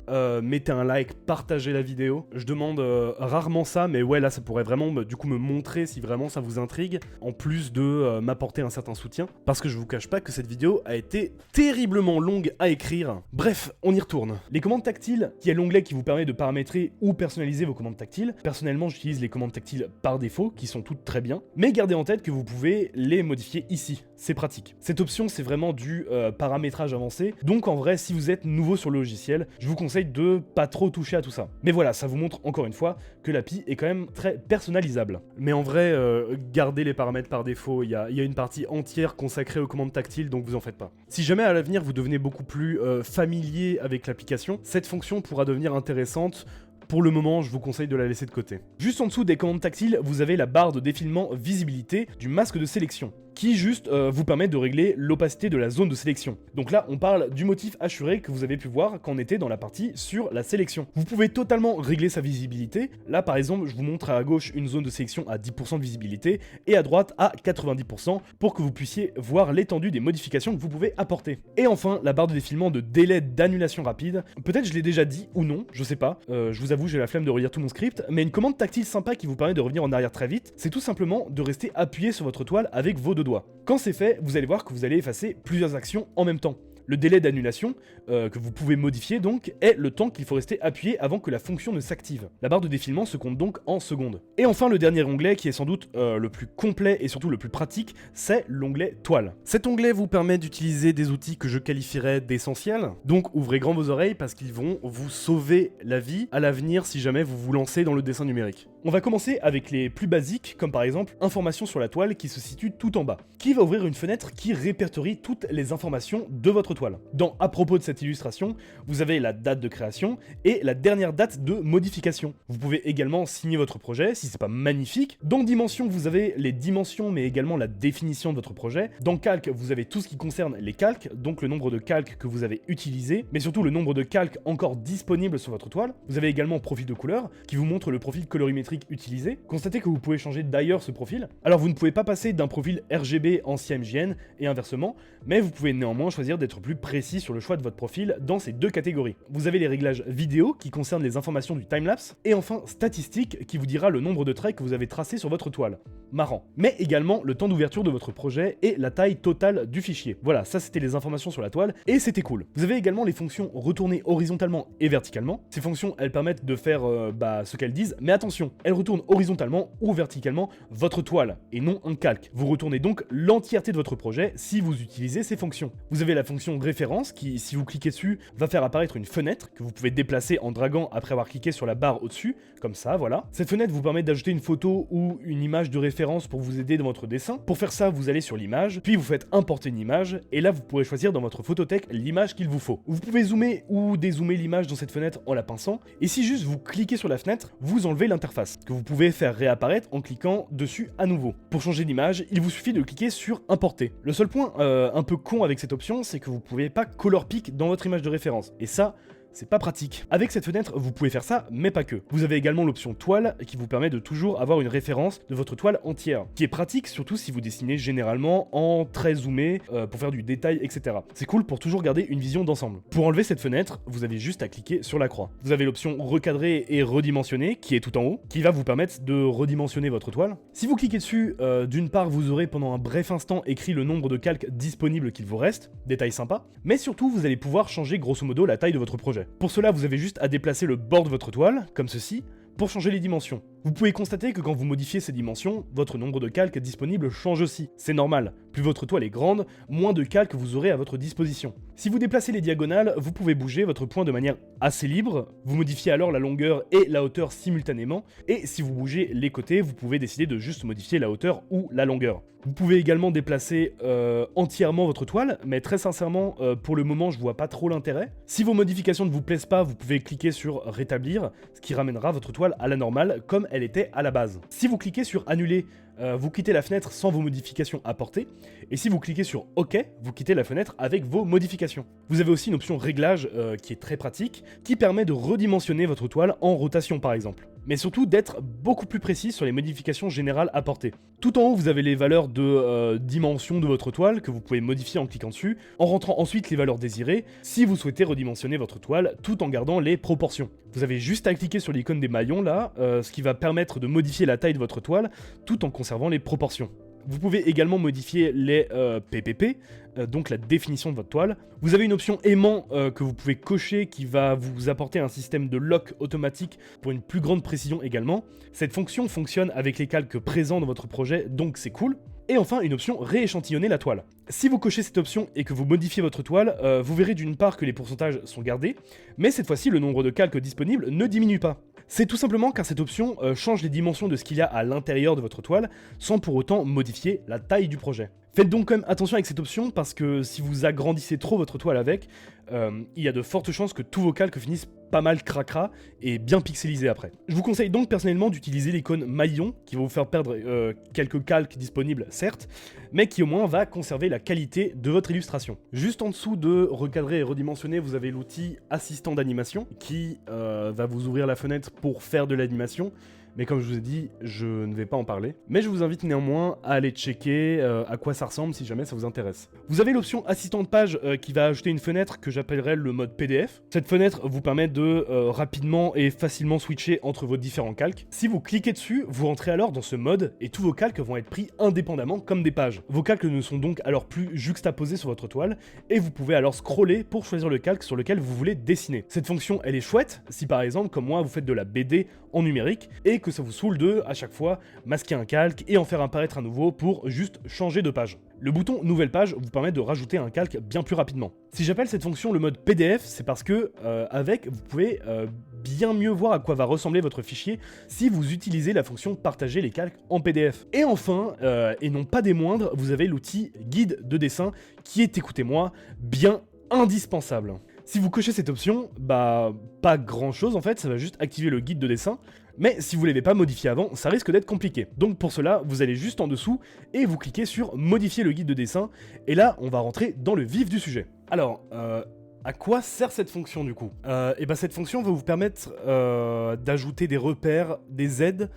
mettez un like, partagez la vidéo. Je demande rarement ça, mais ouais là ça pourrait vraiment du coup me montrer si vraiment ça vous intrigue, en plus de m'apporter un certain soutien, parce que je vous cache pas que cette vidéo a été terriblement longue à écrire. Bref, on y retourne. Les commandes tactiles, qui est l'onglet qui vous permet de paramétrer ou personnaliser vos commandes tactiles. Personnellement j'utilise les commandes tactiles par défaut, qui sont toutes très bien, mais gardez en tête que vous pouvez les modifier ici, c'est pratique. Cette option c'est vraiment du paramétrage avancé, donc en vrai si vous êtes nouveau sur le logiciel, je vous conseille de pas trop toucher à tout ça. Mais voilà, ça vous montre encore une fois que l'API est quand même très personnalisable. Mais en vrai, gardez les paramètres par défaut, il y a une partie entière consacrée aux commandes tactiles, donc vous en faites pas. Si jamais à l'avenir vous devenez beaucoup plus familier avec l'application, cette fonction pourra devenir intéressante. Pour le moment, je vous conseille de la laisser de côté. Juste en dessous des commandes tactiles, vous avez la barre de défilement visibilité du masque de sélection, qui juste vous permet de régler l'opacité de la zone de sélection. Donc là, on parle du motif assuré que vous avez pu voir quand on était dans la partie sur la sélection. Vous pouvez totalement régler sa visibilité. Là, par exemple, je vous montre à gauche une zone de sélection à 10% de visibilité et à droite à 90% pour que vous puissiez voir l'étendue des modifications que vous pouvez apporter. Et enfin, la barre de défilement de délai d'annulation rapide. Peut-être je l'ai déjà dit ou non, je sais pas. Je vous avoue, j'ai la flemme de relire tout mon script, mais une commande tactile sympa qui vous permet de revenir en arrière très vite, c'est tout simplement de rester appuyé sur votre toile avec vos deux doigts. Quand c'est fait, vous allez voir que vous allez effacer plusieurs actions en même temps. Le délai d'annulation, que vous pouvez modifier donc, est le temps qu'il faut rester appuyé avant que la fonction ne s'active. La barre de défilement se compte donc en secondes. Et enfin, le dernier onglet, qui est sans doute le plus complet et surtout le plus pratique, c'est l'onglet toile. Cet onglet vous permet d'utiliser des outils que je qualifierais d'essentiels, donc ouvrez grand vos oreilles parce qu'ils vont vous sauver la vie à l'avenir si jamais vous vous lancez dans le dessin numérique. On va commencer avec les plus basiques, comme par exemple information sur la toile qui se situe tout en bas, qui va ouvrir une fenêtre qui répertorie toutes les informations de votre toile. Dans à propos de cette illustration, vous avez la date de création et la dernière date de modification. Vous pouvez également signer votre projet si c'est pas magnifique. Dans dimension, vous avez les dimensions mais également la définition de votre projet. Dans calque, vous avez tout ce qui concerne les calques, donc le nombre de calques que vous avez utilisés, mais surtout le nombre de calques encore disponibles sur votre toile. Vous avez également profil de couleur qui vous montre le profil colorimétrique utilisé. Constatez que vous pouvez changer d'ailleurs ce profil. Alors vous ne pouvez pas passer d'un profil RGB en CMJN et inversement, mais vous pouvez néanmoins choisir d'être plus plus précis sur le choix de votre profil dans ces deux catégories. Vous avez les réglages vidéo qui concernent les informations du timelapse, et enfin statistique qui vous dira le nombre de traits que vous avez tracés sur votre toile. Marrant. Mais également le temps d'ouverture de votre projet et la taille totale du fichier. Voilà, ça c'était les informations sur la toile, et c'était cool. Vous avez également les fonctions retourner horizontalement et verticalement. Ces fonctions, elles permettent de faire ce qu'elles disent, mais attention, elles retournent horizontalement ou verticalement votre toile, et non un calque. Vous retournez donc l'entièreté de votre projet si vous utilisez ces fonctions. Vous avez la fonction référence qui, si vous cliquez dessus, va faire apparaître une fenêtre que vous pouvez déplacer en draguant après avoir cliqué sur la barre au-dessus, comme ça, voilà. Cette fenêtre vous permet d'ajouter une photo ou une image de référence pour vous aider dans votre dessin. Pour faire ça, vous allez sur l'image, puis vous faites importer une image, et là vous pourrez choisir dans votre photothèque l'image qu'il vous faut. Vous pouvez zoomer ou dézoomer l'image dans cette fenêtre en la pinçant, et si juste vous cliquez sur la fenêtre, vous enlevez l'interface, que vous pouvez faire réapparaître en cliquant dessus à nouveau. Pour changer d'image, il vous suffit de cliquer sur importer. Le seul point un peu con avec cette option, c'est que vous pouvez pas color pick dans votre image de référence, et ça, c'est pas pratique. Avec cette fenêtre, vous pouvez faire ça, mais pas que. Vous avez également l'option toile qui vous permet de toujours avoir une référence de votre toile entière, qui est pratique surtout si vous dessinez généralement en très zoomé pour faire du détail, etc. C'est cool pour toujours garder une vision d'ensemble. Pour enlever cette fenêtre, vous avez juste à cliquer sur la croix. Vous avez l'option recadrer et redimensionner qui est tout en haut, qui va vous permettre de redimensionner votre toile. Si vous cliquez dessus, d'une part vous aurez pendant un bref instant écrit le nombre de calques disponibles qu'il vous reste, détail sympa, mais surtout vous allez pouvoir changer grosso modo la taille de votre projet. Pour cela, vous avez juste à déplacer le bord de votre toile, comme ceci, pour changer les dimensions. Vous pouvez constater que quand vous modifiez ces dimensions, votre nombre de calques disponibles change aussi. C'est normal, plus votre toile est grande, moins de calques vous aurez à votre disposition. Si vous déplacez les diagonales, vous pouvez bouger votre point de manière assez libre, vous modifiez alors la longueur et la hauteur simultanément, et si vous bougez les côtés, vous pouvez décider de juste modifier la hauteur ou la longueur. Vous pouvez également déplacer entièrement votre toile, mais très sincèrement, pour le moment, je vois pas trop l'intérêt. Si vos modifications ne vous plaisent pas, vous pouvez cliquer sur rétablir, ce qui ramènera votre toile à la normale, comme elle était à la base. Si vous cliquez sur annuler, vous quittez la fenêtre sans vos modifications apportées, et si vous cliquez sur OK, vous quittez la fenêtre avec vos modifications. Vous avez aussi une option réglage qui est très pratique, qui permet de redimensionner votre toile en rotation par exemple, mais surtout d'être beaucoup plus précis sur les modifications générales apportées. Tout en haut, vous avez les valeurs de dimension de votre toile que vous pouvez modifier en cliquant dessus, en rentrant ensuite les valeurs désirées, si vous souhaitez redimensionner votre toile tout en gardant les proportions. Vous avez juste à cliquer sur l'icône des maillons là, ce qui va permettre de modifier la taille de votre toile tout en conservant les proportions. Vous pouvez également modifier les PPP, donc la définition de votre toile. Vous avez une option aimant que vous pouvez cocher qui va vous apporter un système de lock automatique pour une plus grande précision également. Cette fonction fonctionne avec les calques présents dans votre projet, donc c'est cool. Et enfin, une option rééchantillonner la toile. Si vous cochez cette option et que vous modifiez votre toile, vous verrez d'une part que les pourcentages sont gardés, mais cette fois-ci, le nombre de calques disponibles ne diminue pas. C'est tout simplement car cette option change les dimensions de ce qu'il y a à l'intérieur de votre toile, sans pour autant modifier la taille du projet. Faites donc quand même attention avec cette option, parce que si vous agrandissez trop votre toile avec, il y a de fortes chances que tous vos calques finissent pas mal cracra et bien pixelisés après. Je vous conseille donc personnellement d'utiliser l'icône maillon, qui va vous faire perdre quelques calques disponibles certes, mais qui au moins va conserver la qualité de votre illustration. Juste en dessous de recadrer et redimensionner, vous avez l'outil assistant d'animation, qui va vous ouvrir la fenêtre pour faire de l'animation. Mais comme je vous ai dit, je ne vais pas en parler. Mais je vous invite néanmoins à aller checker à quoi ça ressemble si jamais ça vous intéresse. Vous avez l'option assistant de page qui va ajouter une fenêtre que j'appellerai le mode PDF. Cette fenêtre vous permet de rapidement et facilement switcher entre vos différents calques. Si vous cliquez dessus, vous rentrez alors dans ce mode et tous vos calques vont être pris indépendamment comme des pages. Vos calques ne sont donc alors plus juxtaposés sur votre toile et vous pouvez alors scroller pour choisir le calque sur lequel vous voulez dessiner. Cette fonction, elle est chouette si par exemple, comme moi, vous faites de la BD en numérique et que ça vous saoule de, à chaque fois, masquer un calque et en faire apparaître un nouveau pour juste changer de page. Le bouton nouvelle page vous permet de rajouter un calque bien plus rapidement. Si j'appelle cette fonction le mode PDF, c'est parce que avec vous pouvez bien mieux voir à quoi va ressembler votre fichier si vous utilisez la fonction partager les calques en PDF. Et enfin, et non pas des moindres, vous avez l'outil guide de dessin qui est, écoutez-moi, bien indispensable. Si vous cochez cette option, bah pas grand chose en fait, ça va juste activer le guide de dessin, mais si vous ne l'avez pas modifié avant, ça risque d'être compliqué. Donc pour cela, vous allez juste en dessous et vous cliquez sur modifier le guide de dessin, et là on va rentrer dans le vif du sujet. Alors, à quoi sert cette fonction du coup ? Et ben cette fonction va vous permettre d'ajouter des repères, des aides,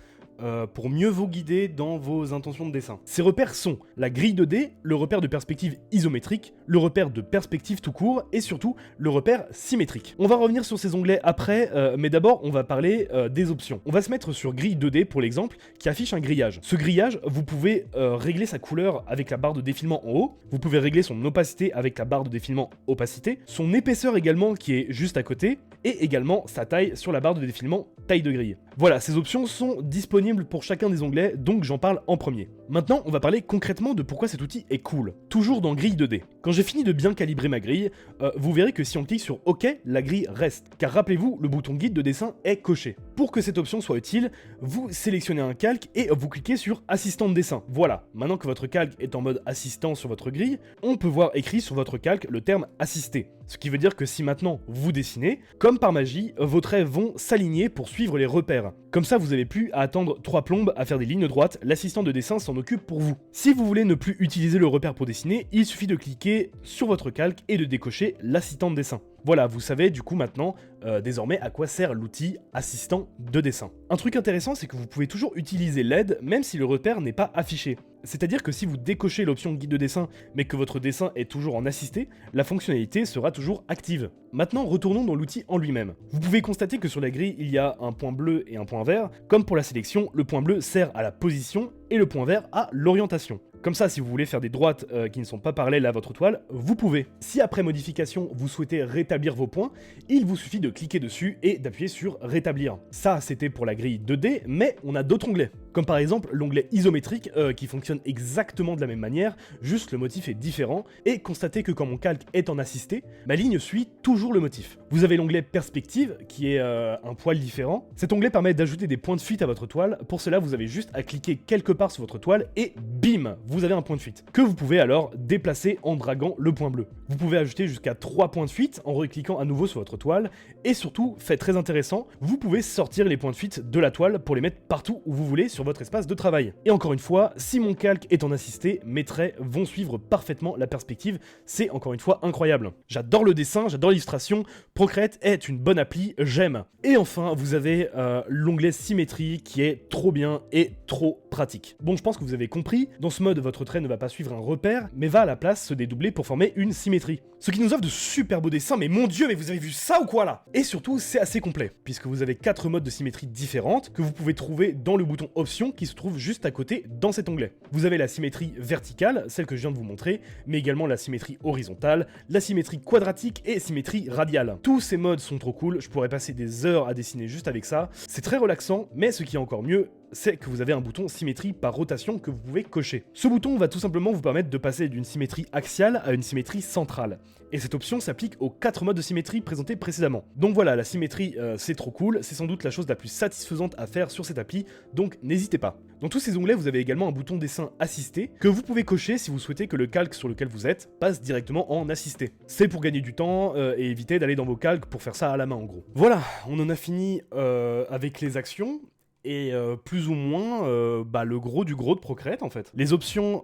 pour mieux vous guider dans vos intentions de dessin. Ces repères sont la grille 2D, le repère de perspective isométrique, le repère de perspective tout court et surtout le repère symétrique. On va revenir sur ces onglets après, mais d'abord on va parler des options. On va se mettre sur grille 2D pour l'exemple qui affiche un grillage. Ce grillage, vous pouvez régler sa couleur avec la barre de défilement en haut, vous pouvez régler son opacité avec la barre de défilement opacité, son épaisseur également qui est juste à côté, et également sa taille sur la barre de défilement taille de grille. Voilà, ces options sont disponibles pour chacun des onglets, donc j'en parle en premier. Maintenant, on va parler concrètement de pourquoi cet outil est cool. Toujours dans grille 2D. Quand j'ai fini de bien calibrer ma grille, vous verrez que si on clique sur OK, la grille reste. Car rappelez-vous, le bouton guide de dessin est coché. Pour que cette option soit utile, vous sélectionnez un calque et vous cliquez sur assistant de dessin. Voilà, maintenant que votre calque est en mode assistant sur votre grille, on peut voir écrit sur votre calque le terme assisté. Ce qui veut dire que si maintenant vous dessinez, comme par magie, vos traits vont s'aligner pour suivre les repères. Comme ça, vous n'avez plus à attendre 3 plombes à faire des lignes droites, l'assistant de dessin s'en occupe pour vous. Si vous voulez ne plus utiliser le repère pour dessiner, il suffit de cliquer sur votre calque et de décocher l'assistant de dessin. Voilà, vous savez du coup maintenant, désormais, à quoi sert l'outil assistant de dessin. Un truc intéressant, c'est que vous pouvez toujours utiliser l'aide, même si le repère n'est pas affiché. C'est-à-dire que si vous décochez l'option guide de dessin, mais que votre dessin est toujours en assisté, la fonctionnalité sera toujours active. Maintenant, retournons dans l'outil en lui-même. Vous pouvez constater que sur la grille, il y a un point bleu et un point vert. Comme pour la sélection, le point bleu sert à la position et le point vert à l'orientation. Comme ça, si vous voulez faire des droites qui ne sont pas parallèles à votre toile, vous pouvez. Si après modification, vous souhaitez rétablir vos points, il vous suffit de cliquer dessus et d'appuyer sur rétablir. Ça, c'était pour la grille 2D, mais on a d'autres onglets. Comme par exemple l'onglet isométrique qui fonctionne exactement de la même manière, juste le motif est différent, et constatez que quand mon calque est en assisté, ma ligne suit toujours le motif. Vous avez l'onglet perspective qui est un poil différent. Cet onglet permet d'ajouter des points de fuite à votre toile. Pour cela, vous avez juste à cliquer quelque part sur votre toile et bim, vous avez un point de fuite, que vous pouvez alors déplacer en draguant le point bleu. Vous pouvez ajouter jusqu'à 3 points de fuite en recliquant à nouveau sur votre toile, et surtout, fait très intéressant, vous pouvez sortir les points de fuite de la toile pour les mettre partout où vous voulez sur votre espace de travail. Et encore une fois, si mon calque est en assisté, mes traits vont suivre parfaitement la perspective, c'est encore une fois incroyable. J'adore le dessin, j'adore l'illustration, Procreate est une bonne appli, j'aime. Et enfin, vous avez l'onglet symétrie qui est trop bien et trop pratique. Bon, je pense que vous avez compris, dans ce mode, votre trait ne va pas suivre un repère, mais va à la place se dédoubler pour former une symétrie. Ce qui nous offre de super beaux dessins, mais mon dieu, mais vous avez vu ça ou quoi là? Et surtout, c'est assez complet, puisque vous avez 4 modes de symétrie différentes que vous pouvez trouver dans le bouton option qui se trouve juste à côté dans cet onglet. Vous avez la symétrie verticale, celle que je viens de vous montrer, mais également la symétrie horizontale, la symétrie quadratique et symétrie radiale. Tous ces modes sont trop cool, je pourrais passer des heures à dessiner juste avec ça. C'est très relaxant, mais ce qui est encore mieux, c'est que vous avez un bouton symétrie par rotation que vous pouvez cocher. Ce bouton va tout simplement vous permettre de passer d'une symétrie axiale à une symétrie centrale. Et cette option s'applique aux 4 modes de symétrie présentés précédemment. Donc voilà, la symétrie c'est trop cool, c'est sans doute la chose la plus satisfaisante à faire sur cette appli, donc n'hésitez pas. Dans tous ces onglets, vous avez également un bouton dessin assisté que vous pouvez cocher si vous souhaitez que le calque sur lequel vous êtes passe directement en assisté. C'est pour gagner du temps et éviter d'aller dans vos calques pour faire ça à la main en gros. Voilà, on en a fini avec les actions. Et plus ou moins le gros du gros de Procreate en fait. Les options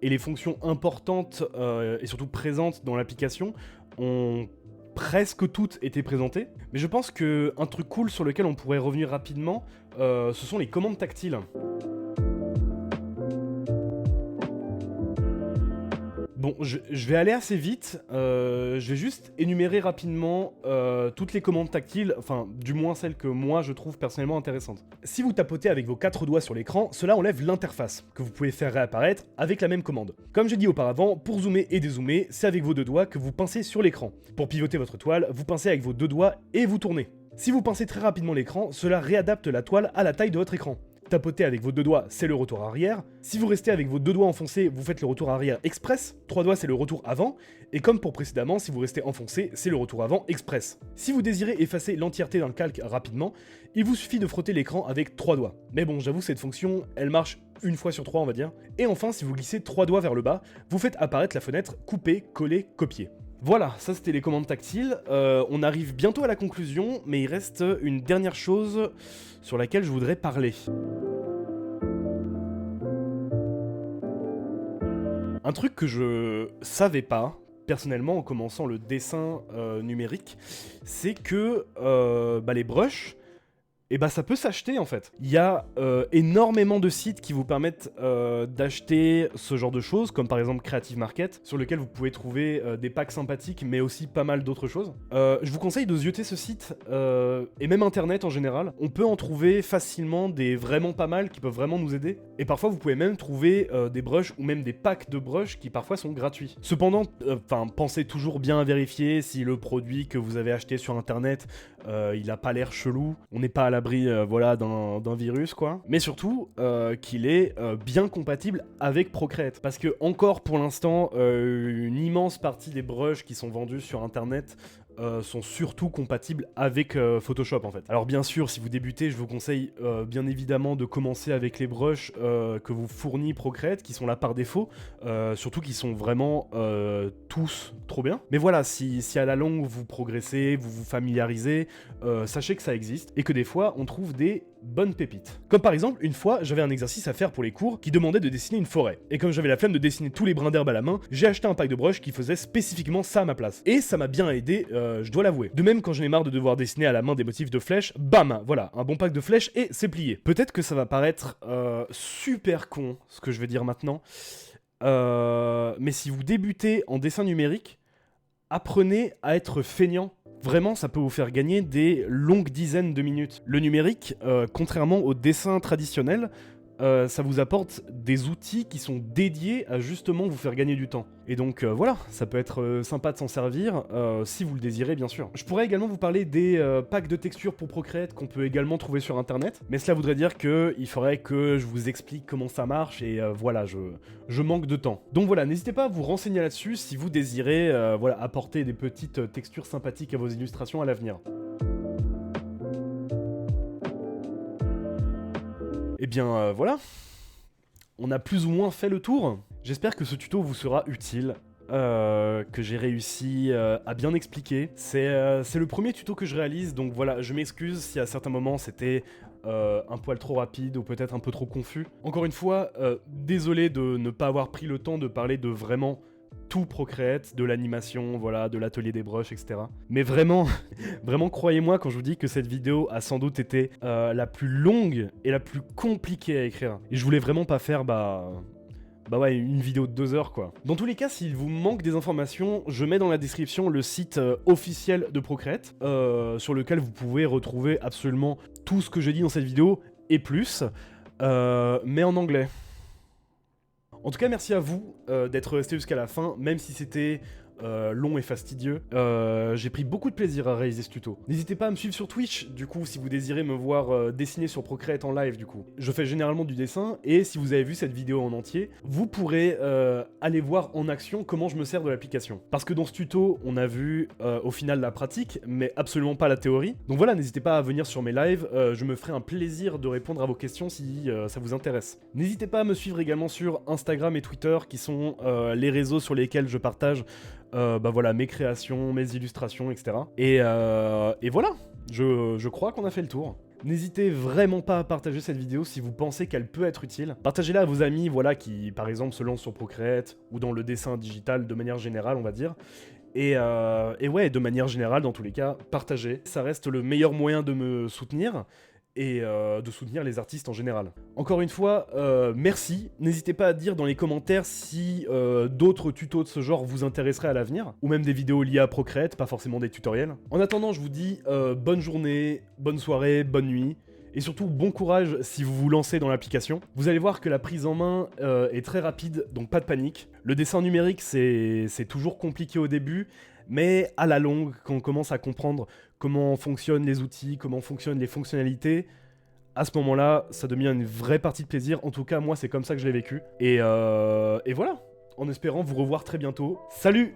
et les fonctions importantes et surtout présentes dans l'application ont presque toutes été présentées. Mais je pense qu'un truc cool sur lequel on pourrait revenir rapidement, ce sont les commandes tactiles. Bon, je vais aller assez vite, je vais juste énumérer rapidement toutes les commandes tactiles, enfin du moins celles que moi je trouve personnellement intéressantes. Si vous tapotez avec vos 4 doigts sur l'écran, cela enlève l'interface, que vous pouvez faire réapparaître avec la même commande. Comme j'ai dit auparavant, pour zoomer et dézoomer, c'est avec vos 2 doigts que vous pincez sur l'écran. Pour pivoter votre toile, vous pincez avec vos 2 doigts et vous tournez. Si vous pincez très rapidement l'écran, cela réadapte la toile à la taille de votre écran. Tapoter avec vos 2 doigts, c'est le retour arrière. Si vous restez avec vos 2 doigts enfoncés, vous faites le retour arrière express. 3 doigts, c'est le retour avant. Et comme pour précédemment, si vous restez enfoncé, c'est le retour avant express. Si vous désirez effacer l'entièreté d'un calque rapidement, il vous suffit de frotter l'écran avec 3 doigts. Mais bon, j'avoue, cette fonction, elle marche une fois sur 3, on va dire. Et enfin, si vous glissez 3 doigts vers le bas, vous faites apparaître la fenêtre couper, coller, copier. Voilà, ça c'était les commandes tactiles. On arrive bientôt à la conclusion, mais il reste une dernière chose sur laquelle je voudrais parler. Un truc que je savais pas, personnellement, en commençant le dessin numérique, c'est que les brushes, et bah ça peut s'acheter en fait. Il y a énormément de sites qui vous permettent d'acheter ce genre de choses, comme par exemple Creative Market, sur lequel vous pouvez trouver des packs sympathiques, mais aussi pas mal d'autres choses. Je vous conseille de zioter ce site, et même internet en général. On peut en trouver facilement des vraiment pas mal qui peuvent vraiment nous aider. Et parfois vous pouvez même trouver des brushes ou même des packs de brushes qui parfois sont gratuits. Cependant, pensez toujours bien à vérifier si le produit que vous avez acheté sur internet, il a pas l'air chelou. On n'est pas à l'abri voilà, d'un virus quoi. Mais surtout qu'il est bien compatible avec Procreate. Parce que encore pour l'instant, une immense partie des brushes qui sont vendus sur internet sont surtout compatibles avec Photoshop en fait. Alors bien sûr, si vous débutez, je vous conseille bien évidemment de commencer avec les brushes que vous fournit Procreate, qui sont là par défaut, surtout qui sont vraiment tous trop bien. Mais voilà, si à la longue vous progressez, vous vous familiarisez, sachez que ça existe et que des fois on trouve des bonnes pépites. Comme par exemple, une fois, j'avais un exercice à faire pour les cours qui demandait de dessiner une forêt. Et comme j'avais la flemme de dessiner tous les brins d'herbe à la main, j'ai acheté un pack de brushes qui faisait spécifiquement ça à ma place. Et ça m'a bien aidé, je dois l'avouer. De même, quand j'en ai marre de devoir dessiner à la main des motifs de flèches, bam, voilà, un bon pack de flèches et c'est plié. Peut-être que ça va paraître super con, ce que je vais dire maintenant, mais si vous débutez en dessin numérique, apprenez à être feignant. Vraiment, ça peut vous faire gagner des longues dizaines de minutes. Le numérique, contrairement au dessin traditionnel, ça vous apporte des outils qui sont dédiés à justement vous faire gagner du temps. Et donc voilà, ça peut être sympa de s'en servir, si vous le désirez bien sûr. Je pourrais également vous parler des packs de textures pour Procreate qu'on peut également trouver sur internet, mais cela voudrait dire qu'il faudrait que je vous explique comment ça marche, et voilà, je manque de temps. Donc voilà, n'hésitez pas à vous renseigner là-dessus si vous désirez voilà, apporter des petites textures sympathiques à vos illustrations à l'avenir. Et bien voilà, on a plus ou moins fait le tour. J'espère que ce tuto vous sera utile, que j'ai réussi à bien expliquer. C'est le premier tuto que je réalise, donc voilà, je m'excuse si à certains moments c'était un poil trop rapide ou peut-être un peu trop confus. Encore une fois, désolé de ne pas avoir pris le temps de parler de vraiment tout Procreate, de l'animation, voilà, de l'atelier des brushes, etc. Mais vraiment, vraiment croyez-moi quand je vous dis que cette vidéo a sans doute été la plus longue et la plus compliquée à écrire. Et je voulais vraiment pas faire, bah ouais, une vidéo de 2 heures quoi. Dans tous les cas, s'il vous manque des informations, je mets dans la description le site officiel de Procreate, sur lequel vous pouvez retrouver absolument tout ce que j'ai dit dans cette vidéo, et plus, mais en anglais. En tout cas, merci à vous d'être resté jusqu'à la fin, même si c'était long et fastidieux. J'ai pris beaucoup de plaisir à réaliser ce tuto. N'hésitez pas à me suivre sur Twitch, du coup, si vous désirez me voir dessiner sur Procreate en live, du coup. Je fais généralement du dessin, et si vous avez vu cette vidéo en entier, vous pourrez aller voir en action comment je me sers de l'application. Parce que dans ce tuto, on a vu au final la pratique, mais absolument pas la théorie. Donc voilà, n'hésitez pas à venir sur mes lives, je me ferai un plaisir de répondre à vos questions si ça vous intéresse. N'hésitez pas à me suivre également sur Instagram et Twitter, qui sont les réseaux sur lesquels je partage bah voilà, mes créations, mes illustrations, etc. Et voilà, je crois qu'on a fait le tour. N'hésitez vraiment pas à partager cette vidéo si vous pensez qu'elle peut être utile. Partagez-la à vos amis, voilà, qui par exemple se lancent sur Procreate ou dans le dessin digital de manière générale, on va dire. Et ouais, de manière générale, dans tous les cas, partagez. Ça reste le meilleur moyen de me soutenir et de soutenir les artistes en général. Encore une fois, merci. N'hésitez pas à dire dans les commentaires si d'autres tutos de ce genre vous intéresseraient à l'avenir, ou même des vidéos liées à Procreate, pas forcément des tutoriels. En attendant, je vous dis bonne journée, bonne soirée, bonne nuit, et surtout bon courage si vous vous lancez dans l'application. Vous allez voir que la prise en main est très rapide, donc pas de panique. Le dessin numérique, c'est toujours compliqué au début, mais à la longue, quand on commence à comprendre comment fonctionnent les outils, comment fonctionnent les fonctionnalités, à ce moment-là, ça devient une vraie partie de plaisir. En tout cas, moi, c'est comme ça que je l'ai vécu. Et voilà, en espérant vous revoir très bientôt. Salut!